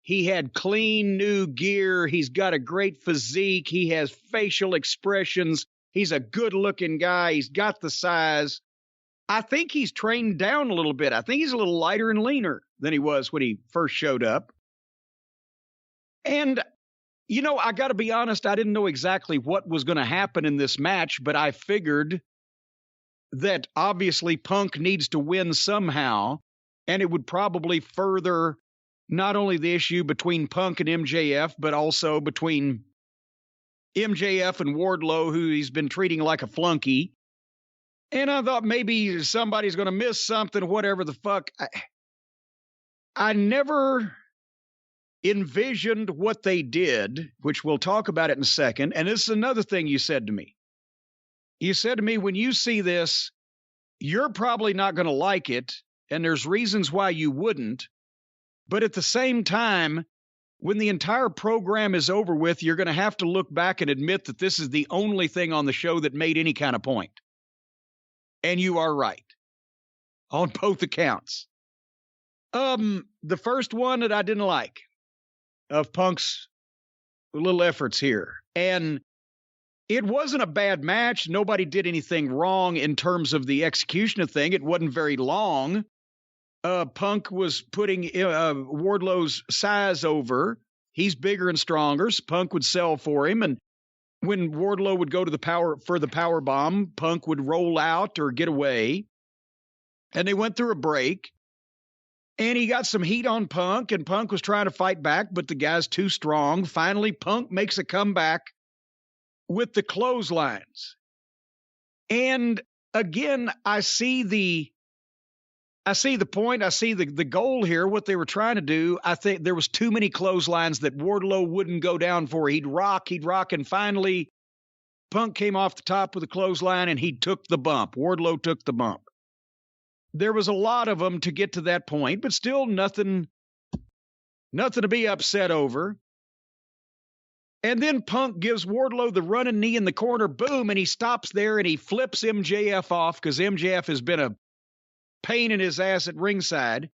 He had clean new gear. He's got a great physique. He has facial expressions. He's a good-looking guy. He's got the size. I think he's trained down a little bit. I think he's a little lighter and leaner than he was when he first showed up. And, you know, I got to be honest, I didn't know exactly what was going to happen in this match, but I figured that obviously Punk needs to win somehow, and it would probably further not only the issue between Punk and MJF, but also between MJF and Wardlow, who he's been treating like a flunky. And I thought maybe somebody's going to miss something, whatever the fuck. I never envisioned what they did, which we'll talk about it in a second. And this is another thing you said to me. You said to me, when you see this, you're probably not going to like it, and there's reasons why you wouldn't. But at the same time, when the entire program is over with, you're going to have to look back and admit that this is the only thing on the show that made any kind of point. And you are right on both accounts. The first one that I didn't like of Punk's little efforts here. And it wasn't a bad match. Nobody did anything wrong in terms of the execution of thing. It wasn't very long. Punk was putting Wardlow's size over. He's bigger and stronger. So Punk would sell for him. And when Wardlow would go to the power bomb, Punk would roll out or get away. And they went through a break. And he got some heat on Punk, and Punk was trying to fight back, but the guy's too strong. Finally, Punk makes a comeback with the clotheslines. And again, I see the point. I see the goal here, what they were trying to do. I think there was too many clotheslines that Wardlow wouldn't go down for. He'd rock, and finally Punk came off the top with a clothesline, and he took the bump. Wardlow took the bump. There was a lot of them to get to that point, but still nothing to be upset over. And then Punk gives Wardlow the running knee in the corner, boom, and he stops there and he flips MJF off because MJF has been a pain in his ass at ringside.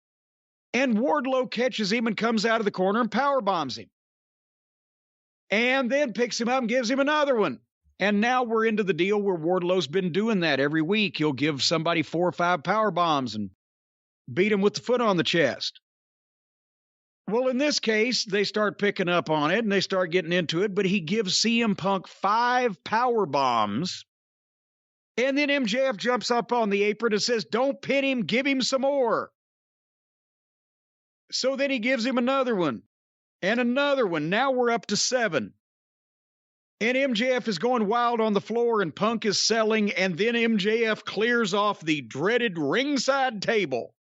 And Wardlow catches him and comes out of the corner and power bombs him. And then picks him up and gives him another one. And now we're into the deal where Wardlow's been doing that every week. He'll give somebody 4 or 5 power bombs and beat him with the foot on the chest. Well, in this case, they start picking up on it and they start getting into it, but he gives CM Punk 5 power bombs. And then MJF jumps up on the apron and says, don't pin him, give him some more. So then he gives him another one and another one. Now we're up to 7. And MJF is going wild on the floor and Punk is selling. And then MJF clears off the dreaded ringside table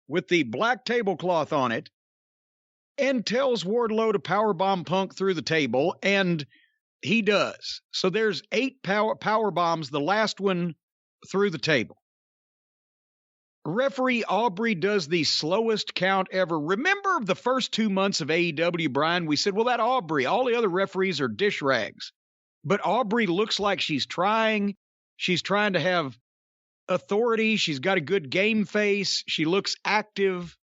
with the black tablecloth on it and tells Wardlow to powerbomb Punk through the table. And he does. So there's 8 power bombs, the last one through the table. Referee Aubrey does the slowest count ever. Remember the first 2 months of AEW, Brian? We said, well, that Aubrey, all the other referees are dish rags. But Aubrey looks like she's trying. She's trying to have authority. She's got a good game face. She looks active.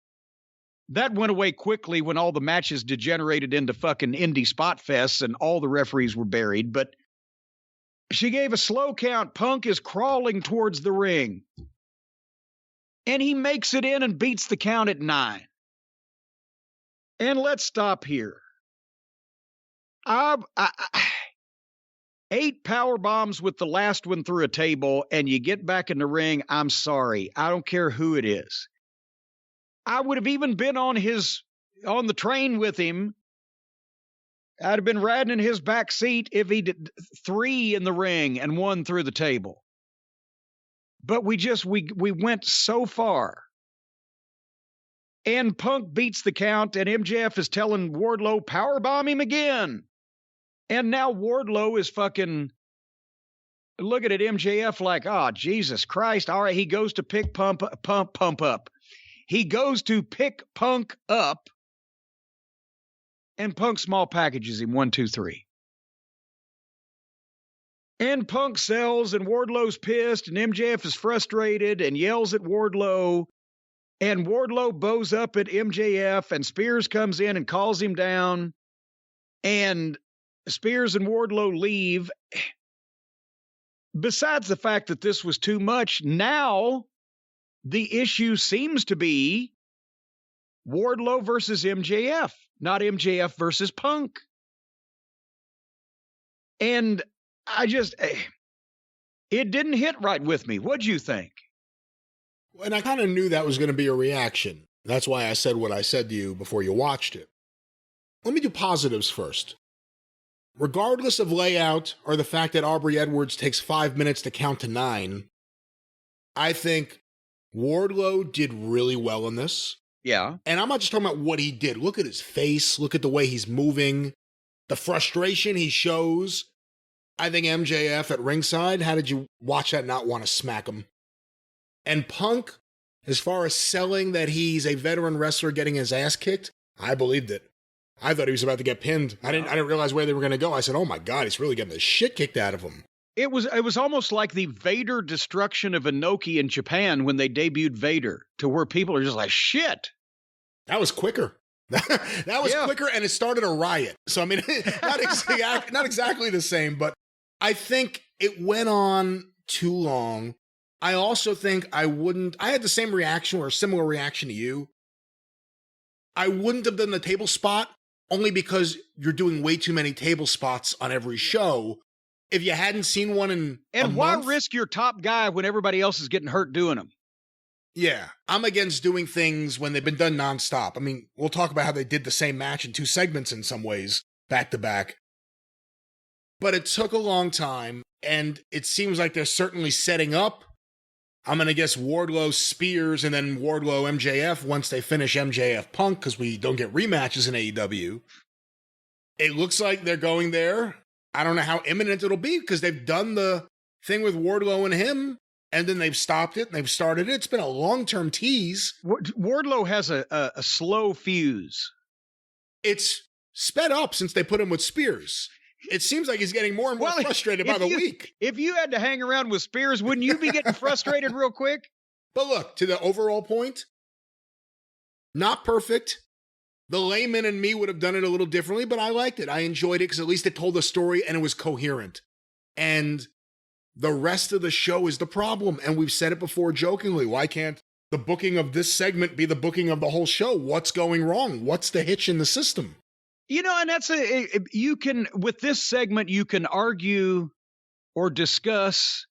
That went away quickly when all the matches degenerated into fucking indie spot fests and all the referees were buried. But she gave a slow count. Punk is crawling towards the ring. And he makes it in and beats the count at 9. And let's stop here. 8 power bombs with the last one through a table, and you get back in the ring. I'm sorry. I don't care who it is. I would have even been on the train with him. I'd have been riding in his back seat if he did 3 in the ring and 1 through the table. But we went so far. And Punk beats the count, and MJF is telling Wardlow, powerbomb him again. And now Wardlow is fucking looking at MJF like, oh, Jesus Christ. All right, he goes to pick Pump up. He goes to pick Punk up, and Punk small packages him 1, 2, 3. And Punk sells, and Wardlow's pissed, and MJF is frustrated and yells at Wardlow. And Wardlow bows up at MJF, and Spears comes in and calls him down. And Spears and Wardlow leave. Besides the fact that this was too much, now the issue seems to be Wardlow versus MJF, not MJF versus Punk. And it didn't hit right with me. What'd you think? And I kind of knew that was going to be a reaction. That's why I said what I said to you before you watched it. Let me do positives first. Regardless of layout or the fact that Aubrey Edwards takes 5 minutes to count to 9, I think Wardlow did really well in this. Yeah. And I'm not just talking about what he did. Look at his face. Look at the way he's moving. The frustration he shows. I think MJF at ringside, how did you watch that and not want to smack him? And Punk, as far as selling that he's a veteran wrestler getting his ass kicked, I believed it. I thought he was about to get pinned. I didn't realize where they were going to go. I said, oh my God, he's really getting the shit kicked out of him. It was almost like the Vader destruction of Inoki in Japan when they debuted Vader, to where people are just like, shit. That was quicker. That was quicker, and it started a riot. So, I mean, not exactly the same, but I think it went on too long. I also think I had the same reaction or a similar reaction to you. I wouldn't have done the table spot only because you're doing way too many table spots on every show. If you hadn't seen one in a why month, risk your top guy when everybody else is getting hurt doing them? Yeah, I'm against doing things when they've been done nonstop. I mean, we'll talk about how they did the same match in 2 segments in some ways, back to back. But it took a long time, and it seems like they're certainly setting up. I'm going to guess Wardlow Spears and then Wardlow MJF once they finish MJF Punk, because we don't get rematches in AEW. It looks like they're going there. I don't know how imminent it'll be, because they've done the thing with Wardlow and him, and then they've stopped it, and they've started it. It's been a long-term tease. Wardlow has a slow fuse. It's sped up since they put him with Spears. It seems like he's getting more and more frustrated by the week. If you had to hang around with Spears, wouldn't you be getting frustrated real quick? But look, to the overall point, not perfect. The layman and me would have done it a little differently, but I liked it. I enjoyed it because at least it told a story and it was coherent. And the rest of the show is the problem. And we've said it before jokingly. Why can't the booking of this segment be the booking of the whole show. What's going wrong? What's the hitch in the system? You know, and that's you can, with this segment, you can argue or discuss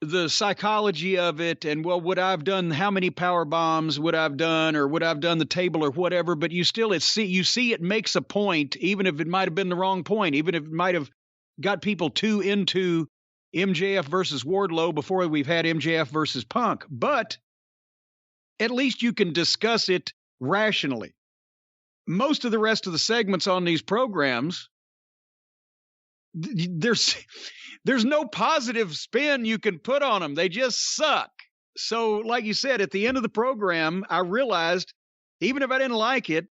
the psychology of it, and well, would I have done, how many power bombs would I have done, or would I have done the table or whatever? But you still, you see it makes a point, even if it might have been the wrong point, even if it might have got people too into MJF versus Wardlow before we've had MJF versus Punk. But at least you can discuss it rationally. Most of the rest of the segments on these programs, there's no positive spin you can put on them. They just suck. So, like you said, at the end of the program, I realized, even if I didn't like it,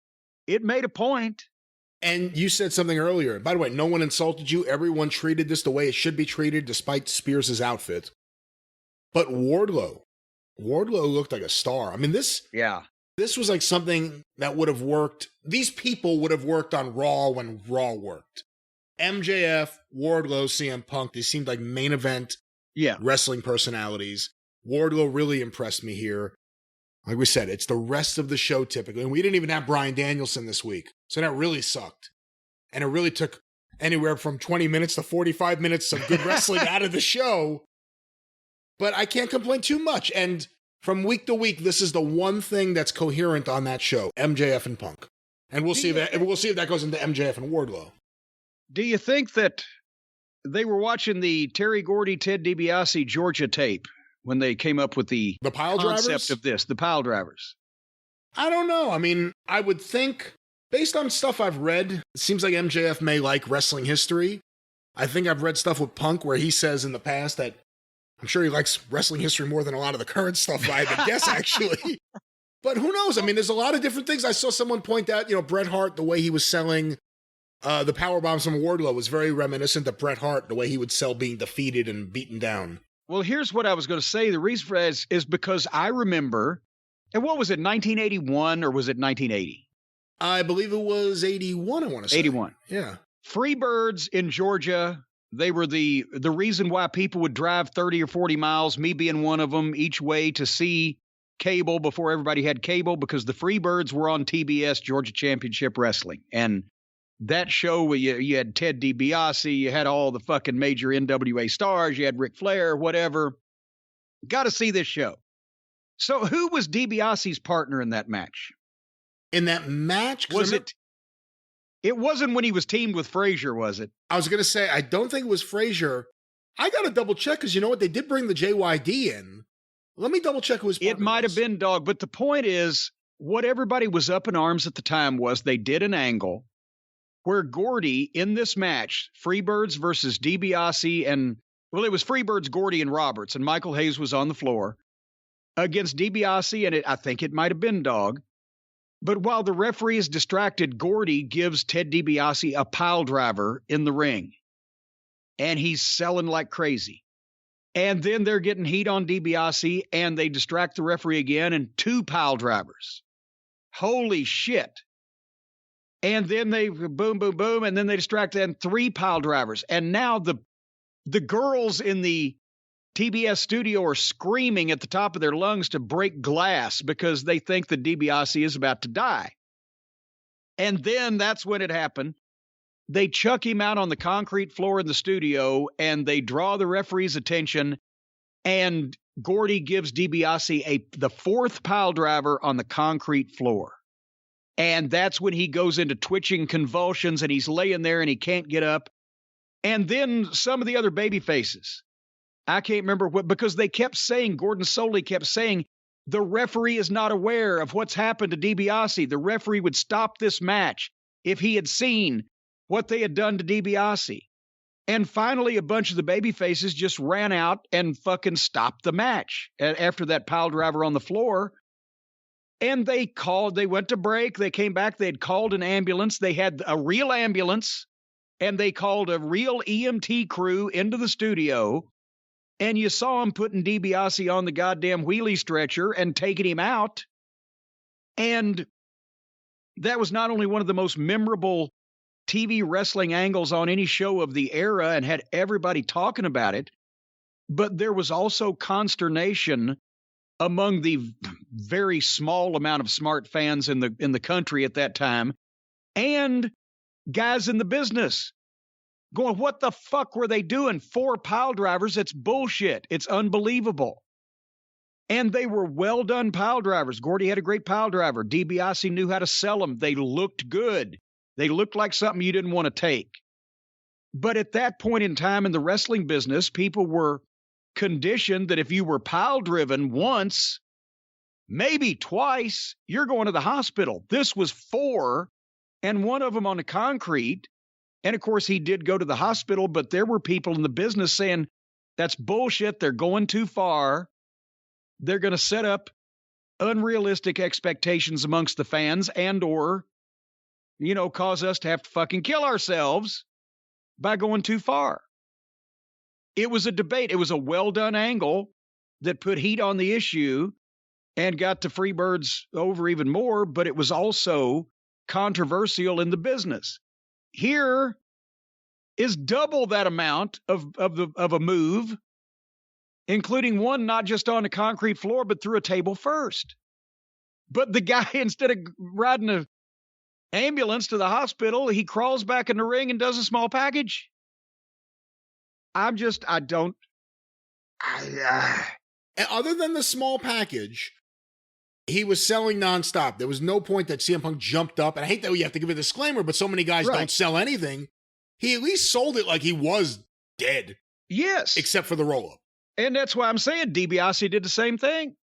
it made a point. And you said something earlier. By the way, no one insulted you. Everyone treated this the way it should be treated, despite Spears' outfit. But Wardlow looked like a star. I mean, this was like something that would have worked. These people would have worked on Raw when Raw worked. MJF, Wardlow, CM Punk, they seemed like main event wrestling personalities. Wardlow really impressed me here. Like we said, it's the rest of the show typically. And we didn't even have Bryan Danielson this week. So that really sucked. And it really took anywhere from 20 minutes to 45 minutes of good wrestling out of the show. But I can't complain too much. And from week to week, this is the one thing that's coherent on that show, MJF and Punk. And we'll see if that goes into MJF and Wardlow. Do you think that they were watching the Terry Gordy, Ted DiBiase Georgia tape when they came up with the pile concept drivers of this, the pile drivers? I don't know. I mean, I would think, based on stuff I've read, it seems like MJF may like wrestling history. I think I've read stuff with Punk where he says in the past that I'm sure he likes wrestling history more than a lot of the current stuff, I would guess, actually. But who knows? I mean, there's a lot of different things. I saw someone point out, Bret Hart, the way he was selling the power bombs from Wardlow was very reminiscent of Bret Hart, the way he would sell being defeated and beaten down. Well, here's what I was going to say. The reason for that is because I remember, and what was it, 1981 or was it 1980? I believe it was 81, I want to say. 81. Yeah. Freebirds in Georgia, they were the reason why people would drive 30 or 40 miles, me being one of them, each way to see cable before everybody had cable, because the Freebirds were on TBS, Georgia Championship Wrestling. And that show where you had Ted DiBiase, you had all the fucking major NWA stars, you had Ric Flair, whatever. Got to see this show. So who was DiBiase's partner in that match? In that match? Was it? It wasn't when he was teamed with Frazier, was it? I was going to say, I don't think it was Frazier. I got to double check, because you know what? They did bring the JYD in. Let me double check who his partner was. It might have been Dog, but the point is, what everybody was up in arms at the time was they did an angle where Gordy, in this match, Freebirds versus DiBiase and, well, it was Freebirds, Gordy, and Roberts, and Michael Hayes was on the floor against DiBiase, and I think it might have been Dog. But while the referee is distracted, Gordy gives Ted DiBiase a pile driver in the ring, and he's selling like crazy. And then they're getting heat on DiBiase, and they distract the referee again, and 2 pile drivers. Holy shit. And then they boom, boom, boom, and then they distract and 3 pile drivers. And now the girls in the TBS studio are screaming at the top of their lungs to break glass because they think that DiBiase is about to die. And then that's when it happened. They chuck him out on the concrete floor in the studio, and they draw the referee's attention, and Gordy gives DiBiase the 4th pile driver on the concrete floor. And that's when he goes into twitching convulsions, and he's laying there and he can't get up. And then some of the other baby faces, I can't remember what, because they kept saying, Gordon Soley kept saying, the referee is not aware of what's happened to DiBiase. The referee would stop this match if he had seen what they had done to DiBiase. And finally, a bunch of the baby faces just ran out and fucking stopped the match after that pile driver on the floor. And they went to break, they came back, they had called an ambulance, they had a real ambulance, and they called a real EMT crew into the studio, and you saw them putting DiBiase on the goddamn wheelie stretcher and taking him out. And that was not only one of the most memorable TV wrestling angles on any show of the era and had everybody talking about it, but there was also consternation among the very small amount of smart fans in the country at that time, and guys in the business going, what the fuck were they doing? 4 pile drivers. It's bullshit. It's unbelievable. And they were well done pile drivers. Gordy had a great pile driver. DiBiase knew how to sell them. They looked good. They looked like something you didn't want to take. But at that point in time in the wrestling business, people were conditioned that if you were pile driven once, maybe twice, you're going to the hospital. This was 4, and one of them on the concrete. And of course, he did go to the hospital, but there were people in the business saying, that's bullshit. They're going too far. They're going to set up unrealistic expectations amongst the fans and or, cause us to have to fucking kill ourselves by going too far. It was a debate. It was a well-done angle that put heat on the issue and got the Freebirds over even more, but it was also controversial in the business. Here is double that amount of a move, including one not just on a concrete floor, but through a table first. But the guy, instead of riding an ambulance to the hospital, he crawls back in the ring and does a small package. And other than the small package, he was selling nonstop. There was no point that CM Punk jumped up. And I hate that we have to give a disclaimer, but so many guys don't sell anything. He at least sold it like he was dead. Yes. Except for the roll-up. And that's why I'm saying DiBiase did the same thing.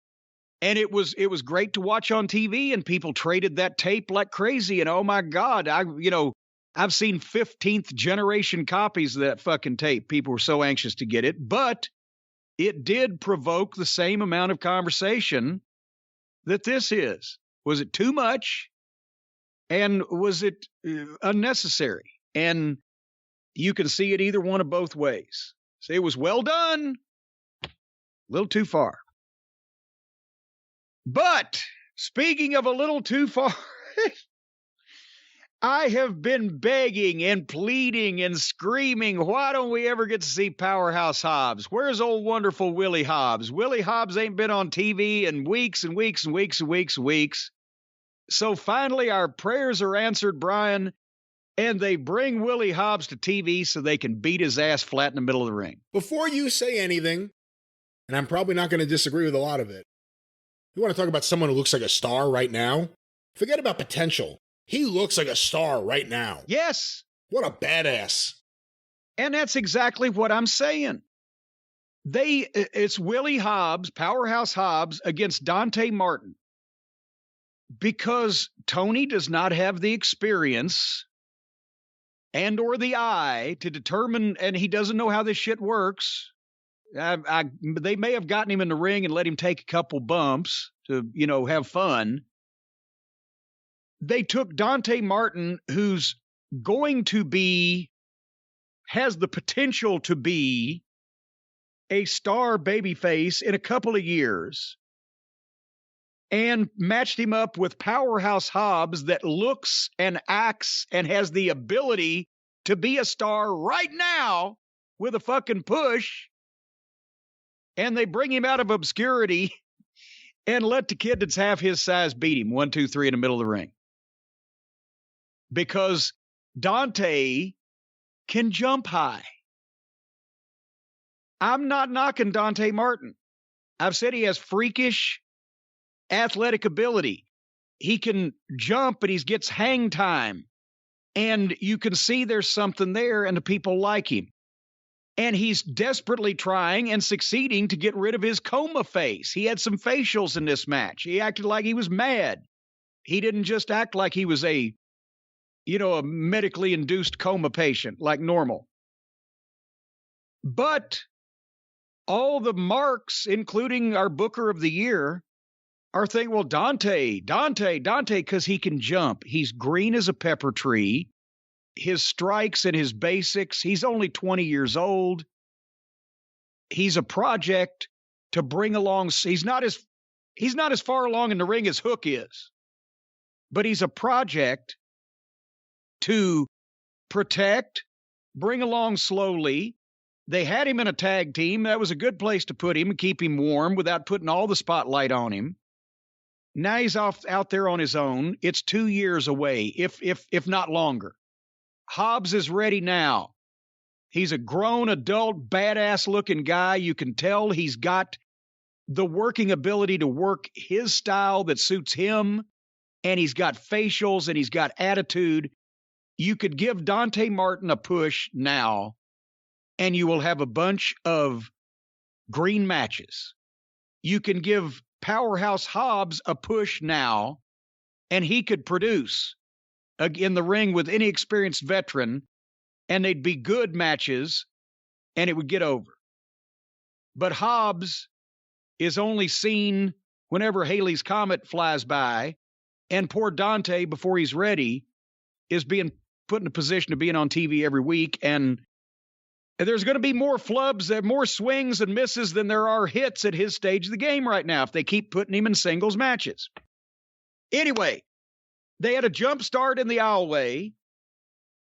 And it was great to watch on TV, and people traded that tape like crazy. And oh my God, I've seen 15th generation copies of that fucking tape. People were so anxious to get it, but it did provoke the same amount of conversation that this is. Was it too much? And was it unnecessary? And you can see it either one of both ways. So it was well done, a little too far. But speaking of a little too far, I have been begging and pleading and screaming, why don't we ever get to see Powerhouse Hobbs? Where's old wonderful Willie Hobbs? Willie Hobbs ain't been on TV in weeks and weeks and weeks and weeks and weeks. So finally our prayers are answered, Brian, and they bring Willie Hobbs to TV so they can beat his ass flat in the middle of the ring. Before you say anything, and I'm probably not going to disagree with a lot of it, you want to talk about someone who looks like a star right now? Forget about potential. He looks like a star right now. Yes. What a badass. And that's exactly what I'm saying. It's Willie Hobbs, Powerhouse Hobbs, against Dante Martin. Because Tony does not have the experience and or the eye to determine, and he doesn't know how this shit works. They may have gotten him in the ring and let him take a couple bumps to, have fun. They took Dante Martin, who's has the potential to be a star babyface in a couple of years, and matched him up with Powerhouse Hobbs that looks and acts and has the ability to be a star right now with a fucking push. And they bring him out of obscurity and let the kid that's half his size beat him 1, 2, 3 in the middle of the ring. Because Dante can jump high. I'm not knocking Dante Martin. I've said he has freakish athletic ability. He can jump, but he gets hang time. And you can see there's something there, and the people like him. And he's desperately trying and succeeding to get rid of his coma face. He had some facials in this match. He acted like he was mad. He didn't just act like he was a medically induced coma patient, like normal. But all the marks, including our Booker of the Year, are thinking, well, Dante, because he can jump. He's green as a pepper tree. His strikes and his basics, he's only 20 years old. He's a project to bring along. He's not as far along in the ring as Hook is, but he's a project to protect, bring along slowly, They had him in a tag team. That was a good place to put him and keep him warm without putting all the spotlight on him. Now he's out there on his own. It's 2 years away, if not longer. Hobbs is ready now. He's a grown, adult, badass-looking guy. You can tell he's got the working ability to work his style that suits him, and he's got facials, and he's got attitude. You could give Dante Martin a push now, and you will have a bunch of green matches. You can give Powerhouse Hobbs a push now, and he could produce in the ring with any experienced veteran, and they'd be good matches, and it would get over. But Hobbs is only seen whenever Haley's Comet flies by, and poor Dante, before he's ready, is being put in a position of being on TV every week, and there's going to be more flubs, more swings and misses than there are hits at his stage of the game right now if they keep putting him in singles matches. Anyway, they had a jump start in the aisleway,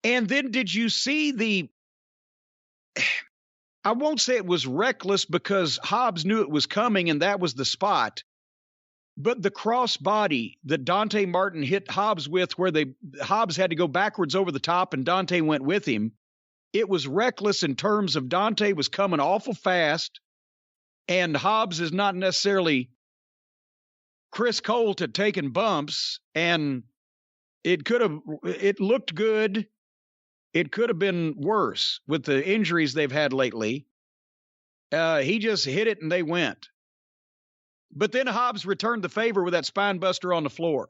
and then did you see I won't say it was reckless because Hobbs knew it was coming and that was the spot, but the crossbody that Dante Martin hit Hobbs with where Hobbs had to go backwards over the top and Dante went with him, it was reckless in terms of Dante was coming awful fast, and Hobbs is not necessarily Chris Colt at taking bumps, and it looked good. It could have been worse with the injuries they've had lately. He just hit it and they went. But then Hobbs returned the favor with that spine buster on the floor.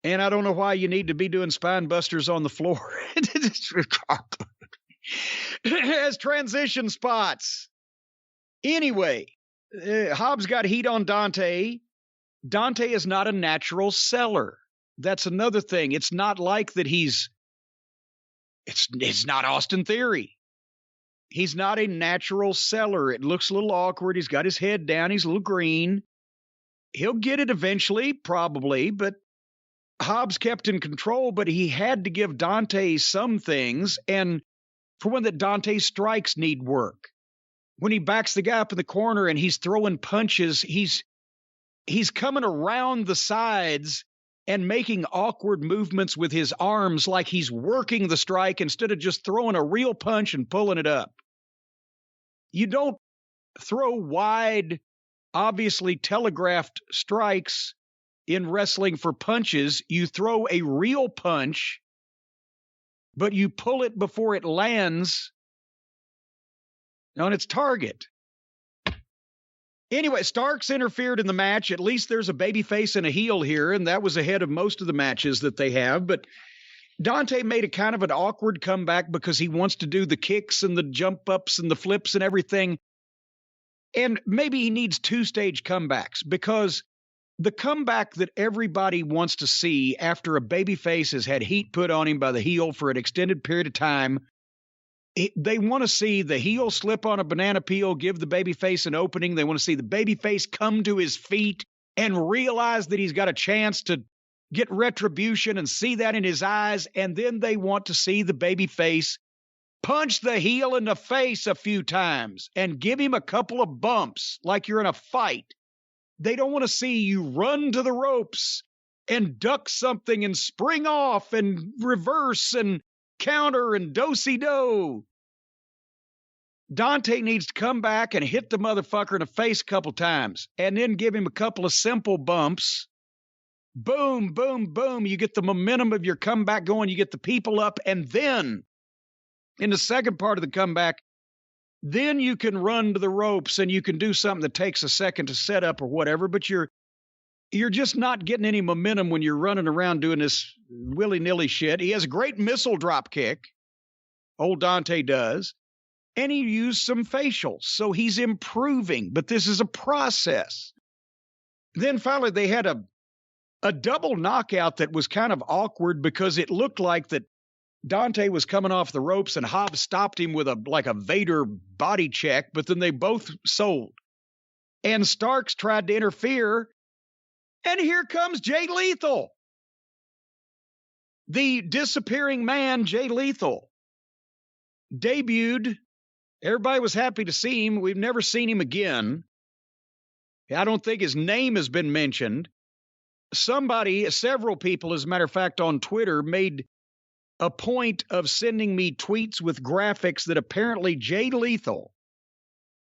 And I don't know why you need to be doing spine busters on the floor. As transition spots. Anyway, Hobbs got heat on Dante. Dante is not a natural seller. That's another thing. It's not like that it's not Austin Theory. He's not a natural seller. It looks a little awkward. He's got his head down. He's a little green. He'll get it eventually, probably, but Hobbs kept in control, but he had to give Dante some things, and for one, that Dante's strikes need work. When he backs the guy up in the corner and he's throwing punches, he's coming around the sides and making awkward movements with his arms like he's working the strike instead of just throwing a real punch and pulling it up. You don't throw wide, obviously telegraphed strikes in wrestling for punches. You throw a real punch, but you pull it before it lands on its target. Anyway, Starks interfered in the match. At least there's a babyface and a heel here, and that was ahead of most of the matches that they have. But Dante made a kind of an awkward comeback because he wants to do the kicks and the jump ups and the flips and everything. And maybe he needs 2-stage comebacks, because the comeback that everybody wants to see after a babyface has had heat put on him by the heel for an extended period of time, they want to see the heel slip on a banana peel, give the babyface an opening. They want to see the babyface come to his feet and realize that he's got a chance to get retribution and see that in his eyes. And then they want to see the babyface punch the heel in the face a few times and give him a couple of bumps like you're in a fight. They don't want to see you run to the ropes and duck something and spring off and reverse and counter and do-si-do. Dante needs to come back and hit the motherfucker in the face a couple times and then give him a couple of simple bumps. Boom, boom, boom. You get the momentum of your comeback going. You get the people up. And then in the second part of the comeback, then you can run to the ropes and you can do something that takes a second to set up or whatever. But you're just not getting any momentum when you're running around doing this willy-nilly shit. He has a great missile drop kick. Old Dante does. And he used some facials. So he's improving. But this is a process. Then finally they had a double knockout that was kind of awkward because it looked like that Dante was coming off the ropes and Hobbs stopped him with like a Vader body check, but then they both sold. And Starks tried to interfere. And here comes Jay Lethal. The disappearing man, Jay Lethal. debuted. Everybody was happy to see him. We've never seen him again. I don't think his name has been mentioned. Several people, as a matter of fact, on Twitter made a point of sending me tweets with graphics that apparently Jay Lethal,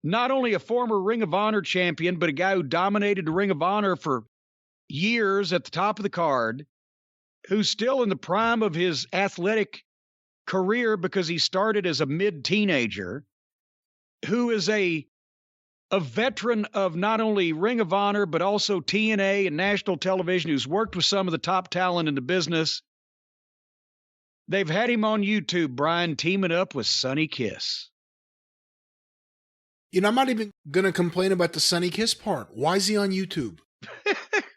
not only a former Ring of Honor champion, but a guy who dominated the Ring of Honor for years at the top of the card, who's still in the prime of his athletic career because he started as a mid-teenager, who is a veteran of not only Ring of Honor, but also TNA and national television, who's worked with some of the top talent in the business. They've had him on YouTube, Brian, teaming up with Sonny Kiss. You know, I'm not even going to complain about the Sonny Kiss part. Why is he on YouTube?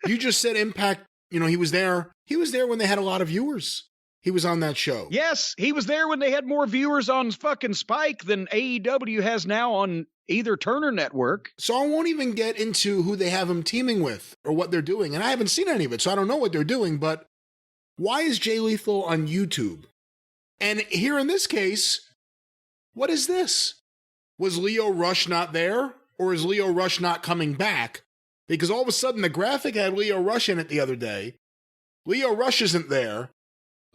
You just said Impact, you know, he was there. He was there when they had a lot of viewers. He was on that show. Yes, he was there when they had more viewers on fucking Spike than AEW has now on either Turner Network. So I won't even get into who they have him teaming with or what they're doing. And I haven't seen any of it, so I don't know what they're doing. But why is Jay Lethal on YouTube? And here in this case, what is this? Was Leo Rush not there? Or is Leo Rush not coming back? Because all of a sudden the graphic had Leo Rush in it the other day. Leo Rush isn't there.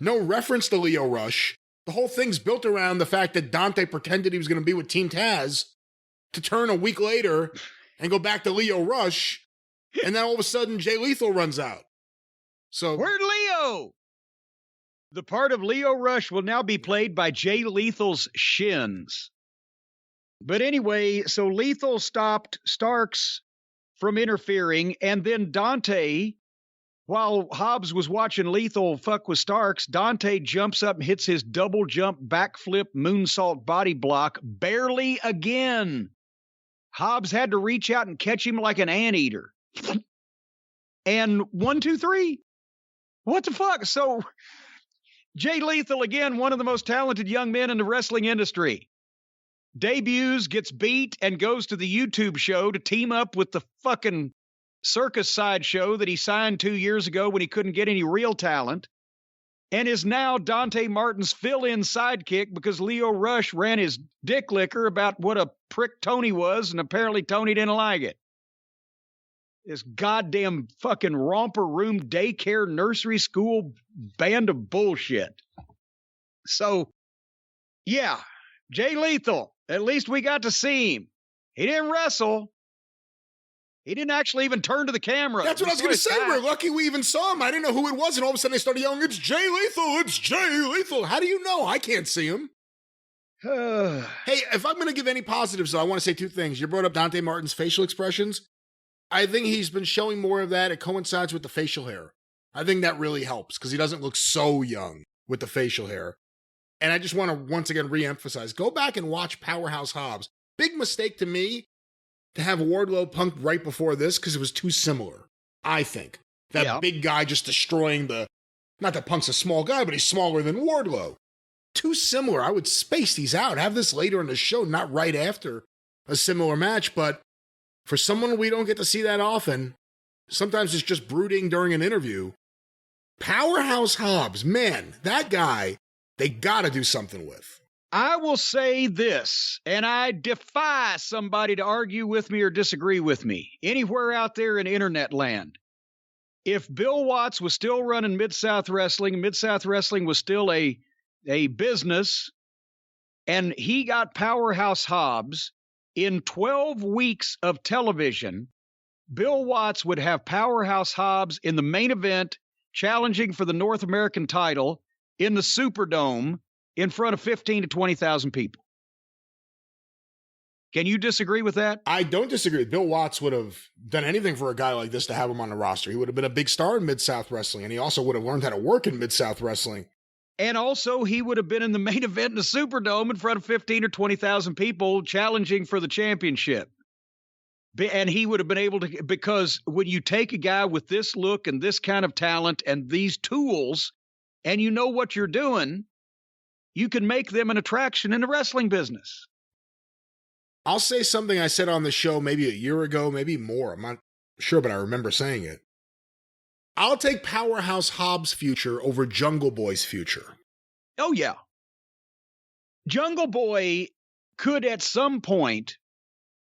No reference to Leo Rush. The whole thing's built around the fact that Dante pretended he was going to be with Team Taz to turn a week later and go back to Leo Rush. And then all of a sudden Jay Lethal runs out. So where'd Leo? The part of Leo Rush will now be played by Jay Lethal's shins. But anyway, so Lethal stopped Starks from interfering, and then Dante, while Hobbs was watching Lethal fuck with Starks, Dante jumps up and hits his double jump backflip moonsault body block barely again. Hobbs had to reach out and catch him like an anteater. And 1, 2, 3. What the fuck? So Jay Lethal, again, one of the most talented young men in the wrestling industry, debuts, gets beat, and goes to the YouTube show to team up with the fucking circus sideshow that he signed 2 years ago when he couldn't get any real talent, and is now Dante Martin's fill-in sidekick because Leo Rush ran his dick licker about what a prick Tony was, and apparently Tony didn't like it. This goddamn fucking romper room daycare nursery school band of bullshit. So, yeah, Jay Lethal, at least we got to see him. He didn't wrestle. He didn't actually even turn to the camera. That's what I was going to say. We're lucky we even saw him. I didn't know who it was, and all of a sudden they started yelling, "It's Jay Lethal! It's Jay Lethal!" How do you know? I can't see him. Hey, if I'm going to give any positives, though, I want to say two things. You brought up Dante Martin's facial expressions. I think he's been showing more of that. It coincides with the facial hair. I think that really helps because he doesn't look so young with the facial hair. And I just want to once again reemphasize, go back and watch Powerhouse Hobbs. Big mistake to me to have Wardlow Punk right before this because it was too similar, I think. That big guy just destroying not that Punk's a small guy, but he's smaller than Wardlow. Too similar. I would space these out. Have this later in the show, not right after a similar match. But for someone we don't get to see that often, sometimes it's just brooding during an interview. Powerhouse Hobbs, man, that guy, they got to do something with. I will say this, and I defy somebody to argue with me or disagree with me anywhere out there in internet land. If Bill Watts was still running Mid-South Wrestling was still a business, and he got Powerhouse Hobbs in 12 weeks of television, Bill Watts would have Powerhouse Hobbs in the main event, challenging for the North American title in the Superdome in front of 15 to 20,000 people. Can you disagree with that? I don't disagree. Bill Watts would have done anything for a guy like this to have him on the roster. He would have been a big star in Mid-South Wrestling, and he also would have learned how to work in Mid-South Wrestling. And also, he would have been in the main event in the Superdome in front of 15 or 20,000 people challenging for the championship. And he would have been able to, because when you take a guy with this look and this kind of talent and these tools, and you know what you're doing, you can make them an attraction in the wrestling business. I'll say something I said on the show maybe a year ago, maybe more. I'm not sure, but I remember saying it. I'll take Powerhouse Hobbs' future over Jungle Boy's future. Oh, yeah. Jungle Boy could at some point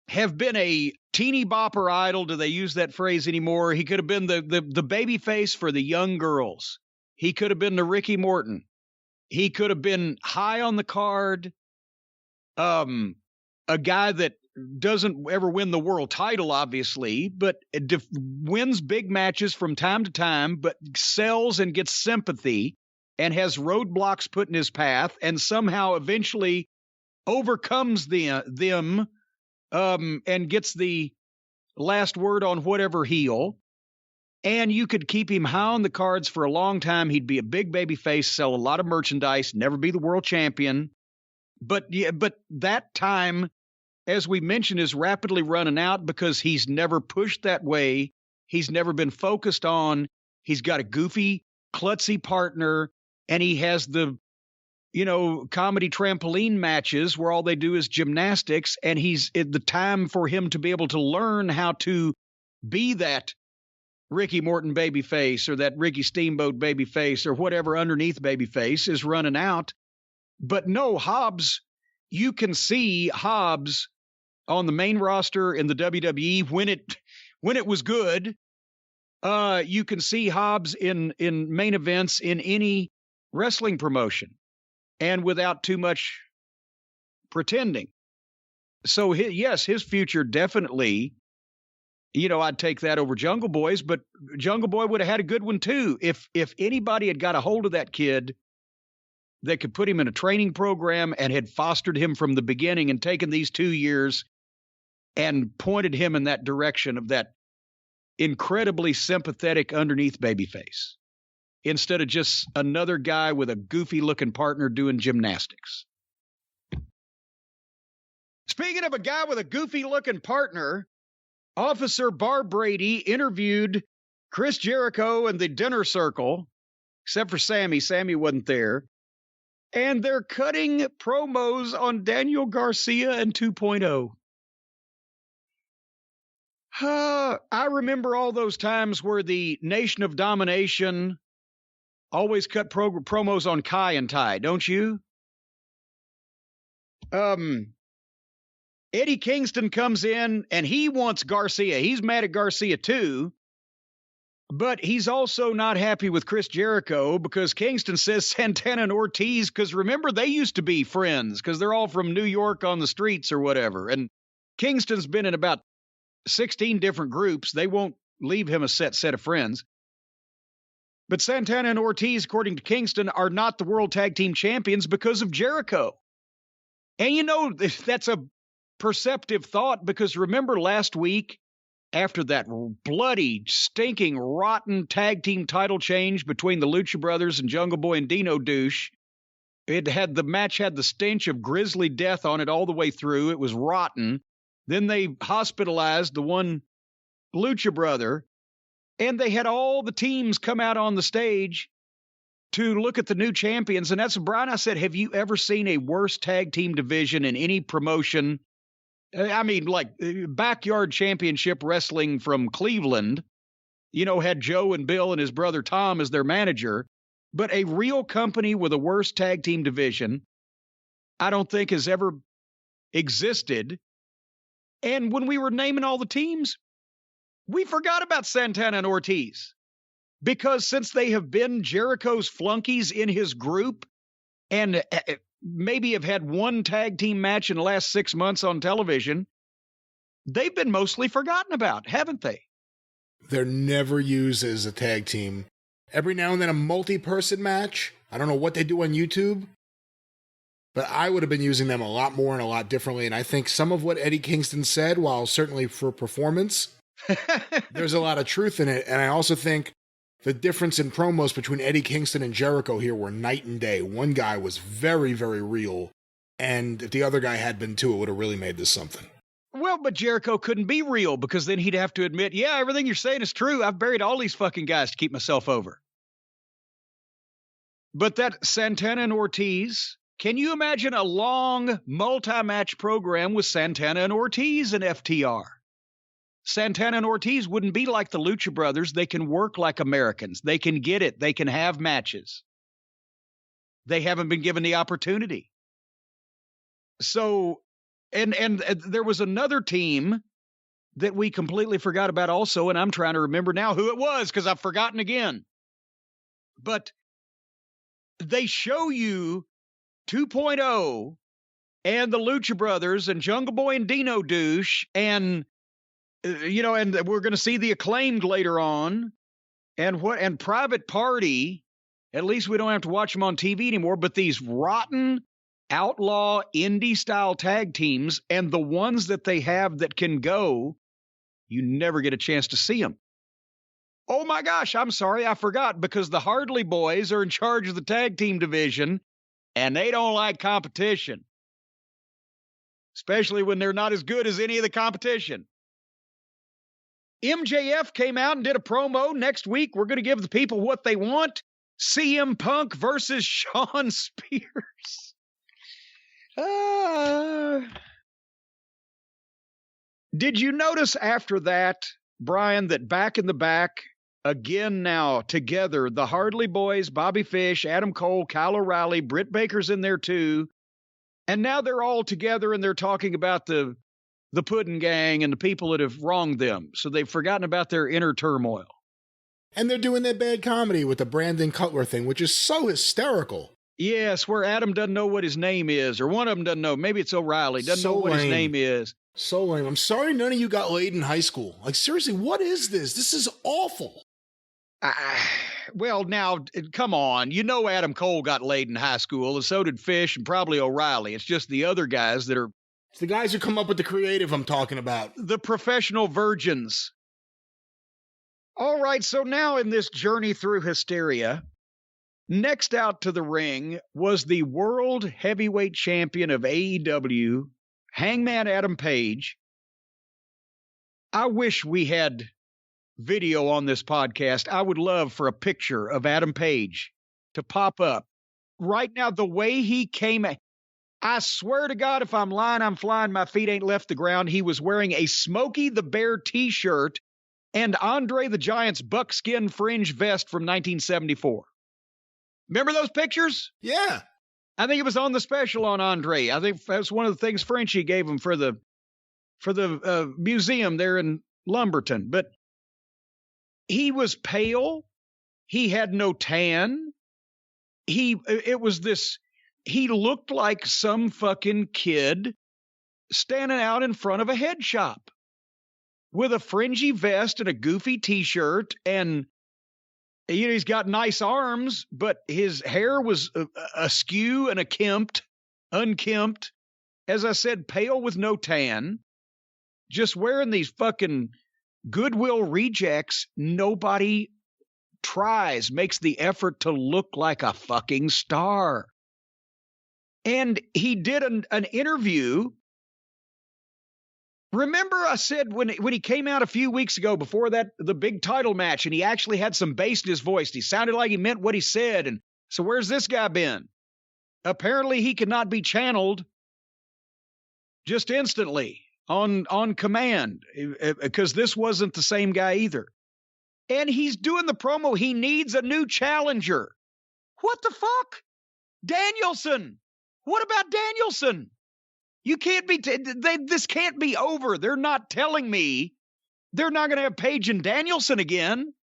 have been a teeny bopper idol. Do they use that phrase anymore? He could have been the baby face for the young girls. He could have been the Ricky Morton. He could have been high on the card. A guy that doesn't ever win the world title, obviously, but wins big matches from time to time, but sells and gets sympathy and has roadblocks put in his path and somehow eventually overcomes them and gets the last word on whatever heel. And you could keep him high on the cards for a long time. He'd be a big baby face, sell a lot of merchandise, never be the world champion. But that time, as we mentioned, is rapidly running out because he's never pushed that way. He's never been focused on. He's got a goofy, klutzy partner, and he has the, comedy trampoline matches where all they do is gymnastics, and he's the time for him to be able to learn how to be that Ricky Morton babyface or that Ricky Steamboat babyface or whatever underneath babyface is running out. But no, Hobbs, you can see Hobbs on the main roster in the WWE when it was good. You can see Hobbs in main events in any wrestling promotion and without too much pretending. So his future definitely, I'd take that over Jungle Boy's, but Jungle Boy would have had a good one too. If anybody had got a hold of that kid, they could put him in a training program and had fostered him from the beginning and taken these 2 years and pointed him in that direction of that incredibly sympathetic underneath babyface instead of just another guy with a goofy looking partner doing gymnastics. Speaking of a guy with a goofy looking partner, Officer Barb Brady interviewed Chris Jericho and the dinner circle, except for Sammy. Sammy wasn't there. And they're cutting promos on Daniel Garcia and 2.0. I remember all those times where the Nation of Domination always cut promos on Kai and Tai, don't you? Eddie Kingston comes in and he wants Garcia. He's mad at Garcia too. But he's also not happy with Chris Jericho because Kingston says Santana and Ortiz, because remember, they used to be friends because they're all from New York on the streets or whatever. And Kingston's been in about 16 different groups. They won't leave him a set of friends. But Santana and Ortiz, according to Kingston, are not the World Tag Team Champions because of Jericho. And that's a perceptive thought because remember last week, after that bloody, stinking, rotten tag team title change between the Lucha Brothers and Jungle Boy and Dino Douche, the match had the stench of grisly death on it all the way through. It was rotten. Then they hospitalized the one Lucha Brother, and they had all the teams come out on the stage to look at the new champions. And that's Brian. I said, have you ever seen a worse tag team division in any promotion? I mean, like backyard championship wrestling from Cleveland, had Joe and Bill and his brother Tom as their manager, but a real company with a worse tag team division, I don't think has ever existed. And when we were naming all the teams, we forgot about Santana and Ortiz because since they have been Jericho's flunkies in his group and maybe have had one tag team match in the last 6 months on television, they've been mostly forgotten about, haven't they? They're never used as a tag team. Every now and then a multi-person match. I don't know what they do on YouTube, but I would have been using them a lot more and a lot differently. And I think some of what Eddie Kingston said, while certainly for performance, there's a lot of truth in it. And I also think the difference in promos between Eddie Kingston and Jericho here were night and day. One guy was very, very real, and if the other guy had been too, it would have really made this something. Well, but Jericho couldn't be real because then he'd have to admit, yeah, everything you're saying is true. I've buried all these fucking guys to keep myself over. But that Santana and Ortiz, can you imagine a long multi-match program with Santana and Ortiz and FTR? Santana and Ortiz wouldn't be like the Lucha Brothers. They can work like Americans. They can get it. They can have matches. They haven't been given the opportunity. So, and there was another team that we completely forgot about also, and I'm trying to remember now who it was because I've forgotten again. But they show you 2.0 and the Lucha Brothers and Jungle Boy and Dino Douche and, and we're going to see the Acclaimed later on and Private Party. At least we don't have to watch them on TV anymore, but these rotten outlaw indie style tag teams and the ones that they have that can go, you never get a chance to see them. Oh my gosh, I'm sorry, I forgot, because the Hardley Boys are in charge of the tag team division and they don't like competition, especially when they're not as good as any of the competition. MJF came out and did a promo. Next week, we're going to give the people what they want. CM Punk versus Shawn Spears. Did you notice after that, Brian, that back in the back, again now, together, the Hardley Boys, Bobby Fish, Adam Cole, Kyle O'Reilly, Britt Baker's in there too, and now they're all together and they're talking about the Puddin' Gang and the people that have wronged them, so they've forgotten about their inner turmoil. And they're doing that bad comedy with the Brandon Cutler thing, which is so hysterical. Yes, where Adam doesn't know what his name is, or one of them doesn't know. Maybe it's O'Reilly. Doesn't know what his name is. So lame. I'm sorry none of you got laid in high school. Like, seriously, what is this? This is awful. Well, now, come on. You know Adam Cole got laid in high school, and so did Fish and probably O'Reilly. It's just the other guys that are... It's the guys who come up with the creative I'm talking about. The professional virgins. All right, so now in this journey through hysteria, next out to the ring was the World Heavyweight Champion of AEW, Hangman Adam Page. I wish we had video on this podcast. I would love for a picture of Adam Page to pop up. Right now, the way he came, I swear to God, if I'm lying, I'm flying. My feet ain't left the ground. He was wearing a Smokey the Bear t-shirt and Andre the Giant's buckskin fringe vest from 1974. Remember those pictures? Yeah. I think it was on the special on Andre. I think that's one of the things Frenchie gave him for the museum there in Lumberton. But he was pale. He had no tan. He looked like some fucking kid standing out in front of a head shop with a fringy vest and a goofy t-shirt, and he's got nice arms, but his hair was askew and unkempt. As I said, pale with no tan, just wearing these fucking Goodwill rejects. Nobody makes the effort to look like a fucking star. And he did an interview. Remember I said when he came out a few weeks ago before the big title match, and he actually had some bass in his voice. He sounded like he meant what he said. And so where's this guy been? Apparently he could not be channeled just instantly on command, because this wasn't the same guy either. And he's doing the promo. He needs a new challenger. What the fuck? Danielson. What about Danielson? You can't be, this can't be over. They're not telling me they're not going to have Page and Danielson again.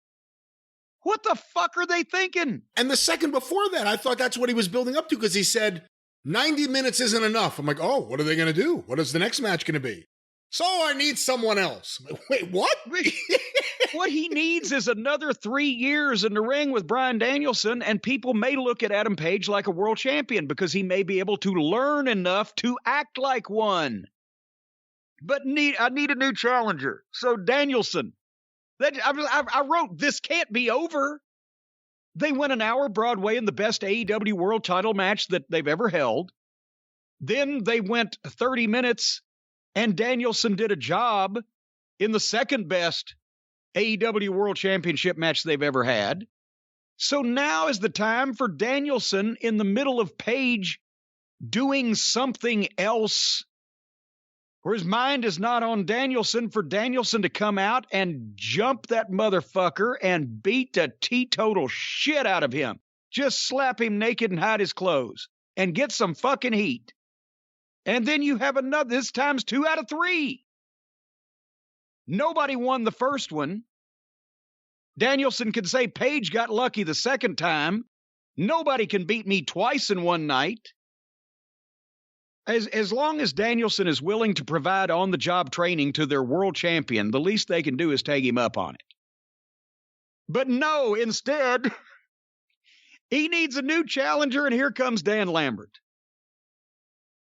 What the fuck are they thinking? And the second before that, I thought that's what he was building up to, because he said 90 minutes isn't enough. I'm like, oh, what are they going to do? What is the next match going to be? So I need someone else. Wait, what? What he needs is another 3 years in the ring with Bryan Danielson, and people may look at Adam Page like a world champion because he may be able to learn enough to act like one. But I need a new challenger. So Danielson. I wrote, this can't be over. They went an hour Broadway in the best AEW world title match that they've ever held. Then they went 30 minutes, and Danielson did a job in the second best AEW World Championship match they've ever had. So now is the time for Danielson, in the middle of Page doing something else, where his mind is not on Danielson, for Danielson to come out and jump that motherfucker and beat the teetotal shit out of him. Just slap him naked and hide his clothes and get some fucking heat. And then you have another, this time's 2 out of 3. Nobody won the first one. Danielson can say Page got lucky the second time. Nobody can beat me twice in one night. As long as Danielson is willing to provide on-the-job training to their world champion, the least they can do is take him up on it. But no, instead, he needs a new challenger, and here comes Dan Lambert.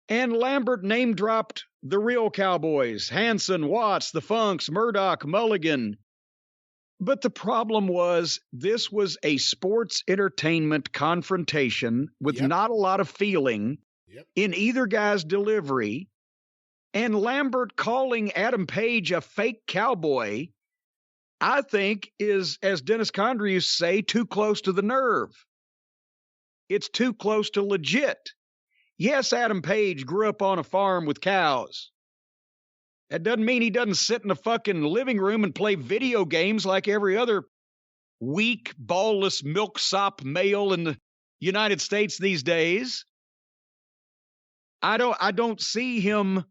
And Lambert name-dropped the real Cowboys, Hanson, Watts, the Funks, Murdoch, Mulligan. But the problem was, this was a sports entertainment confrontation with not a lot of feeling in either guy's delivery, and Lambert calling Adam Page a fake cowboy, I think is, as Dennis Condrey used to say, too close to the nerve. It's too close to legit. Yes, Adam Page grew up on a farm with cows. That doesn't mean he doesn't sit in a fucking living room and play video games like every other weak, ballless, milksop male in the United States these days. I don't see him,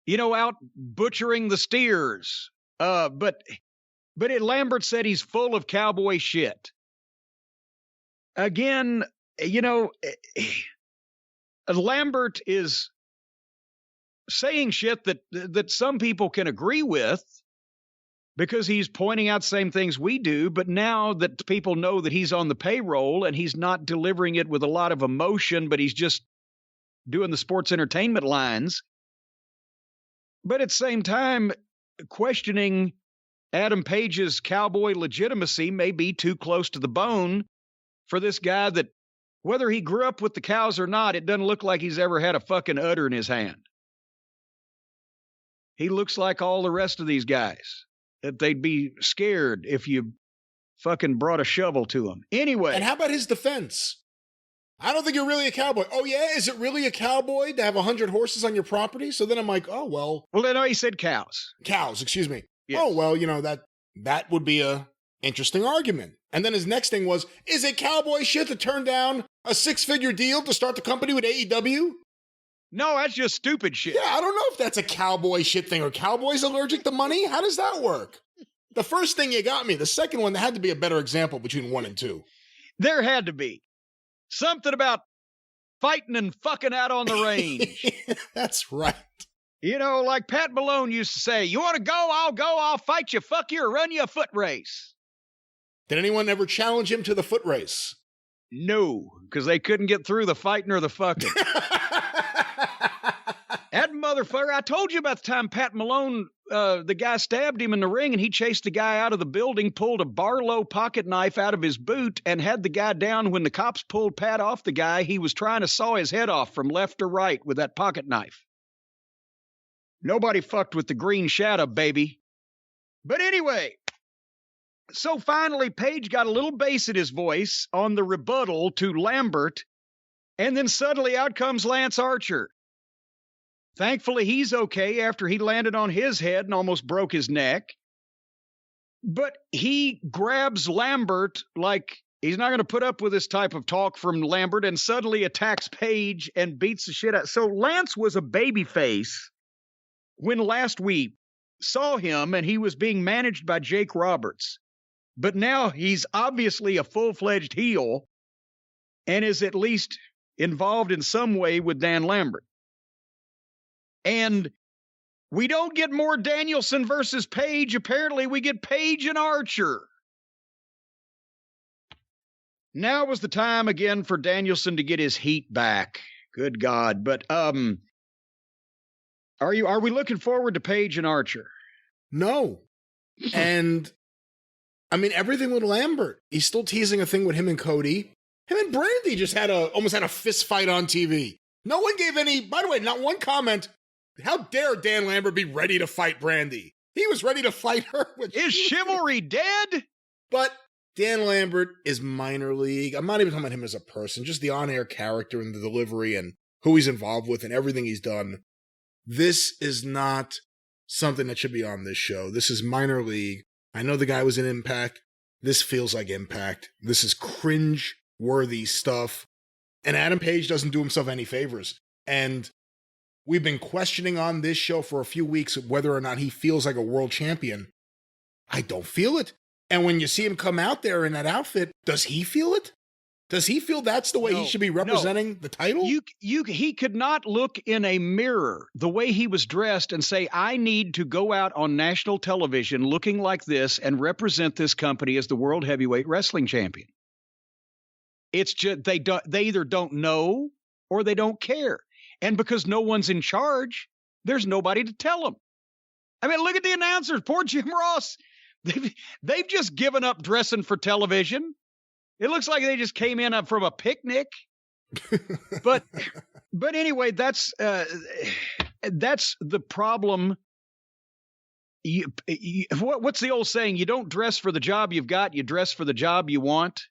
out butchering the steers. But Lambert said he's full of cowboy shit. Again, Lambert is saying shit that some people can agree with because he's pointing out the same things we do, but now that people know that he's on the payroll and he's not delivering it with a lot of emotion, but he's just doing the sports entertainment lines. But at the same time, questioning Adam Page's cowboy legitimacy may be too close to the bone for this guy that, whether he grew up with the cows or not, it doesn't look like he's ever had a fucking udder in his hand. He looks like all the rest of these guys, that they'd be scared if you fucking brought a shovel to him. Anyway. And how about his defense? I don't think you're really a cowboy. Oh, yeah? Is it really a cowboy to have 100 horses on your property? So then I'm like, oh, well. Well, no, he said cows. Cows, excuse me. Yes. Oh, well, that would be a interesting argument. And then his next thing was, is it cowboy shit to turn down a 6-figure deal to start the company with AEW? No, that's just stupid shit. Yeah, I don't know if that's a cowboy shit thing. Are cowboys allergic to money? How does that work? The first thing you got me. The second one, there had to be a better example between 1 and 2. There had to be. Something about fighting and fucking out on the range. That's right. Like Pat Malone used to say, you want to go, I'll fight you, fuck you, or run you a foot race. Did anyone ever challenge him to the foot race? No, because they couldn't get through the fighting or the fucking. That motherfucker, I told you about the time Pat Malone, the guy stabbed him in the ring and he chased the guy out of the building, pulled a Barlow pocket knife out of his boot and had the guy down. When the cops pulled Pat off the guy, he was trying to saw his head off from left to right with that pocket knife. Nobody fucked with the green shadow, baby. But anyway, so finally Page got a little bass in his voice on the rebuttal to Lambert, and then suddenly out comes Lance Archer. Thankfully, he's okay after he landed on his head and almost broke his neck. But he grabs Lambert like he's not going to put up with this type of talk from Lambert and suddenly attacks Page and beats the shit out. So Lance was a babyface when last we saw him and he was being managed by Jake Roberts. But now he's obviously a full-fledged heel and is at least involved in some way with Dan Lambert. And we don't get more Danielson versus Page. Apparently, we get Page and Archer. Now was the time again for Danielson to get his heat back. Good God. But are we looking forward to Page and Archer? No. And everything with Lambert. He's still teasing a thing with him and Cody. Him and Brandy just almost had a fist fight on TV. No one gave any, by the way, not one comment. How dare Dan Lambert be ready to fight Brandy? He was ready to fight her. Is chivalry dead? But Dan Lambert is minor league. I'm not even talking about him as a person, just the on-air character and the delivery and who he's involved with and everything he's done. This is not something that should be on this show. This is minor league. I know the guy was in Impact. This feels like Impact. This is cringe-worthy stuff. And Adam Page doesn't do himself any favors. And we've been questioning on this show for a few weeks whether or not he feels like a world champion. I don't feel it. And when you see him come out there in that outfit, does he feel it? Does he feel that's the way he should be representing the title? He could not look in a mirror the way he was dressed and say, I need to go out on national television looking like this and represent this company as the World Heavyweight Wrestling Champion. It's just they either don't know or they don't care. And because no one's in charge, there's nobody to tell them. I mean, look at the announcers. Poor Jim Ross. They've just given up dressing for television. It looks like they just came in from a picnic. But anyway, that's the problem. What's the old saying? You don't dress for the job you've got, you dress for the job you want.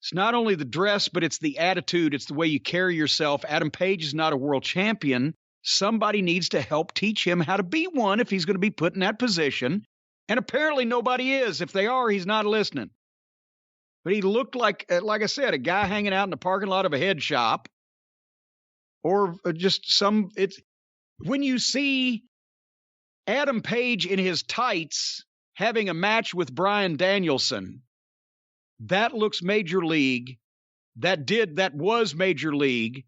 It's not only the dress, but it's the attitude. It's the way you carry yourself. Adam Page is not a world champion. Somebody needs to help teach him how to be one if he's going to be put in that position. And apparently nobody is. If they are, he's not listening. But he looked like I said, a guy hanging out in the parking lot of a head shop. Or just when you see Adam Page in his tights having a match with Bryan Danielson, that looks major league. That was major league.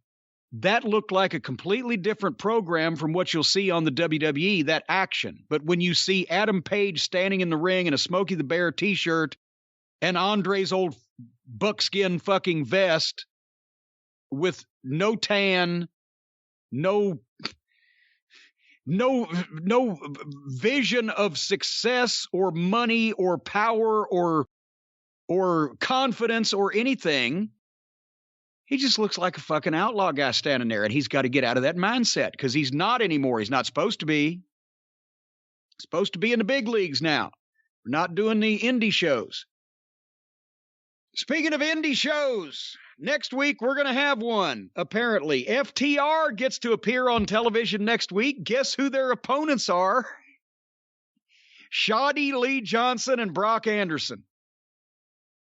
That looked like a completely different program from what you'll see on the WWE, that action. But when you see Adam Page standing in the ring in a Smokey the Bear t-shirt and Andre's old buckskin fucking vest with no tan, no vision of success or money or power or confidence or anything, he just looks like a fucking outlaw guy standing there, and he's got to get out of that mindset because he's not anymore. He's not supposed to be. He's supposed to be in the big leagues now. We're not doing the indie shows. Speaking of indie shows, next week we're going to have one, apparently. FTR gets to appear on television next week. Guess who their opponents are? Shoddy Lee Johnson and Brock Anderson.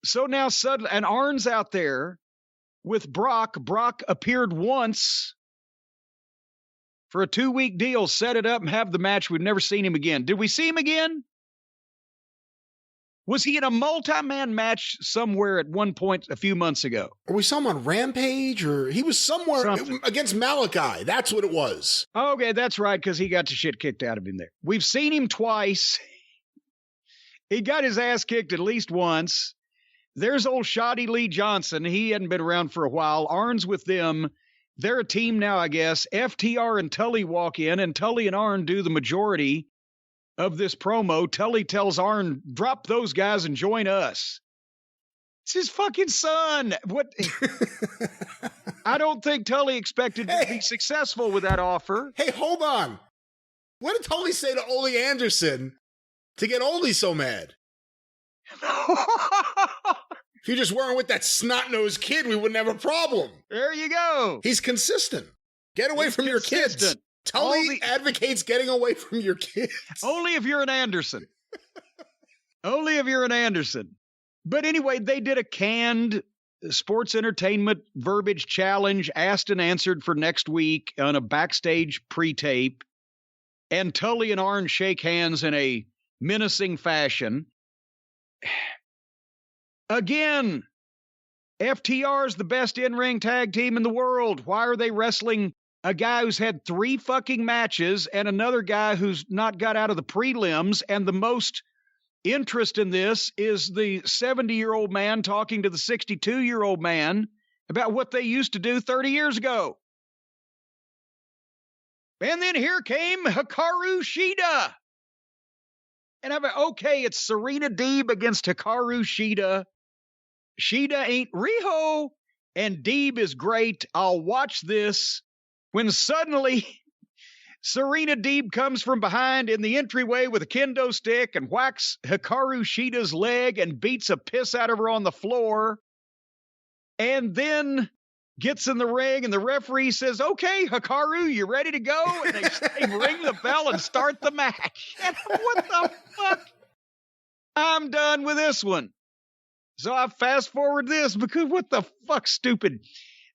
So now suddenly, and Arn's out there with Brock. Brock appeared once for a 2-week deal, set it up and have the match. We've never seen him again. Did we see him again? Was he in a multi-man match somewhere at one point a few months ago? Or we saw him on Rampage, or he was somewhere against Malachi. That's what it was. Okay, that's right, because he got the shit kicked out of him there. We've seen him twice. He got his ass kicked at least once. There's old Shoddy Lee Johnson. He hadn't been around for a while. Arn's with them. They're a team now, I guess. FTR and Tully walk in, and Tully and Arn do the majority of this promo. Tully tells Arn, drop those guys and join us. It's his fucking son. What? I don't think Tully expected to be successful with that offer. Hey, hold on. What did Tully say to Ole Anderson to get Ole so mad? If you just weren't with that snot-nosed kid, we wouldn't have a problem. There you go. He's consistent. Get away from your kids. Tully advocates getting away from your kids. Only if you're an Anderson. Only if you're an Anderson. But anyway, they did a canned sports entertainment verbiage challenge, asked and answered for next week on a backstage pre-tape. And Tully and Arn shake hands in a menacing fashion. Again, FTR is the best in-ring tag team in the world. Why are they wrestling a guy who's had 3 fucking matches and another guy who's not got out of the prelims? And the most interest in this is the 70-year-old man talking to the 62-year-old man about what they used to do 30 years ago. And then here came Hikaru Shida. And I'm like, okay, it's Serena Deeb against Hikaru Shida. Shida ain't Riho, and Deeb is great. I'll watch this. When suddenly Serena Deeb comes from behind in the entryway with a kendo stick and whacks Hikaru Shida's leg and beats a piss out of her on the floor. And then gets in the ring, and the referee says, okay, Hikaru, you ready to go? And they ring the bell and start the match. And what the fuck? I'm done with this one. So I fast forward this because what the fuck, stupid.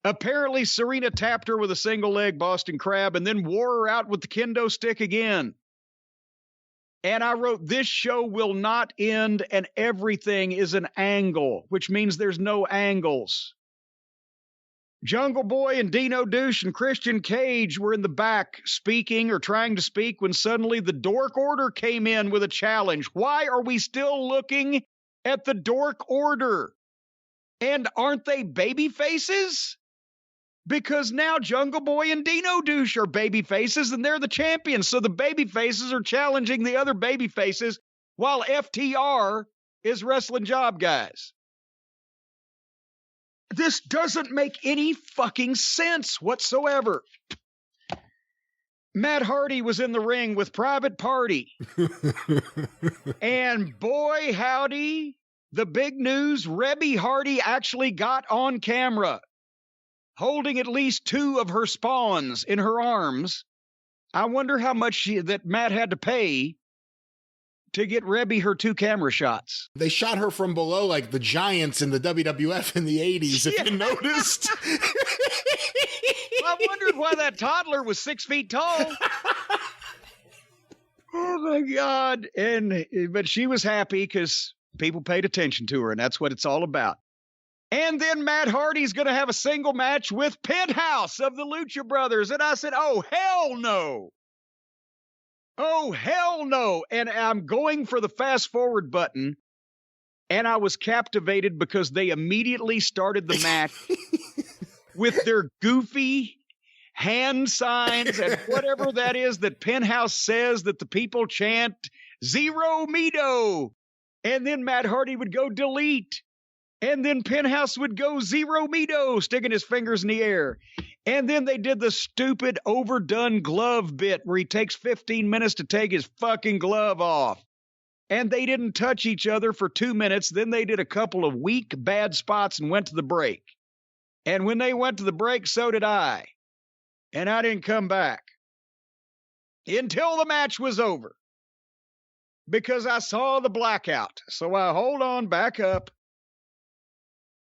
Apparently, Serena tapped her with a single leg Boston Crab and then wore her out with the kendo stick again. And I wrote, this show will not end and everything is an angle, which means there's no angles. Jungle Boy and Dino Douche and Christian Cage were in the back speaking or trying to speak when suddenly the Dork Order came in with a challenge. Why are we still looking at the Dork Order? And aren't they baby faces? Because now Jungle Boy and Dino Douche are baby faces and they're the champions. So the baby faces are challenging the other baby faces while FTR is wrestling job guys. This doesn't make any fucking sense whatsoever. Matt Hardy was in the ring with Private Party. And boy, howdy, the big news, Rebby Hardy actually got on camera holding at least 2 of her spawns in her arms. I wonder how much that Matt had to pay to get Rebby her 2 camera shots. They shot her from below like the Giants in the WWF in the 80s, if you noticed. I wondered why that toddler was 6 feet tall. Oh, my God. But she was happy because people paid attention to her, and that's what it's all about. And then Matt Hardy's going to have a single match with Penthouse of the Lucha Brothers. And I said, oh, hell no. Oh, hell no. And I'm going for the fast forward button. And I was captivated because they immediately started the match with their goofy hand signs and whatever that is that Penthouse says that the people chant, Zero Mito. And then Matt Hardy would go delete. And then Penthouse would go Zero Mito, sticking his fingers in the air. And then they did the stupid overdone glove bit where he takes 15 minutes to take his fucking glove off. And they didn't touch each other for 2 minutes. Then they did a couple of weak, bad spots and went to the break. And when they went to the break, so did I. And I didn't come back until the match was over because I saw the blackout. So I hold on back up.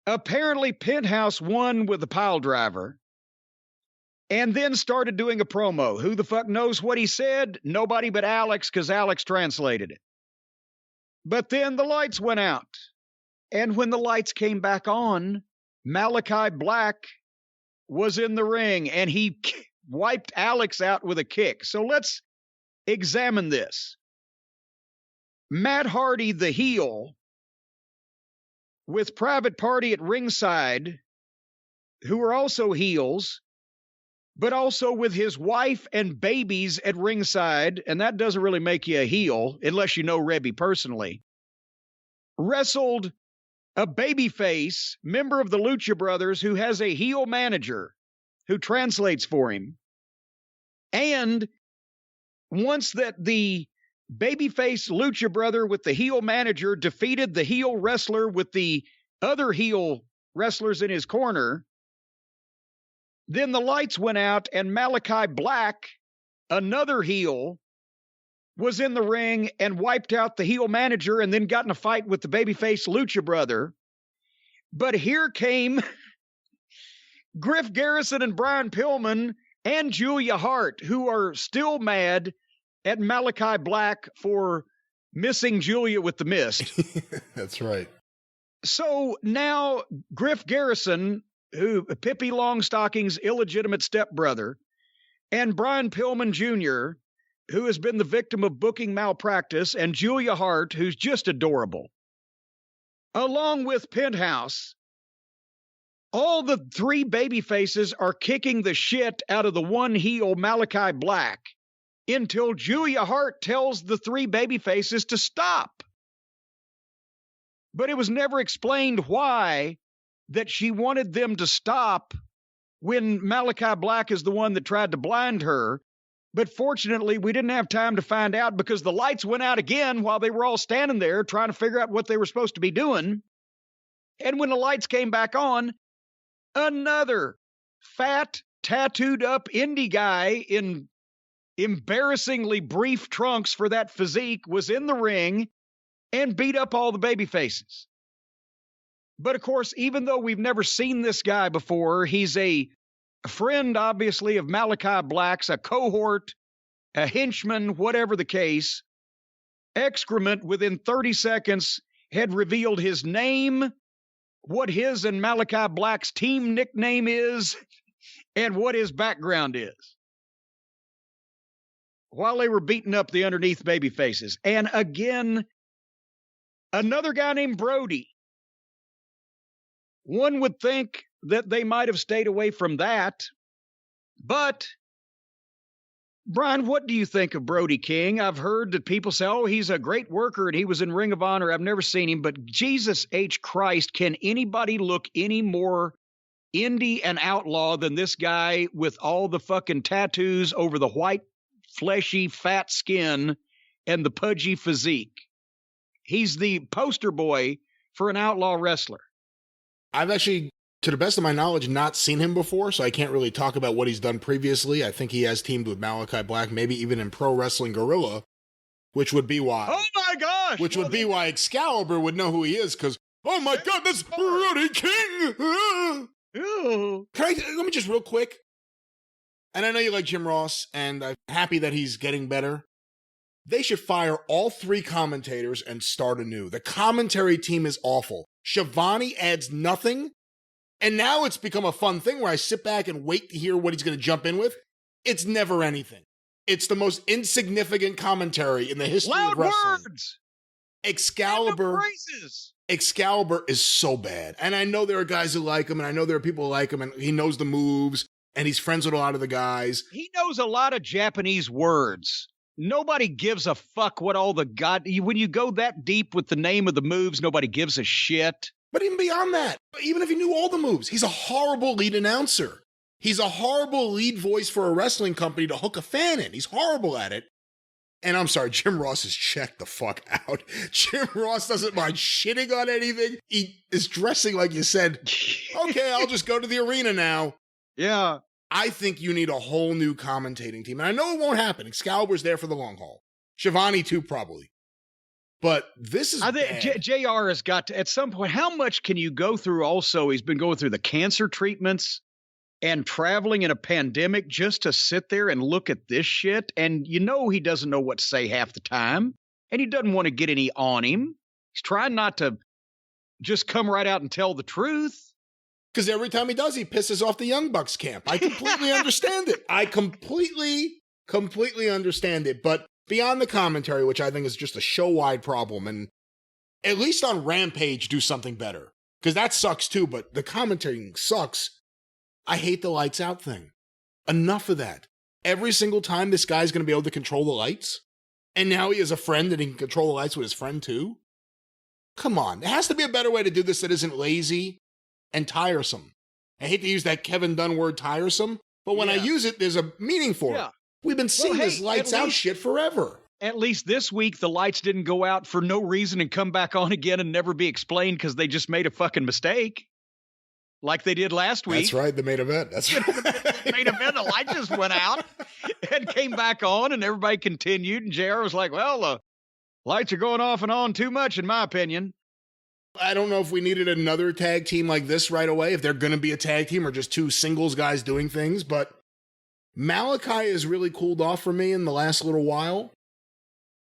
Apparently, Penthouse won with the pile driver and then started doing a promo. Who the fuck knows what he said? Nobody but Alex, because Alex translated it. But then the lights went out. And when the lights came back on, Malachi Black was in the ring and he wiped Alex out with a kick. So let's examine this. Matt Hardy, the heel, with Private Party at ringside, who are also heels, but also with his wife and babies at ringside, and that doesn't really make you a heel, unless you know Rebby personally, wrestled a babyface member of the Lucha Brothers who has a heel manager who translates for him. And once that the babyface Lucha Brother with the heel manager defeated the heel wrestler with the other heel wrestlers in his corner, then the lights went out and Malachi Black, another heel, was in the ring and wiped out the heel manager and then got in a fight with the babyface Lucha Brother. But here came Griff Garrison and Brian Pillman and Julia Hart, who are still mad at Malachi Black for missing Julia with the mist. That's right. So now Griff Garrison, who Pippi Longstocking's illegitimate stepbrother, and Brian Pillman Jr., who has been the victim of booking malpractice, and Julia Hart, who's just adorable, along with Penthouse, all the 3 baby faces are kicking the shit out of the one heel Malachi Black until Julia Hart tells the 3 baby faces to stop. But it was never explained why that she wanted them to stop when Malachi Black is the one that tried to blind her. But fortunately, we didn't have time to find out because the lights went out again while they were all standing there trying to figure out what they were supposed to be doing. And when the lights came back on, another fat, tattooed up indie guy in embarrassingly brief trunks for that physique was in the ring and beat up all the baby faces. But of course, even though we've never seen this guy before, he's a friend, obviously, of Malachi Black's, a cohort, a henchman, whatever the case. Excrement within 30 seconds had revealed his name, what his and Malachi Black's team nickname is, and what his background is, while they were beating up the underneath baby faces. And again, another guy named Brody. One would think that they might have stayed away from that. But, Brian, what do you think of Brody King? I've heard that people say, oh, he's a great worker and he was in Ring of Honor. I've never seen him. But Jesus H. Christ, can anybody look any more indie and outlaw than this guy with all the fucking tattoos over the white, fleshy, fat skin and the pudgy physique? He's the poster boy for an outlaw wrestler. I've actually, to the best of my knowledge, not seen him before, so I can't really talk about what he's done previously. I think he has teamed with Malachi Black, maybe even in Pro Wrestling Guerrilla, which would be why. Oh my gosh! Which would be why Excalibur would know who he is, because, oh my God, that's Brody King! Let me just real quick, and I know you like Jim Ross, and I'm happy that he's getting better. They should fire all 3 commentators and start anew. The commentary team is awful. Shivani adds nothing. And now it's become a fun thing where I sit back and wait to hear what he's going to jump in with. It's never anything. It's the most insignificant commentary in the history of wrestling. Words. Excalibur is so bad. And I know there are guys who like him, and I know there are people who like him, and he knows the moves, and he's friends with a lot of the guys. He knows a lot of Japanese words. Nobody gives a fuck what all the when you go that deep with the name of the moves, nobody gives a shit. But even beyond that, even if he knew all the moves, he's a horrible lead announcer. He's a horrible lead voice for a wrestling company to hook a fan in. He's horrible at it. And I'm sorry, Jim Ross is checked the fuck out. Jim Ross doesn't mind shitting on anything. He is dressing like you said, okay, I'll just go to the arena now. Yeah. I think you need a whole new commentating team. And I know it won't happen. Excalibur's there for the long haul. Shivani too, probably. But this is I think JR has got to, at some point, how much can you go through also? He's been going through the cancer treatments and traveling in a pandemic just to sit there and look at this shit. And you know he doesn't know what to say half the time. And he doesn't want to get any on him. He's trying not to just come right out and tell the truth. Because every time he does, he pisses off the Young Bucks camp. I completely understand it. I completely understand it. But beyond the commentary, which I think is just a show-wide problem, and at least on Rampage, do something better. Because that sucks too, but the commentary sucks. I hate the lights out thing. Enough of that. Every single time this guy's going to be able to control the lights, and now he has a friend and he can control the lights with his friend too? Come on. There has to be a better way to do this that isn't lazy and tiresome. I hate to use that Kevin Dunn word, tiresome, but when I use it, there's a meaning for it. We've been seeing this lights out shit forever. At least this week, the lights didn't go out for no reason and come back on again and never be explained because they just made a fucking mistake. Like they did last week. That's right, the main event. That's right. The main event, the light just went out and came back on and everybody continued. And JR was like, well, the lights are going off and on too much, in my opinion. I don't know if we needed another tag team like this right away, if they're going to be a tag team or just 2 singles guys doing things, but Malachi has really cooled off for me in the last little while.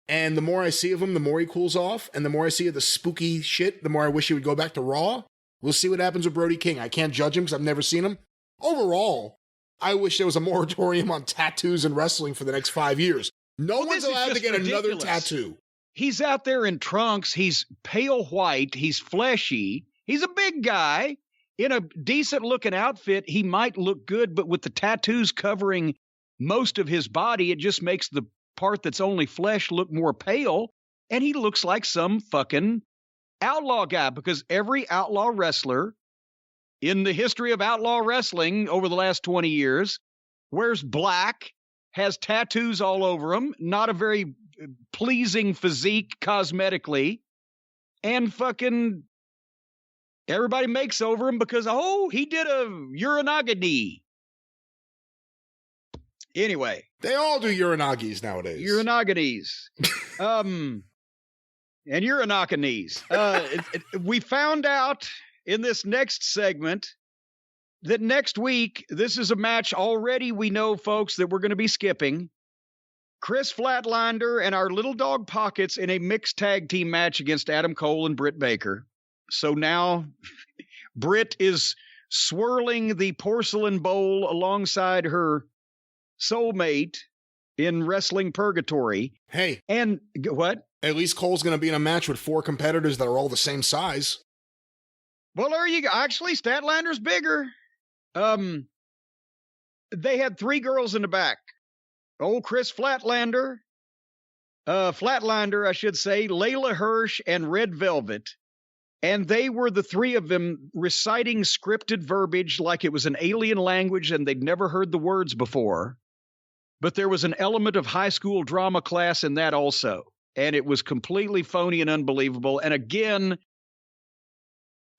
And the more I see of him, the more he cools off. And the more I see of the spooky shit, the more I wish he would go back to Raw. We'll see what happens with Brody King. I can't judge him because I've never seen him. Overall, I wish there was a moratorium on tattoos and wrestling for the next 5 years. No one's allowed to get another tattoo. He's out there in trunks. He's pale white. He's fleshy. He's a big guy. In a decent-looking outfit, he might look good, but with the tattoos covering most of his body, it just makes the part that's only flesh look more pale, and he looks like some fucking outlaw guy, because every outlaw wrestler in the history of outlaw wrestling over the last 20 years wears black, has tattoos all over him, not a very pleasing physique cosmetically, and fucking everybody makes over him because, oh, he did a uranagani. Anyway. They all do uranagis nowadays. Uranaganis. And uranaganis. We found out in this next segment that next week, this is a match already we know, folks, that we're going to be skipping. Chris Flatlander and our little dog Pockets in a mixed tag team match against Adam Cole and Britt Baker. So now Britt is swirling the porcelain bowl alongside her soulmate in wrestling purgatory. Hey. And what? At least Cole's going to be in a match with 4 competitors that are all the same size. Well, there you go. Actually, Statlander's bigger. They had 3 girls in the back. Old Chris Flatlander, I should say, Layla Hirsch, and Red Velvet. And they were the 3 of them reciting scripted verbiage like it was an alien language and they'd never heard the words before. But there was an element of high school drama class in that also. And it was completely phony and unbelievable. And again,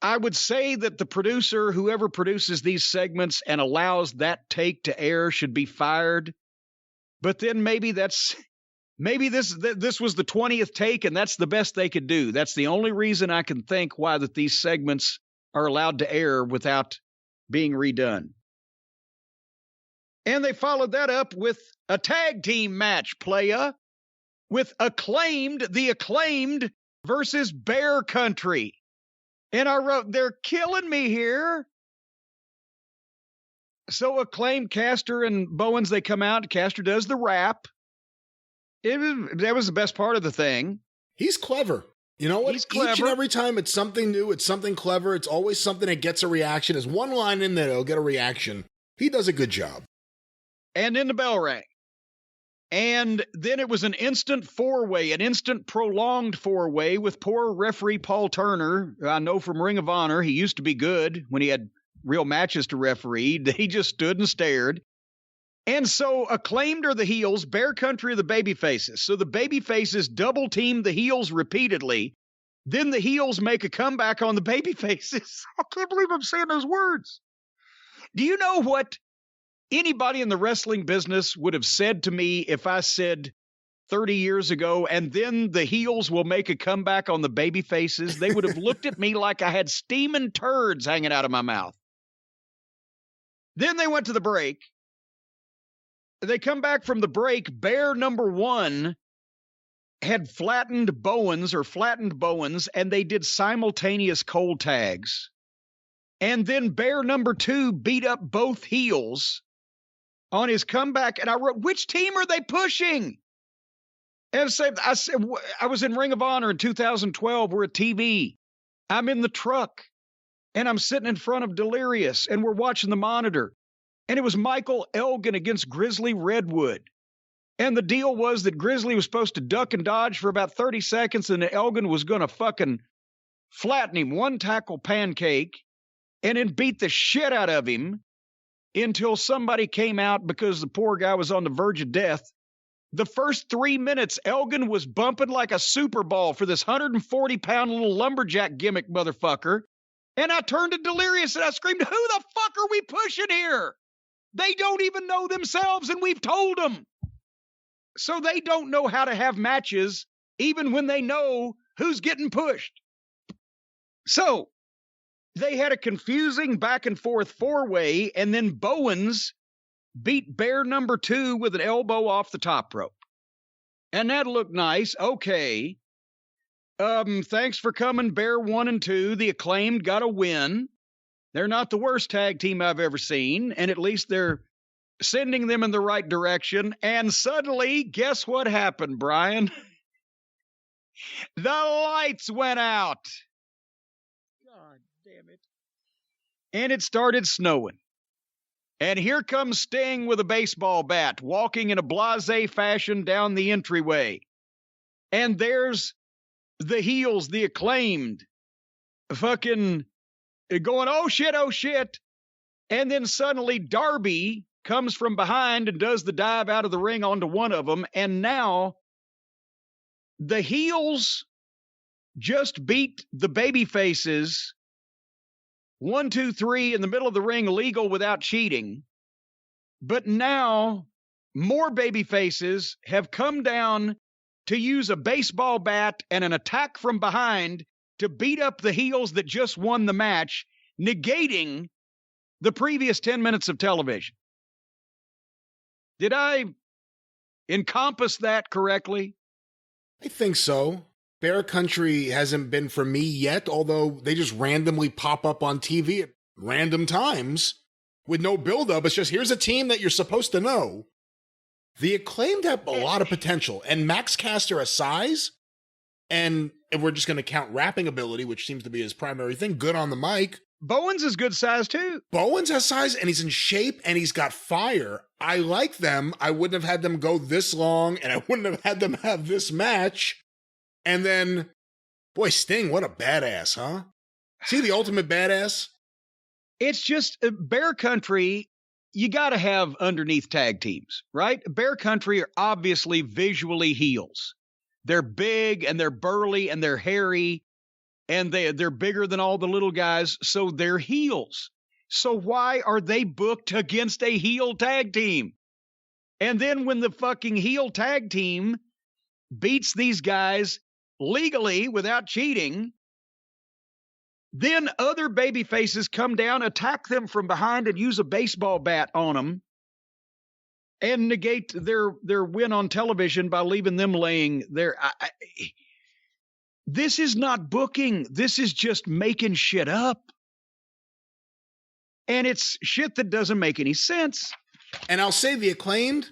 I would say that the producer, whoever produces these segments and allows that take to air, should be fired. But then maybe this was the 20th take and that's the best they could do. That's the only reason I can think why that these segments are allowed to air without being redone. And they followed that up with a tag team match, playa, with the Acclaimed versus Bear Country. And I wrote, they're killing me here. So Acclaimed, Caster, and Bowens, they come out. Caster does the rap. That was the best part of the thing. He's clever. You know what? He's clever. Each and every time it's something new, it's something clever. It's always something that gets a reaction. There's one line in there that'll get a reaction. He does a good job. And then the bell rang. And then it was an instant prolonged 4-way with poor referee Paul Turner. I know from Ring of Honor, he used to be good when he had real matches to referee. He just stood and stared. And so Acclaimed are the heels, Bear Country are the baby faces. So the baby faces double team the heels repeatedly. Then the heels make a comeback on the baby faces. I can't believe I'm saying those words. Do you know what anybody in the wrestling business would have said to me if I said 30 years ago, and then the heels will make a comeback on the baby faces? They would have looked at me like I had steaming turds hanging out of my mouth. Then they went to the break. They come back from the break. Bear number 1 had flattened Bowens, and they did simultaneous cold tags. And then Bear number 2 beat up both heels on his comeback. And I wrote, which team are they pushing? And I was in Ring of Honor in 2012. We're at TV. I'm in the truck. And I'm sitting in front of Delirious, and we're watching the monitor. And it was Michael Elgin against Grizzly Redwood. And the deal was that Grizzly was supposed to duck and dodge for about 30 seconds, and Elgin was going to fucking flatten him, one tackle pancake, and then beat the shit out of him until somebody came out because the poor guy was on the verge of death. The first 3 minutes, Elgin was bumping like a Super Ball for this 140-pound little lumberjack gimmick motherfucker. And I turned to Delirious and I screamed, who the fuck are we pushing here? They don't even know themselves, and we've told them. So they don't know how to have matches, even when they know who's getting pushed. So they had a confusing back and forth 4-way, and then Bowens beat Bear number 2 with an elbow off the top rope. And that looked nice. Okay. Thanks for coming, Bear 1 and 2. The Acclaimed got a win. They're not the worst tag team I've ever seen, and at least they're sending them in the right direction. And suddenly, guess what happened, Brian? The lights went out. God damn it. And it started snowing. And here comes Sting with a baseball bat, walking in a blasé fashion down the entryway. And there's the heels, the Acclaimed, fucking going, oh shit. And then suddenly Darby comes from behind and does the dive out of the ring onto one of them. And now the heels just beat the baby faces 1, 2, 3 in the middle of the ring, legal without cheating. But now more baby faces have come down to use a baseball bat and an attack from behind to beat up the heels that just won the match, negating the previous 10 minutes of television. Did I encompass that correctly? I think so. Bear Country hasn't been for me yet, although they just randomly pop up on TV at random times with no build-up. It's just, here's a team that you're supposed to know. The Acclaimed have a lot of potential, and Max Caster has size, and if we're just going to count rapping ability, which seems to be his primary thing, good on the mic. Bowens is good size, too. Bowens has size, and he's in shape, and he's got fire. I like them. I wouldn't have had them go this long, and I wouldn't have had them have this match. And then, boy, Sting, what a badass, huh? See the ultimate badass? It's just Bear Country, you got to have underneath tag teams, right? Bear Country are obviously visually heels. They're big, and they're burly, and they're hairy, and they're bigger than all the little guys, so they're heels. So why are they booked against a heel tag team? And then when the fucking heel tag team beats these guys legally without cheating, then other baby faces come down, attack them from behind, and use a baseball bat on them and negate their win on television by leaving them laying there. This is not booking. This is just making shit up. And it's shit that doesn't make any sense. And I'll say the Acclaimed,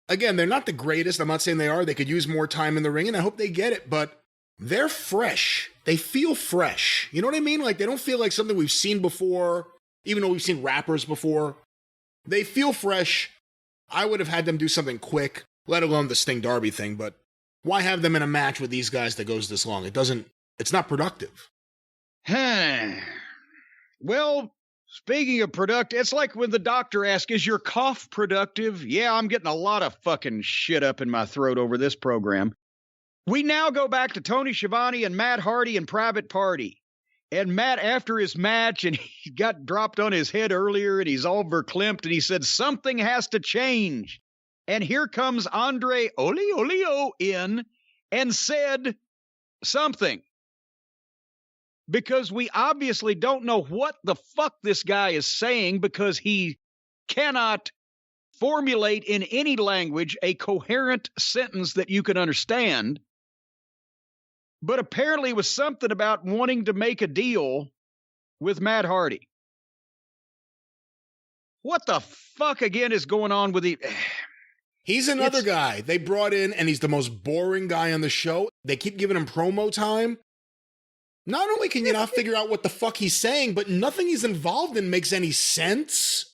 again, they're not the greatest. I'm not saying they are. They could use more time in the ring, and I hope they get it, but they're fresh. They feel fresh. You know what I mean? Like, they don't feel like something we've seen before, even though we've seen rappers before. They feel fresh. I would have had them do something quick, let alone the Sting Darby thing, but why have them in a match with these guys that goes this long? It's not productive. Well, speaking of productive, it's like when the doctor asks, is your cough productive? Yeah, I'm getting a lot of fucking shit up in my throat over this program. We now go back to Tony Schiavone and Matt Hardy in Private Party. And Matt, after his match, and he got dropped on his head earlier, and he's all verklempt, and he said, something has to change. And here comes Andre Olio in and said something. Because we obviously don't know what the fuck this guy is saying, because he cannot formulate in any language a coherent sentence that you can understand. But apparently it was something about wanting to make a deal with Matt Hardy. What the fuck again is going on with the... He's another guy they brought in, and he's the most boring guy on the show. They keep giving him promo time. Not only can you not figure out what the fuck he's saying, but nothing he's involved in makes any sense.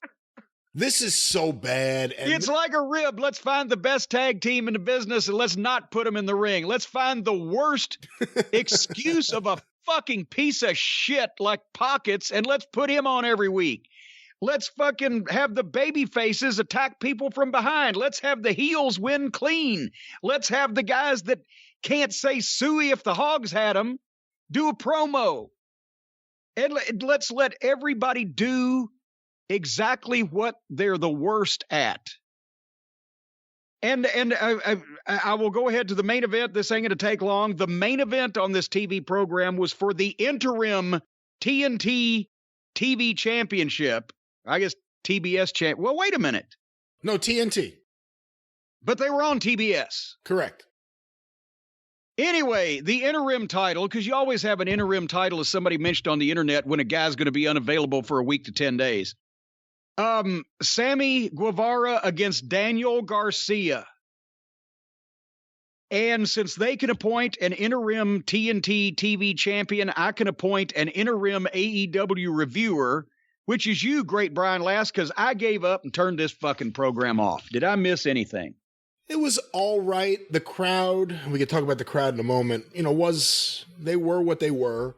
This is so bad. And it's like a rib. Let's find the best tag team in the business and let's not put them in the ring. Let's find the worst excuse of a fucking piece of shit like Pockets and let's put him on every week. Let's fucking have the baby faces attack people from behind. Let's have the heels win clean. Let's have the guys that can't say suey if the hogs had them do a promo. And let's let everybody do exactly what they're the worst at. And I will go ahead to the main event. This ain't going to take long. The main event on this TV program was for the interim TNT TV championship. I guess TBS champ. Well, wait a minute. No, TNT. But they were on TBS. Correct. Anyway, the interim title, because you always have an interim title, as somebody mentioned on the internet, when a guy's going to be unavailable for a week to 10 days. Sammy Guevara against Daniel Garcia. And since they can appoint an interim TNT TV champion, I can appoint an interim AEW reviewer, which is you, great Brian Last, because I gave up and turned this fucking program off. Did I miss anything? It was all right. The crowd, we could talk about the crowd in a moment, they were what they were.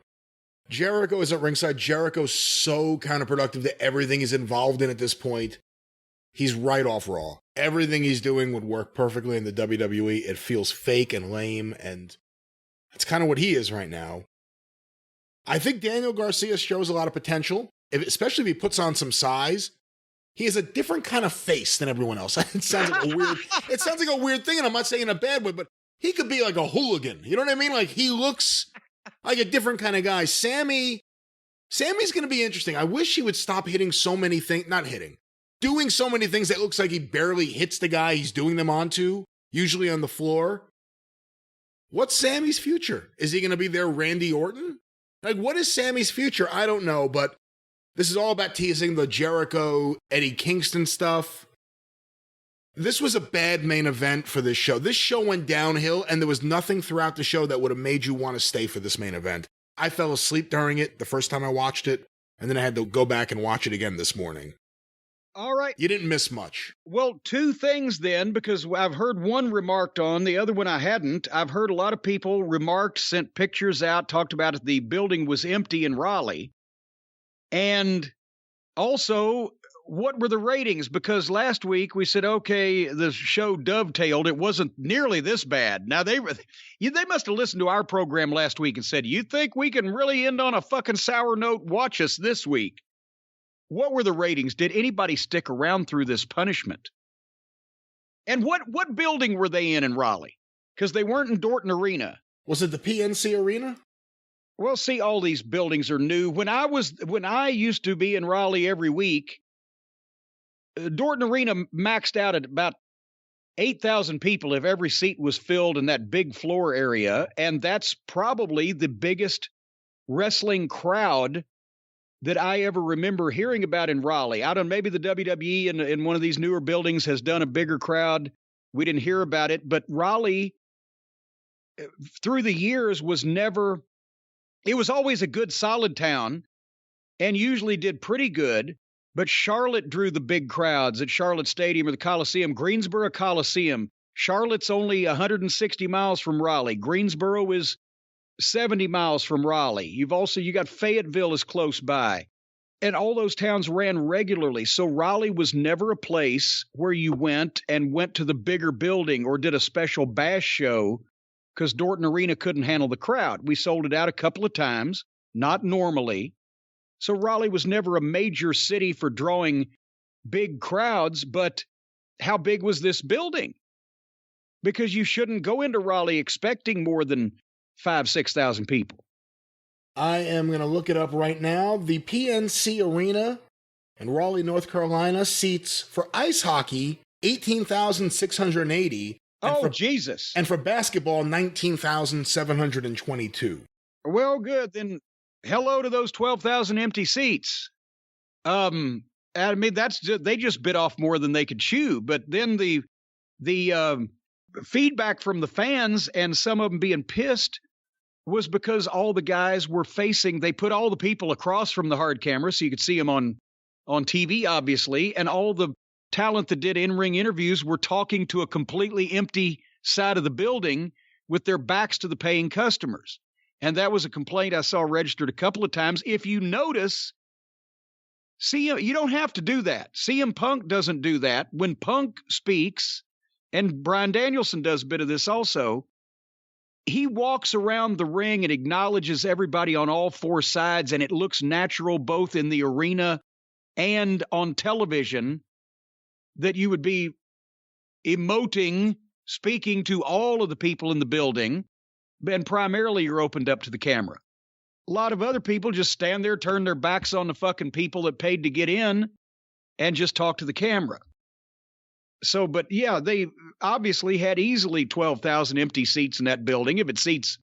Jericho is at ringside. Jericho's so counterproductive to everything he's involved in at this point. He's right off Raw. Everything he's doing would work perfectly in the WWE. It feels fake and lame, and that's kind of what he is right now. I think Daniel Garcia shows a lot of potential, especially if he puts on some size. He has a different kind of face than everyone else. It sounds like a weird thing, and I'm not saying in a bad way, but he could be like a hooligan. You know what I mean? Like, he looks Like a different kind of guy. Sammy's going to be interesting. I wish he would stop hitting so many things. Not hitting. Doing so many things that looks like he barely hits the guy he's doing them onto, usually on the floor. What's Sammy's future? Is he going to be their Randy Orton? Like, what is Sammy's future? I don't know, but this is all about teasing the Jericho, Eddie Kingston stuff. This was a bad main event for this show. This show went downhill, and there was nothing throughout the show that would have made you want to stay for this main event. I fell asleep during it the first time I watched it, and then I had to go back and watch it again this morning. All right. You didn't miss much. Well, two things then, because I've heard one remarked on, the other one I hadn't. I've heard a lot of people remarked, sent pictures out, talked about it. The building was empty in Raleigh. And also, what were the ratings? Because last week we said, okay, the show dovetailed. It wasn't nearly this bad. Now, they must have listened to our program last week and said, you think we can really end on a fucking sour note? Watch us this week. What were the ratings? Did anybody stick around through this punishment? And what building were they in Raleigh? Because they weren't in Dorton Arena. Was it the PNC Arena? Well, see, all these buildings are new. When I used to be in Raleigh every week, Dorton Arena maxed out at about 8,000 people if every seat was filled in that big floor area. And that's probably the biggest wrestling crowd that I ever remember hearing about in Raleigh. I don't know, maybe the WWE in one of these newer buildings has done a bigger crowd. We didn't hear about it, but Raleigh through the years it was always a good solid town and usually did pretty good, but Charlotte drew the big crowds at Charlotte Stadium or the Coliseum, Greensboro Coliseum. Charlotte's only 160 miles from Raleigh. Greensboro is 70 miles from Raleigh. You got Fayetteville is close by. And all those towns ran regularly. So Raleigh was never a place where you went to the bigger building or did a special bash show because Dorton Arena couldn't handle the crowd. We sold it out a couple of times, not normally. So Raleigh was never a major city for drawing big crowds, but how big was this building? Because you shouldn't go into Raleigh expecting more than 5,000-6,000 people. I am going to look it up right now. The PNC Arena in Raleigh, North Carolina seats for ice hockey 18,680. Jesus. And for basketball 19,722. Well, good. Then hello to those 12,000 empty seats. I mean, they just bit off more than they could chew. But then the feedback from the fans and some of them being pissed was because all the guys were they put all the people across from the hard camera so you could see them on TV, obviously, and all the talent that did in-ring interviews were talking to a completely empty side of the building with their backs to the paying customers. And that was a complaint I saw registered a couple of times. If you notice, you don't have to do that. CM Punk doesn't do that. When Punk speaks, and Bryan Danielson does a bit of this also, he walks around the ring and acknowledges everybody on all four sides, and it looks natural both in the arena and on television that you would be emoting, speaking to all of the people in the building, and primarily you're opened up to the camera. A lot of other people just stand there, turn their backs on the fucking people that paid to get in, and just talk to the camera. So, but yeah, they obviously had easily 12,000 empty seats in that building. If it seats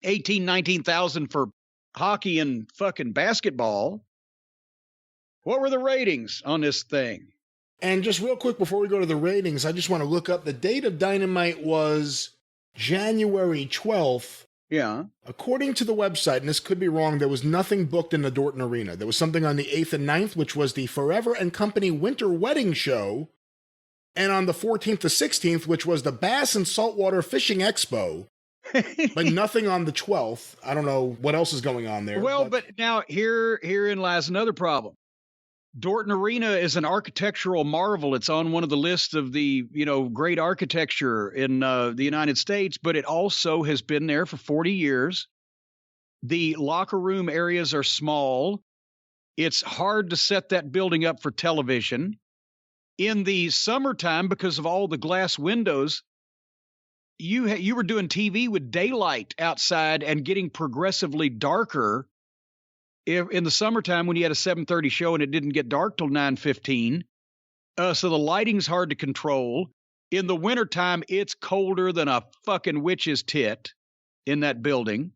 19,000 for hockey and fucking basketball. What were the ratings on this thing? And just real quick before we go to the ratings, I just want to look up the date of Dynamite was January 12th. Yeah. According to the website, and this could be wrong, there was nothing booked in the Dorton Arena. There was something on the 8th and 9th, which was the Forever and Company Winter Wedding Show. And on the 14th to 16th, which was the Bass and Saltwater Fishing Expo. But nothing on the 12th. I don't know what else is going on there. Well, but now herein lies another problem. Dorton Arena is an architectural marvel. It's on one of the lists of the, great architecture in the United States, but it also has been there for 40 years. The locker room areas are small. It's hard to set that building up for television. In the summertime, because of all the glass windows, you were doing TV with daylight outside and getting progressively darker in the summertime when you had a 7:30 show and it didn't get dark till 9:15. So the lighting's hard to control. In the wintertime, it's colder than a fucking witch's tit in that building.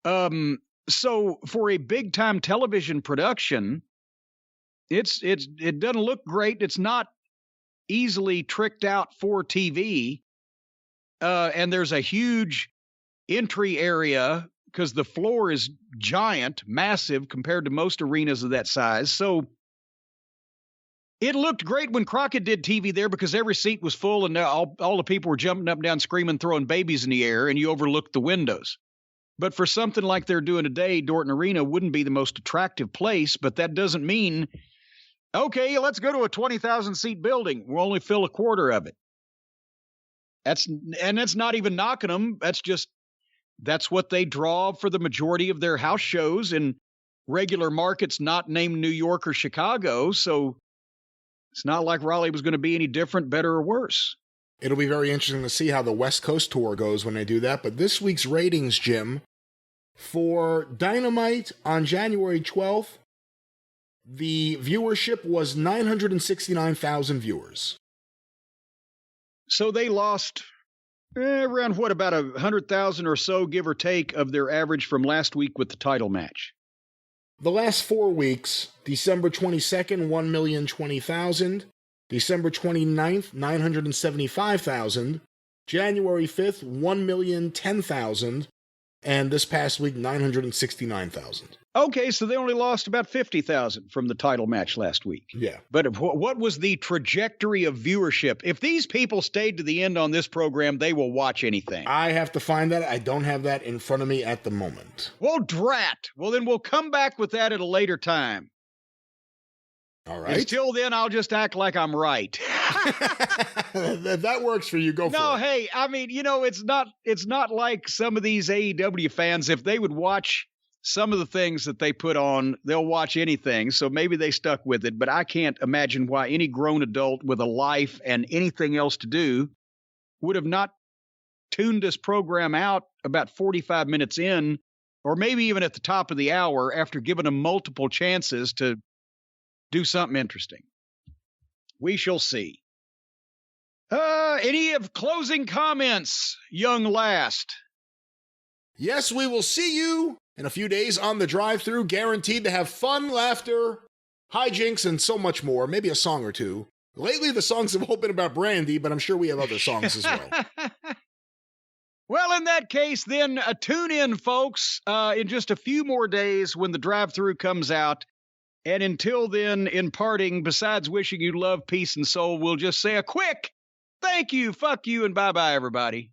So for a big time television production, it doesn't look great. It's not easily tricked out for TV. And there's a huge entry area because the floor is giant, massive compared to most arenas of that size. So it looked great when Crockett did TV there because every seat was full and all the people were jumping up and down, screaming, throwing babies in the air, and you overlooked the windows. But for something like they're doing today, Dorton Arena wouldn't be the most attractive place, but that doesn't mean, okay, let's go to a 20,000 seat building. We'll only fill a quarter of it. That's not even knocking them. That's what they draw for the majority of their house shows in regular markets not named New York or Chicago. So it's not like Raleigh was going to be any different, better, or worse. It'll be very interesting to see how the West Coast tour goes when they do that. But this week's ratings, Jim, for Dynamite on January 12th, the viewership was 969,000 viewers. So they lost around, about 100,000 or so, give or take, of their average from last week with the title match. The last 4 weeks, December 22nd, 1,020,000. December 29th, 975,000. January 5th, 1,010,000. And this past week, 969,000. Okay, so they only lost about 50,000 from the title match last week. Yeah. But what was the trajectory of viewership? If these people stayed to the end on this program, they will watch anything. I have to find that. I don't have that in front of me at the moment. Well, drat. Well, then we'll come back with that at a later time. All right. Until then, I'll just act like I'm right. That works for you. Go for it. No, hey, I mean, it's not like some of these AEW fans. If they would watch some of the things that they put on, they'll watch anything. So maybe they stuck with it. But I can't imagine why any grown adult with a life and anything else to do would have not tuned this program out about 45 minutes in, or maybe even at the top of the hour after giving them multiple chances to do something interesting. We shall see. Any of closing comments, young last? Yes, we will see you in a few days on the drive-thru, guaranteed to have fun, laughter, hijinks, and so much more. Maybe a song or two. Lately, the songs have all been about Brandy, but I'm sure we have other songs as well. Well, in that case, then, tune in, folks, in just a few more days when the drive-thru comes out. And until then, in parting, besides wishing you love, peace, and soul, we'll just say a quick thank you, fuck you, and bye-bye, everybody.